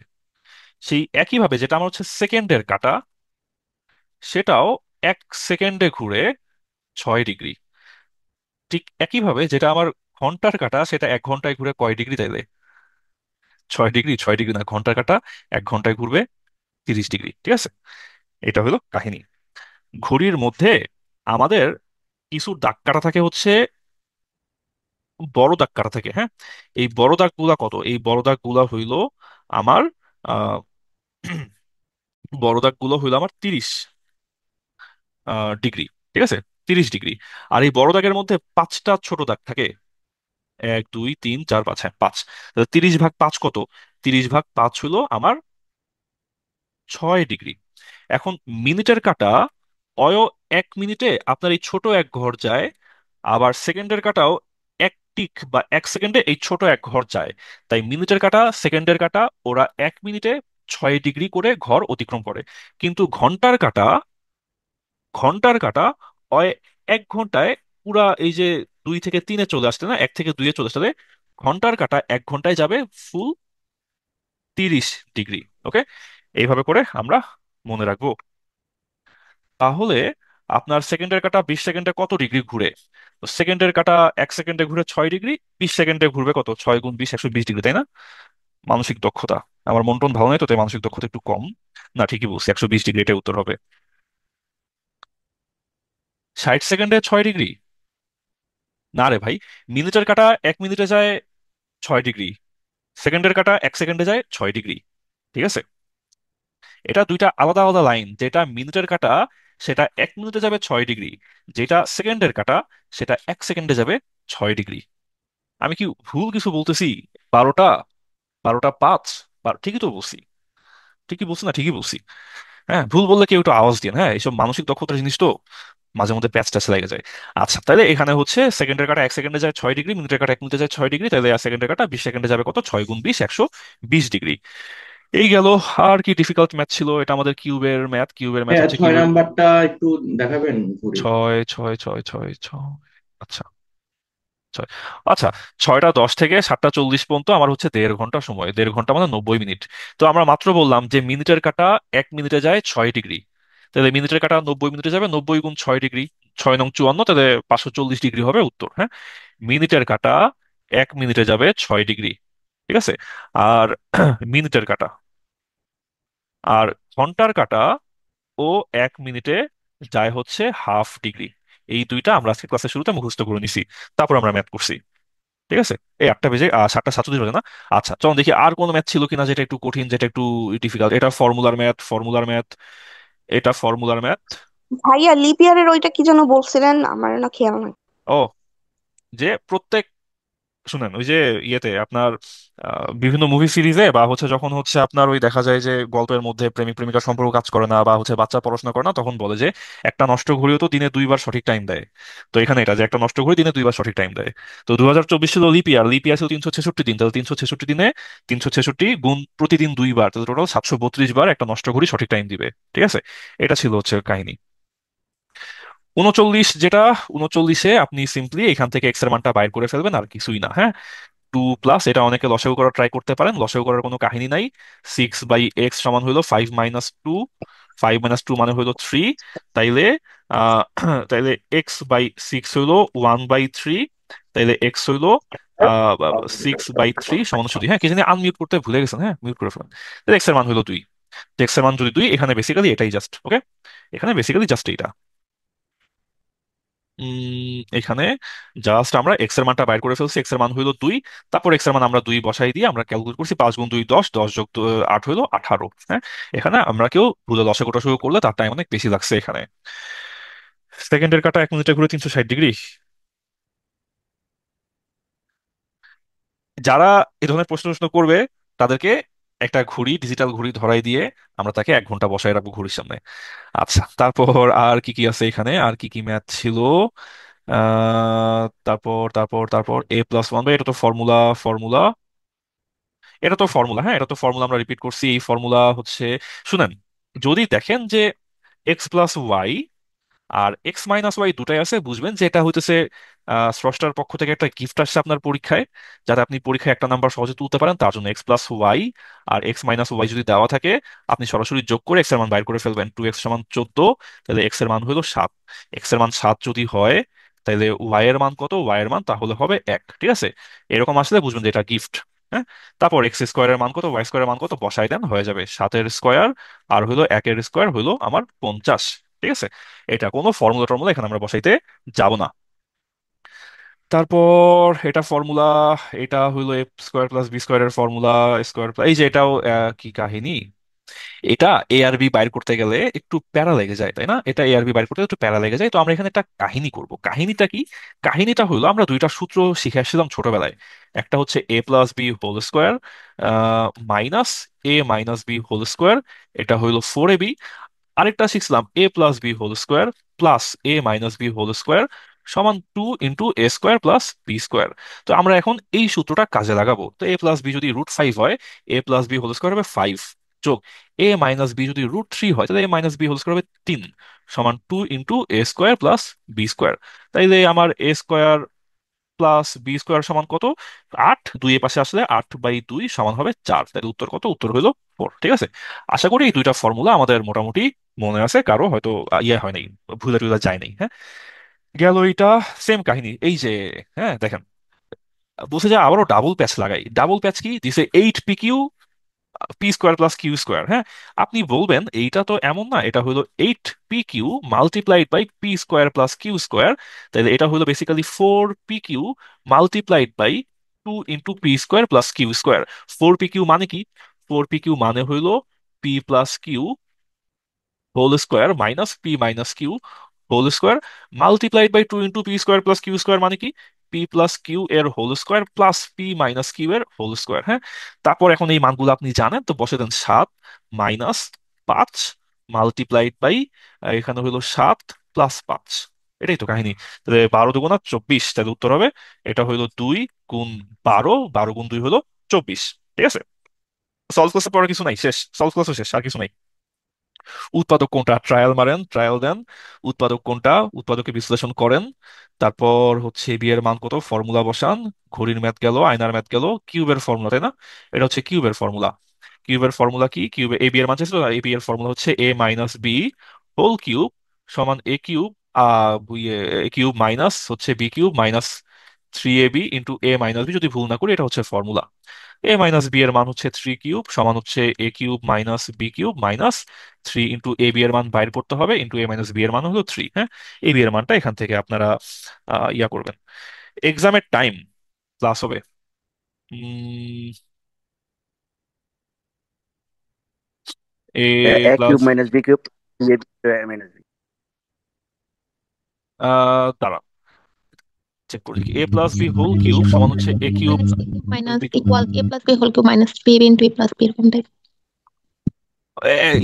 Speaker 1: সেই একইভাবে যেটা আমার হচ্ছে সেকেন্ডের কাটা, সেটাও 1 সেকেন্ডে ঘুরে 6 ডিগ্রি। ঠিক একইভাবে যেটা আমার ঘন্টার কাটা, সেটা 1 ঘন্টায় ঘুরে কয় ডিগ্রি তাইলে? 6 ডিগ্রি। 6 ডিগ্রি না, ঘন্টার কাটা 1 ঘন্টায় ঘুরবে 30 ডিগ্রি, ঠিক আছে। এটা হলো কাহিনী। ঘড়ির মধ্যে আমাদের কিছু দাগ কাটা থাকে হচ্ছে, বড় দাগ কাটা থাকে, হ্যাঁ। এই বড় দাগ গুলা কত? এই বড় দাগ গুলা হইলো আমার আহ বড় দাগ গুলো হইলো আমার 30 ডিগ্রি, ঠিক আছে, 30 ডিগ্রি। আর এই বড় দাগের মধ্যে 5টা ছোট দাগ থাকে, 1 2 3 4 5, হ্যাঁ 5। 30 ভাগ 5 কত? 30 ভাগ 5 হলো আমার 6 ডিগ্রি। এখন মিনিটের কাটা অয় 1 মিনিটে আপনার এই ছোট এক ঘর যায়, আবার সেকেন্ডের কাটাও 1 টিক বা 1 সেকেন্ডে এই ছোট এক ঘর যায়। তাই মিনিটের কাটা, সেকেন্ডের কাটা, ওরা 1 মিনিটে 6 ডিগ্রি করে ঘর অতিক্রম করে। কিন্তু ঘন্টার কাটা ওই 1 ঘন্টায় পুরা এই যে 2 থেকে 3-এ চলে আসতে, না 1 থেকে 2-এ চলে আসতে, ঘন্টার কাটা 1 ঘন্টায় যাবে ফুল 30 ডিগ্রি। ওকে, এইভাবে করে আমরা মনে রাখবো। তাহলে আপনার সেকেন্ডের কাটা 20 সেকেন্ডে কত ডিগ্রি ঘুরে? তো সেকেন্ডের কাটা 1 সেকেন্ডে ঘুরে 6 ডিগ্রি, 20 সেকেন্ডে ঘুরবে কত? 6 × 20 120 ডিগ্রি, তাই না? মানসিক দক্ষতা, আমার মন টন ভালো নাই তো, তাই মানসিক দক্ষতা একটু কম। না ঠিকই বলছি, 120 ডিগ্রি, এটাই উত্তর হবে। 60 সেকেন্ডে 6 ডিগ্রি? না রে ভাই, মিনিটের কাটা 1 মিনিটে যায় 6 ডিগ্রি, সেকেন্ডের কাটা 1 সেকেন্ডে যায় 6 ডিগ্রি, ঠিক আছে। এটা দুইটা আলাদা আলাদা লাইন। যেটা মিনিটের কাটা সেটা 1 মিনিটে যাবে 6 ডিগ্রি, যেটা সেকেন্ডের কাটা সেটা 1 সেকেন্ডে যাবে 6 ডিগ্রি। আমি কি ভুল কিছু বলতেছি? 12টা, 12টা 5, ঠিকই তো বলছি, ঠিকই বলছি না? ঠিকই বলছি। হ্যাঁ, ভুল বললে কেউ একটু আওয়াজ দিন, হ্যাঁ, এইসব মানসিক দক্ষতার জিনিস তো, মাঝে মধ্যে প্যাচ ট্যাচ লেগে যায়। আচ্ছা, তাহলে এখানে হচ্ছে সেকেন্ডের কাটা 1 সেকেন্ডে যায় 6 ডিগ্রি, মিনিটের কাটা 1 মিনিটে যায় 6 ডিগ্রি, তাহলে সেকেন্ডের কাটা 20 সেকেন্ডে যাবে কত? 6 × 20 120 ডিগ্রি। এই গেল। আর কি ডিফিকাল্ট ম্যাথ ছিল? এটা আমাদের কিউবের ম্যাথ
Speaker 4: হ্যাঁ,
Speaker 1: হচ্ছে
Speaker 4: 6 নাম্বারটা একটু দেখাবেন ঘুরে।
Speaker 1: 6 6 6 6 6। আচ্ছা, 6। আচ্ছা, 6টা 10 থেকে 7টা 40 পর্যন্ত আমার হচ্ছে 1.5 ঘন্টা সময়, 1.5 ঘন্টা মানে 90 মিনিট। তো আমরা মাত্র বললাম যে মিনিটের কাটা 1 মিনিটে যায় 6 ডিগ্রি, তাহলে মিনিটের কাটা 90 মিনিটে যাবে 90 × 6 ডিগ্রি, 6 নং 54, তাহলে 540 ডিগ্রি হবে উত্তর, হ্যাঁ। মিনিটের কাটা 1 মিনিটে যাবে 6 ডিগ্রি, ঠিক আছে। আর মিনিটের কাটা, আর ঘন্টার কাটা ও 1 মিনিটে যায় হচ্ছে 1/2 ডিগ্রি। এই দুইটা আমরা আজকে ক্লাসের শুরুতে মুখস্থ করে নিছি, তারপর আমরা ম্যাথ করছি, ঠিক আছে। এই 8টা বেজে 7টা 47 বাজে না? আচ্ছা, চলুন দেখি আর কোনো ম্যাথ ছিল কিনা যেটা একটু কঠিন, যেটা একটু ডিফিকাল্ট। এটা ফর্মুলার ম্যাথ, এটা ফর্মুলার ম্যাথ।
Speaker 11: ভাইয়া লিপ ইয়ারের ওইটা কি যেন বলছিলেন, আমার না খেয়াল নাই।
Speaker 1: ও, যে প্রত্যেক, শুনেন, ওই যে ইয়েতে আপনার বিভিন্ন মুভি সিরিজে বা হচ্ছে যখন হচ্ছে আপনার ওই দেখা যায় যে গল্পের মধ্যে প্রেমিক প্রেমিকার সম্পর্ক কাজ করে না বা হচ্ছে বাচ্চা পড়াশোনা করে না, তখন বলে যে একটা নষ্ট ঘড়িও তো দিনে 2বার সঠিক টাইম দেয়। তো এখানে এটা যে একটা নষ্ট ঘড়ি দিনে 2বার সঠিক টাইম দেয়। তো 2024 ছিল লিপ ইয়ার, ছিল 366 দিন, তাহলে 366 দিনে 366 গুণ প্রতিদিন 2বার, তাহলে টোটাল 732 বার একটা নষ্ট ঘড়ি সঠিক টাইম দিবে, ঠিক আছে। এটা ছিল হচ্ছে কাহিনী। 39, যেটা 39-এ আপনি সিম্পলি এখান থেকে এক্স এর মানটা বাইর করে ফেলবেন, আর কিছুই না, হ্যাঁ। 2+, এটা অনেকে লসাগু করার ট্রাই করতে পারেন, লসাগু করার কোনো কাহিনী নাই। 6/x সমান হইলো 5 - 2, 5 - 2 মানে হইলো 3। তাইলে আহ তাইলে x/6 হইলো 1/3, তাইলে এক্স হইলো 6/3 সমান শুধু, হ্যাঁ, কি জানি আনমিউট করতে ভুলে গেছেন, হ্যাঁ মিউট করে ফেলেন। তাহলে এক্স এর মান হইলো 2। এক্স এর মান যদি 2, এখানে বেসিক্যালি এটাই জাস্ট, ওকে, এখানে বেসিক্যালি জাস্ট এটা। এখানে জাস্ট আমরা এক্স এর মানটা বাইর করে ফেলছি, এক্স এর মান হইলো 2। তারপর এক্স এর মান আমরা 2 বসাই দিয়ে আমরা ক্যালকুলেট করছি, 5 × 2 10, 10 + 8 হইলো 18, হ্যাঁ। এখানে আমরা কেউ ভুলে লসাগু টসাগু করলে তার টাইম অনেক বেশি লাগছে এখানে। সেকেন্ডের কাটা 1 মিনিটে ঘুরে 360 ডিগ্রি, যারা এ ধরনের প্রশ্ন প্রশ্ন করবে তাদেরকে একটা ঘড়ি, ডিজিটাল ঘড়ি ধরাই দিয়ে আমরা তাকে 1 ঘন্টা বসায় রাখবো ঘড়ির সামনে। আচ্ছা, তারপর আর কি কি আছে এখানে, আর কি কি ম্যাথ ছিল? তারপর A+1, এটা তো ফর্মুলা। ফর্মুলা এটা তো ফর্মুলা, হ্যাঁ, এটা তো ফর্মুলা আমরা রিপিট করছি। এই ফর্মুলা হচ্ছে, শুনেন, যদি দেখেন যে x+y আর x-y দুটাই আছে, বুঝবেন যে এটা হইতেছে স্রষ্টার পক্ষ থেকে একটা গিফট আসছে আপনার পরীক্ষায়, যাতে আপনি পরীক্ষায় একটা নাম্বার সহজে তুলতে পারেন। তার জন্য x+y আর x-y যদি দেওয়া থাকে, আপনি সরাসরি যোগ করে x এর মান বাইর করে ফেলবেন। 2x=14, তাহলে x এর মান হলো 7। x এর মান 7 যদি হয়, তাহলে y এর মান কত? y এর মান তাহলে হবে 1। ঠিক আছে, এরকম আসলে বুঝবেন যে এটা গিফট। হ্যাঁ, তারপর x² এর মান কত, y² এর মান কত বসাই দেন, হয়ে যাবে 7-এর স্কোয়ার আর হলো 1-এর স্কোয়ার হলো আমার 50। ঠিক আছে, এটা কোনো ফর্মুলা টর্মুলা এখানে আমরা বসাইতে যাব না। তারপর এটা ফর্মুলা, এটা হইলো a² + b² এর ফর্মুলা। স্কোয়ার এই যে এটাও কি কাহিনী, এটা এ আর বি বাইর করতে গেলে একটু প্যারা লেগে যায়, তাই না? এটা এ আর বি বাইর করতে একটু প্যারা লেগে যায়। তো আমরা এখানে একটা কাহিনী করব। কাহিনীটা কি? কাহিনীটা হলো আমরা দুইটা সূত্র শিখে আসছিলাম ছোটবেলায়। একটা হচ্ছে a+b² -a - b²। এটা হইলো 4ab। আরেকটা শিখছিলাম a+b² +a - b² সমান 2 × a² + b²। তো আমরা এখন এই সূত্রটা কাজে লাগাবো। তো a+b যদি √5 হয়, a+b² হবে 5, যোগ a - b যদি √3 হয়, তাহলে a - b² হবে 3, সমান 2 × a² + b²। তাইলে আমার a² + b² সমান কত? 8। 2 এর পাশে আসলে 8/2 সমান হবে 4। তাহলে উত্তর কত? উত্তর হলো 4। ঠিক আছে, আশা করি এই দুইটা ফর্মুলা আমাদের মোটামুটি মনে আছে, কারো হয়তো ইয়ে হয় নাই, ভুলে টুলে যায় নাই। হ্যাঁ, গেল এইটা। সেম কাহিনী এই যে, হ্যাঁ দেখেন, বলছে যে আবারও ডাবল প্যাচ লাগাই। ডাবল প্যাচ কি দিছে? 8 pq p² + q²। হ্যাঁ, আপনি বলবেন এইটা তো এমন না, এটা হলো 8 pq × p² + q²। তাহলে এটা হলো basically 4 pq × p² + q²। 4 pq মানে কি? 4 pq মানে হইলো p+q whole square minus p - q whole square multiplied by 2 × p² + q² মানে কি? p+q এর whole square plus p - q এর হোল স্কোয়ার। হ্যাঁ, তারপর এখন এই মানগুলো আপনি জানেন, তো বসে দেন 7 - 5 মাল্টিপ্লাইড বাই, এখানে হলো 7 + 5। এটাই তো কাহিনী। তাহলে 12 × 2 = 24, তাহলে উত্তর হবে, এটা হইলো 2 × 12, 12 × 2 হলো 24। ঠিক আছে, সলভ ক্লাসে পড়ার কিছু নাই, শেষ। সলভ ক্লাসও শেষ, আর কিছু নাই। উৎপাদক কোনটা? ট্রায়াল মারেন, ট্রায়াল দেন। উৎপাদক কোনটা? উৎপাদকে বিশ্লেষণ করেন। তারপর হচ্ছে বি এর মান কত, ফর্মুলা বসান। ঘড়ির ম্যাথ গেল, আয়নার ম্যাথ গেল। কিউবের ফর্মুলা, তাই না? এটা হচ্ছে কিউবের ফর্মুলা। কিউবের ফর্মুলা কি? কিউবে এ বি এর মান চাইছিল, এ বি এর ফর্মুলা হচ্ছে a - b হোল কিউব সমান a³ কিউব মাইনাস হচ্ছে b³ -3ab × a - b। যদি ভুল না করি, এটা হচ্ছে ফর্মুলা। a - b এর মান হচ্ছে 3³ সমান হচ্ছে a³ -b³ -3 × ab এর মান বাইর করতে হবে, a - b এর মান হলো 3। হ্যাঁ, ab এর মানটা এখান থেকে আপনারা ইয়া করবেন। এক্সামের টাইম ক্লাস হবে A
Speaker 3: a³
Speaker 1: plus
Speaker 3: - b³ a - b
Speaker 1: দাঁড়া, চেক করি। a+b হোল কিউব সমান হচ্ছে a³
Speaker 9: minus
Speaker 1: b³
Speaker 9: equal A plus B whole cube minus B into A plus B এরকম টাইপ।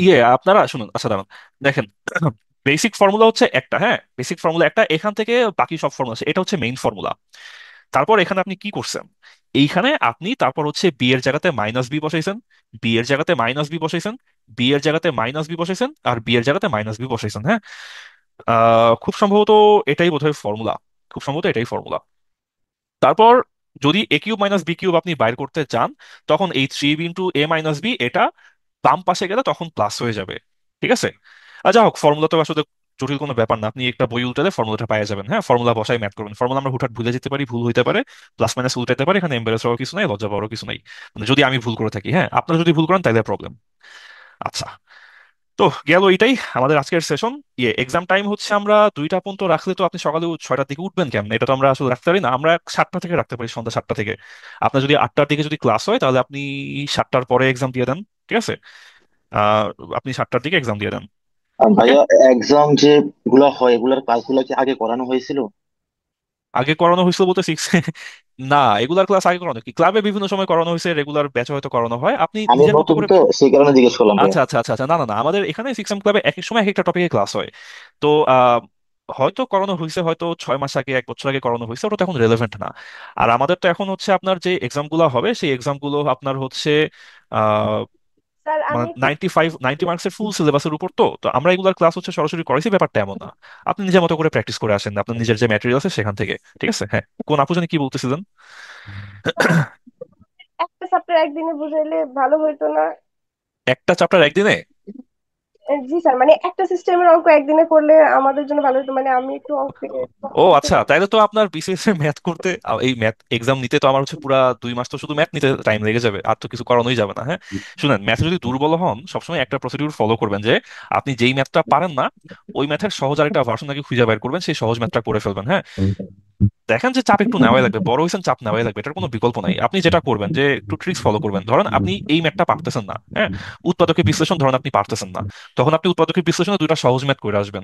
Speaker 1: ইয়ে আপনারা শুনুন, আচ্ছা দাঁড়ান, দেখেন, বেসিক ফর্মুলা হচ্ছে একটা, হ্যাঁ, বেসিক ফর্মুলা একটা, এখান থেকে বাকি সব ফর্মুলা আছে, এটা হচ্ছে মেইন ফর্মুলা। তারপর এখানে আপনি কি করছেন? এইখানে আপনি তারপর হচ্ছে বি এর জায়গাতে -b বসাইছেন, বি এর জায়গাতে -b বসাইছেন, বি এর জায়গাতে -b বসাইছেন, আর বি এর জায়গাতে -b বসাইছেন। হ্যাঁ, খুব সম্ভবত এটাই বোধহয় ফর্মুলা, খুব সম্ভবত এটাই ফর্মুলা। তারপর যদি a³ - b³ আপনি বাইর করতে চান, তখন এই 3b × a - b এটা বাম পাশে গেলে তখন প্লাস হয়ে যাবে। ঠিক আছে, যা হোক, ফর্মুলা তো আসলে জটিল কোনো ব্যাপার না, আপনি একটা বই উল্টালে ফর্মুলাটা পাওয়া যাবেন। হ্যাঁ, ফর্মুলা বসাই ম্যাথ করবেন। ফর্মুলা আমরা হুটহাট ভুলে যেতে পারি, ভুল হইতে পারে, প্লাস মাইনাস উল্টাতে পারে, এখানে এম্বারেস হওয়ার কিছু নাই, লজ্জা পাওয়ারও কিছু নাই। মানে যদি আমি ভুল করে থাকি, হ্যাঁ, আপনারা যদি ভুল করেন তাহলে প্রবলেম। আচ্ছা, তো গেল এইটাই আমাদের আজকের সেশন। এক্সাম টাইম হচ্ছে আমরা 2টা পর্যন্ত রাখলে, তো আপনি সকালে 6টার দিকে উঠবেন কেমন? এটা তো আমরা আসলে রাখতে পারি না, আমরা 7টা থেকে রাখতে পারি, সন্ধ্যা 7টা থেকে। আপনার যদি 8টার দিকে যদি ক্লাস হয়, তাহলে আপনি 7টার পরে এক্সাম দিয়ে দেন। ঠিক আছে, আহ আপনি 7টার দিকে এক্সাম দিয়ে দেন। ওকে,
Speaker 12: ভাইয়া, এক্সাম যে গুলা হয় এগুলার ক্লাসগুলো কি আগে করানো হয়েছিল?
Speaker 1: আগে করানো হয়েছিল বলতে সিক্স না, এগুলার ক্লাস আগে করানো কি ক্লাবে বিভিন্ন সময় করানো হয়েছে, রেগুলার ব্যাচে হয়তো করানো হয়, আপনি
Speaker 12: আমি
Speaker 1: নিজের মতো
Speaker 12: নতুন
Speaker 1: করে।
Speaker 12: তো সেই কারণে জিজ্ঞেস করলাম ভাইয়া।
Speaker 1: আচ্ছা আচ্ছা আচ্ছা আচ্ছা, না না না, আমাদের এখানে সিক্স এম ক্লাবে এক এক সময় এক একটা টপিকে ক্লাস হয়। তো হয়তো করানো হয়েছে, হয়তো 6 মাস আগে 1 বছর আগে করানো হয়েছে, ওটা তো এখন রেলেভেন্ট না। আর আমাদের তো এখন হচ্ছে আপনার যে এক্সাম গুলো হবে সেই এক্সাম গুলো আপনার হচ্ছে আহ
Speaker 13: স্যার
Speaker 1: মানে
Speaker 13: আমি একটু
Speaker 1: 90 মার্কসের ফুল সিলেবাসের উপর। তো তো আমরা এগুলার ক্লাস হচ্ছে সরাসরি করাইছি, ব্যাপারটা এমন না। আপনি নিজের মতো করে প্র্যাকটিস করে আসেন আপনার নিজের যে ম্যাটেরিয়াল আছে সেখান থেকে। ঠিক আছে, হ্যাঁ, কোন আপু জানি কি বলতেছিলেন?
Speaker 13: একটা চ্যাপ্টার একদিনে বুঝাইলে ভালো হইতো না?
Speaker 1: একটা চ্যাপ্টার একদিনে?
Speaker 13: জি স্যার, মানে একটা সিস্টেমের অঙ্ক একদিনে করলে আমাদের জন্য ভালো হতো, মানে আমি একটু অঙ্ক থেকে
Speaker 1: ও আচ্ছা, তাইলে তো আপনার বিসিএস এর ম্যাথ করতে এই ম্যাথ এক্সাম নিতে তো আমার হচ্ছে পুরা 2 মাস তো শুধু ম্যাথ নিতে টাইম লেগে যাবে, আর তো কিছু করানোই যাবে না। হ্যাঁ, শুনেন, ম্যাথে যদি দুর্বল হন সবসময় একটা প্রসিডিউর ফলো করবেন যে আপনি যেই ম্যাথটা পারেন না ওই ম্যাথের সহজ আরেকটা ভার্সন নাকি খুঁজে বের করবেন, সেই সহজ ম্যাথটা করে ফেলবেন। হ্যাঁ, দেখেন যে চাপ একটু নেওয়াই লাগবে, বড় হয়েছেন চাপ নেওয়াই লাগবে, এটার কোনো বিকল্প নাই। আপনি যেটা করবেন যে একটু ট্রিক্স ফলো করবেন, ধরেন আপনি এই ম্যাথটা পারতেছেন না, হ্যাঁ, উৎপাদকের বিশ্লেষণ ধরেন আপনি পারতেছেন না, তখন আপনি উৎপাদকের বিশ্লেষণে দুইটা সহজ ম্যাথ করে আসবেন।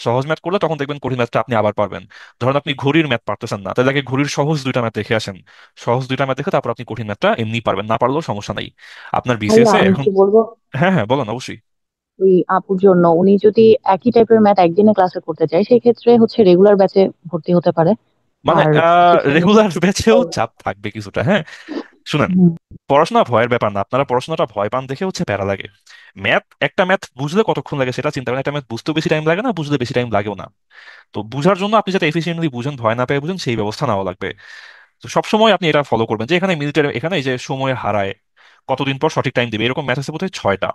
Speaker 1: সহজ ম্যাথ করলে তখন দেখবেন কঠিন ম্যাথটা আপনি আবার পারবেন। ধরেন আপনি ঘড়ির ম্যাথ পারতেছেন না, তাহলে আগে ঘড়ির সহজ দুইটা ম্যাথ দেখে আসেন। সহজ দুইটা ম্যাথ দেখে তারপর আপনি কঠিন ম্যাথটা এমনি পারবেন, না পারলেও সমস্যা নাই আপনার
Speaker 14: ভাইয়া
Speaker 1: বিসিএস এ
Speaker 14: আমি
Speaker 1: এখন।
Speaker 14: একটু বলবো,
Speaker 1: হ্যাঁ হ্যাঁ, বলেন অবশ্যই।
Speaker 14: ওই আপুর জন্য উনি যদি একই টাইপের ম্যাথ একদিনে ক্লাসে করতে চায় সেই ক্ষেত্রে হচ্ছে রেগুলার ব্যাচে ভর্তি হতে পারে।
Speaker 1: মানে
Speaker 14: আর সেখানে
Speaker 1: রেগুলার ব্যাচেও চাপ থাকবে কিছুটা, হ্যাঁ। শুনেন,
Speaker 14: হুম,
Speaker 1: পড়াশোনা ভয়ের ব্যাপার না, আপনারা পড়াশোনাটা ভয় পান দেখে হচ্ছে প্যারা লাগে। একটা ম্যাথ বুঝলে কতক্ষণ লাগে সেটা চিন্তা করেন, একটা ম্যাথ বুঝতেও বেশি টাইম লাগে না, বুঝলে বেশি টাইম লাগেও না। তো বুঝার জন্য আপনি যাতে এফিসিয়েন্টলি বুঝেন, ভয় না পেয়ে বুঝেন, সেই ব্যবস্থা নেওয়া লাগবে। তো সবসময় আপনি এটা ফলো করবেন যে এখানে মিলিটারি, এখানে এই যে সময় হারায় কতদিন পর সঠিক টাইম দিবে, এরকম ম্যাথ আছে বোধহয় 6টা।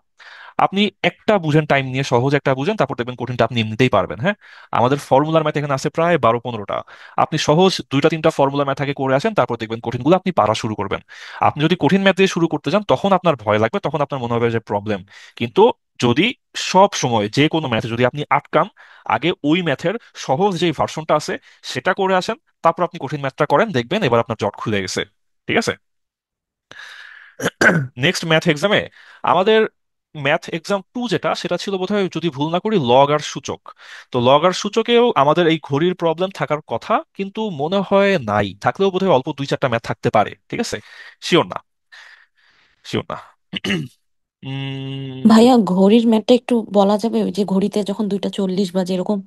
Speaker 1: আপনি একটা বুঝেন টাইম নিয়ে, সহজ একটা বুঝেন, তারপর দেখবেন কঠিনটা আপনি এমনিতেই পারবেন। হ্যাঁ, আমাদের ফর্মুলার ম্যাথ এখানে আছে প্রায় 12-15টা। আপনি সহজ 2-3টা ফর্মুলার ম্যাথ আগে করে আসেন, তারপর দেখবেন কঠিনগুলো আপনি পারা শুরু করবেন। আপনি যদি কঠিন ম্যাথ দিয়ে শুরু করতে যান তখন আপনার ভয় লাগবে, তখন আপনার মনে হবে যে প্রবলেম। কিন্তু যদি সব সময় যে কোনো ম্যাথে যদি আপনি আটকান, আগে ওই ম্যাথের সহজ যে ভার্সনটা আছে সেটা করে আসেন, তারপর আপনি কঠিন ম্যাথটা করেন, দেখবেন এবার আপনার জট খুলে গেছে। ঠিক আছে, নেক্সট ম্যাথ এক্সামে আমাদের ম্যাথ এক্সাম 2 যেটা, সেটা ছিল বোধহয় যদি ভুল না করি লগ আর সূচক। তো লগ আর সূচকেও আমাদের এই ঘড়ির প্রবলেম থাকার কথা, কিন্তু মনে হয় নাই, থাকলেও বোধহয় অল্প 2-4টা ম্যাথ থাকতে পারে। ঠিক আছে, শিওর না, শিওর না। উম,
Speaker 15: ভাইয়া ঘড়ির ম্যাথটা একটু বলা যাবে? ওই যে ঘড়িতে যখন 2টা 40 বাজে এরকম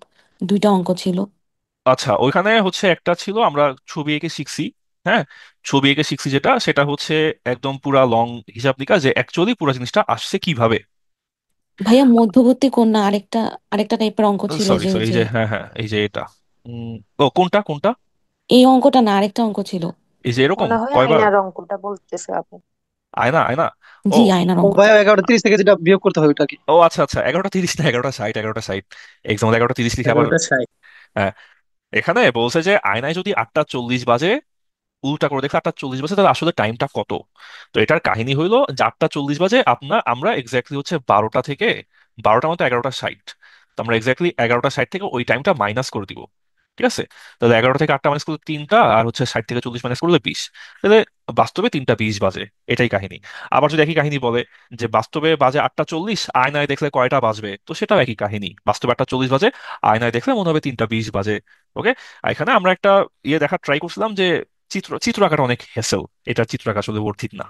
Speaker 15: দুইটা অঙ্ক ছিল।
Speaker 1: আচ্ছা, ওইখানে হচ্ছে একটা ছিল আমরা ছবি এঁকে শিখছি। হ্যাঁ, ছবি এঁকে শিখছি যেটা, সেটা হচ্ছে একদম পুরা লং হিসাব নিকাশ যে অ্যাকচুয়ালি পুরো জিনিসটা আসছে কিভাবে।
Speaker 15: ভাইয়া মধ্যবর্তী কোণ না আরেকটা আরেকটা টাইপের অঙ্ক ছিল
Speaker 1: সরি
Speaker 15: যে ওই
Speaker 1: সরি, এই
Speaker 15: যে
Speaker 1: যে হ্যাঁ হ্যাঁ, এই যে এটা। ও কোনটা কোনটা?
Speaker 15: এই অঙ্কটা না আরেকটা অঙ্ক ছিল।
Speaker 1: এই যে এরকম
Speaker 14: মনে হয়
Speaker 1: কয়বার?
Speaker 14: আয়নার অঙ্কটা বলতেছে আপু।
Speaker 1: আয়না আয়না। ও
Speaker 15: জি আয়নার
Speaker 8: ও
Speaker 15: অঙ্কটা।
Speaker 8: ভাই 11:30 থেকে যেটা বিয়োগ করতে হবে ওটা কি?
Speaker 1: ও আচ্ছা আচ্ছা, 11টা 30 না 11টা 60, 11টা 60। এক্সাম 11টা 30 লিখে আবার।
Speaker 7: 11টা 60।
Speaker 1: হ্যাঁ, এখানে বলছে যে আয়নায় যদি 8টা 40 বাজে, উল্টা করে দেখলে 8টা 40 বাজে, তাহলে আসলে টাইমটা কত? তো এটার কাহিনী হইলো যে 8টা 40 বাজে আমরা এক্স্যাক্টলি হচ্ছে 12টা থেকে 12টা মতো 11টা 60। তো আমরা এক্স্যাক্টলি 11টা 60 থেকে ওই টাইমটা মাইনাস করে দিব। ঠিক আছে, তাহলে 11টা থেকে 8টা মাইনাস করলে 3টা, আর হচ্ছে 60 থেকে 40 মাইনাস করলে 20। তাহলে বাস্তবে 3টা 20 বাজে, এটাই কাহিনী। আবার যদি একই কাহিনী বলে যে বাস্তবে বাজে 8টা 40, আয়নায় দেখলে কয়টা বাজবে, তো সেটাও একই কাহিনী, বাস্তবে 8টা 40 বাজে, আয়নায় দেখলে মনে হবে 3টা 20 বাজে। ওকে, এখানে আমরা একটা ইয়ে দেখার ট্রাই করছিলাম যে চিত্র চিত্র আঁকাটা অনেক হেসেল, এটা চিত্র আঁকা আসলে worth it না।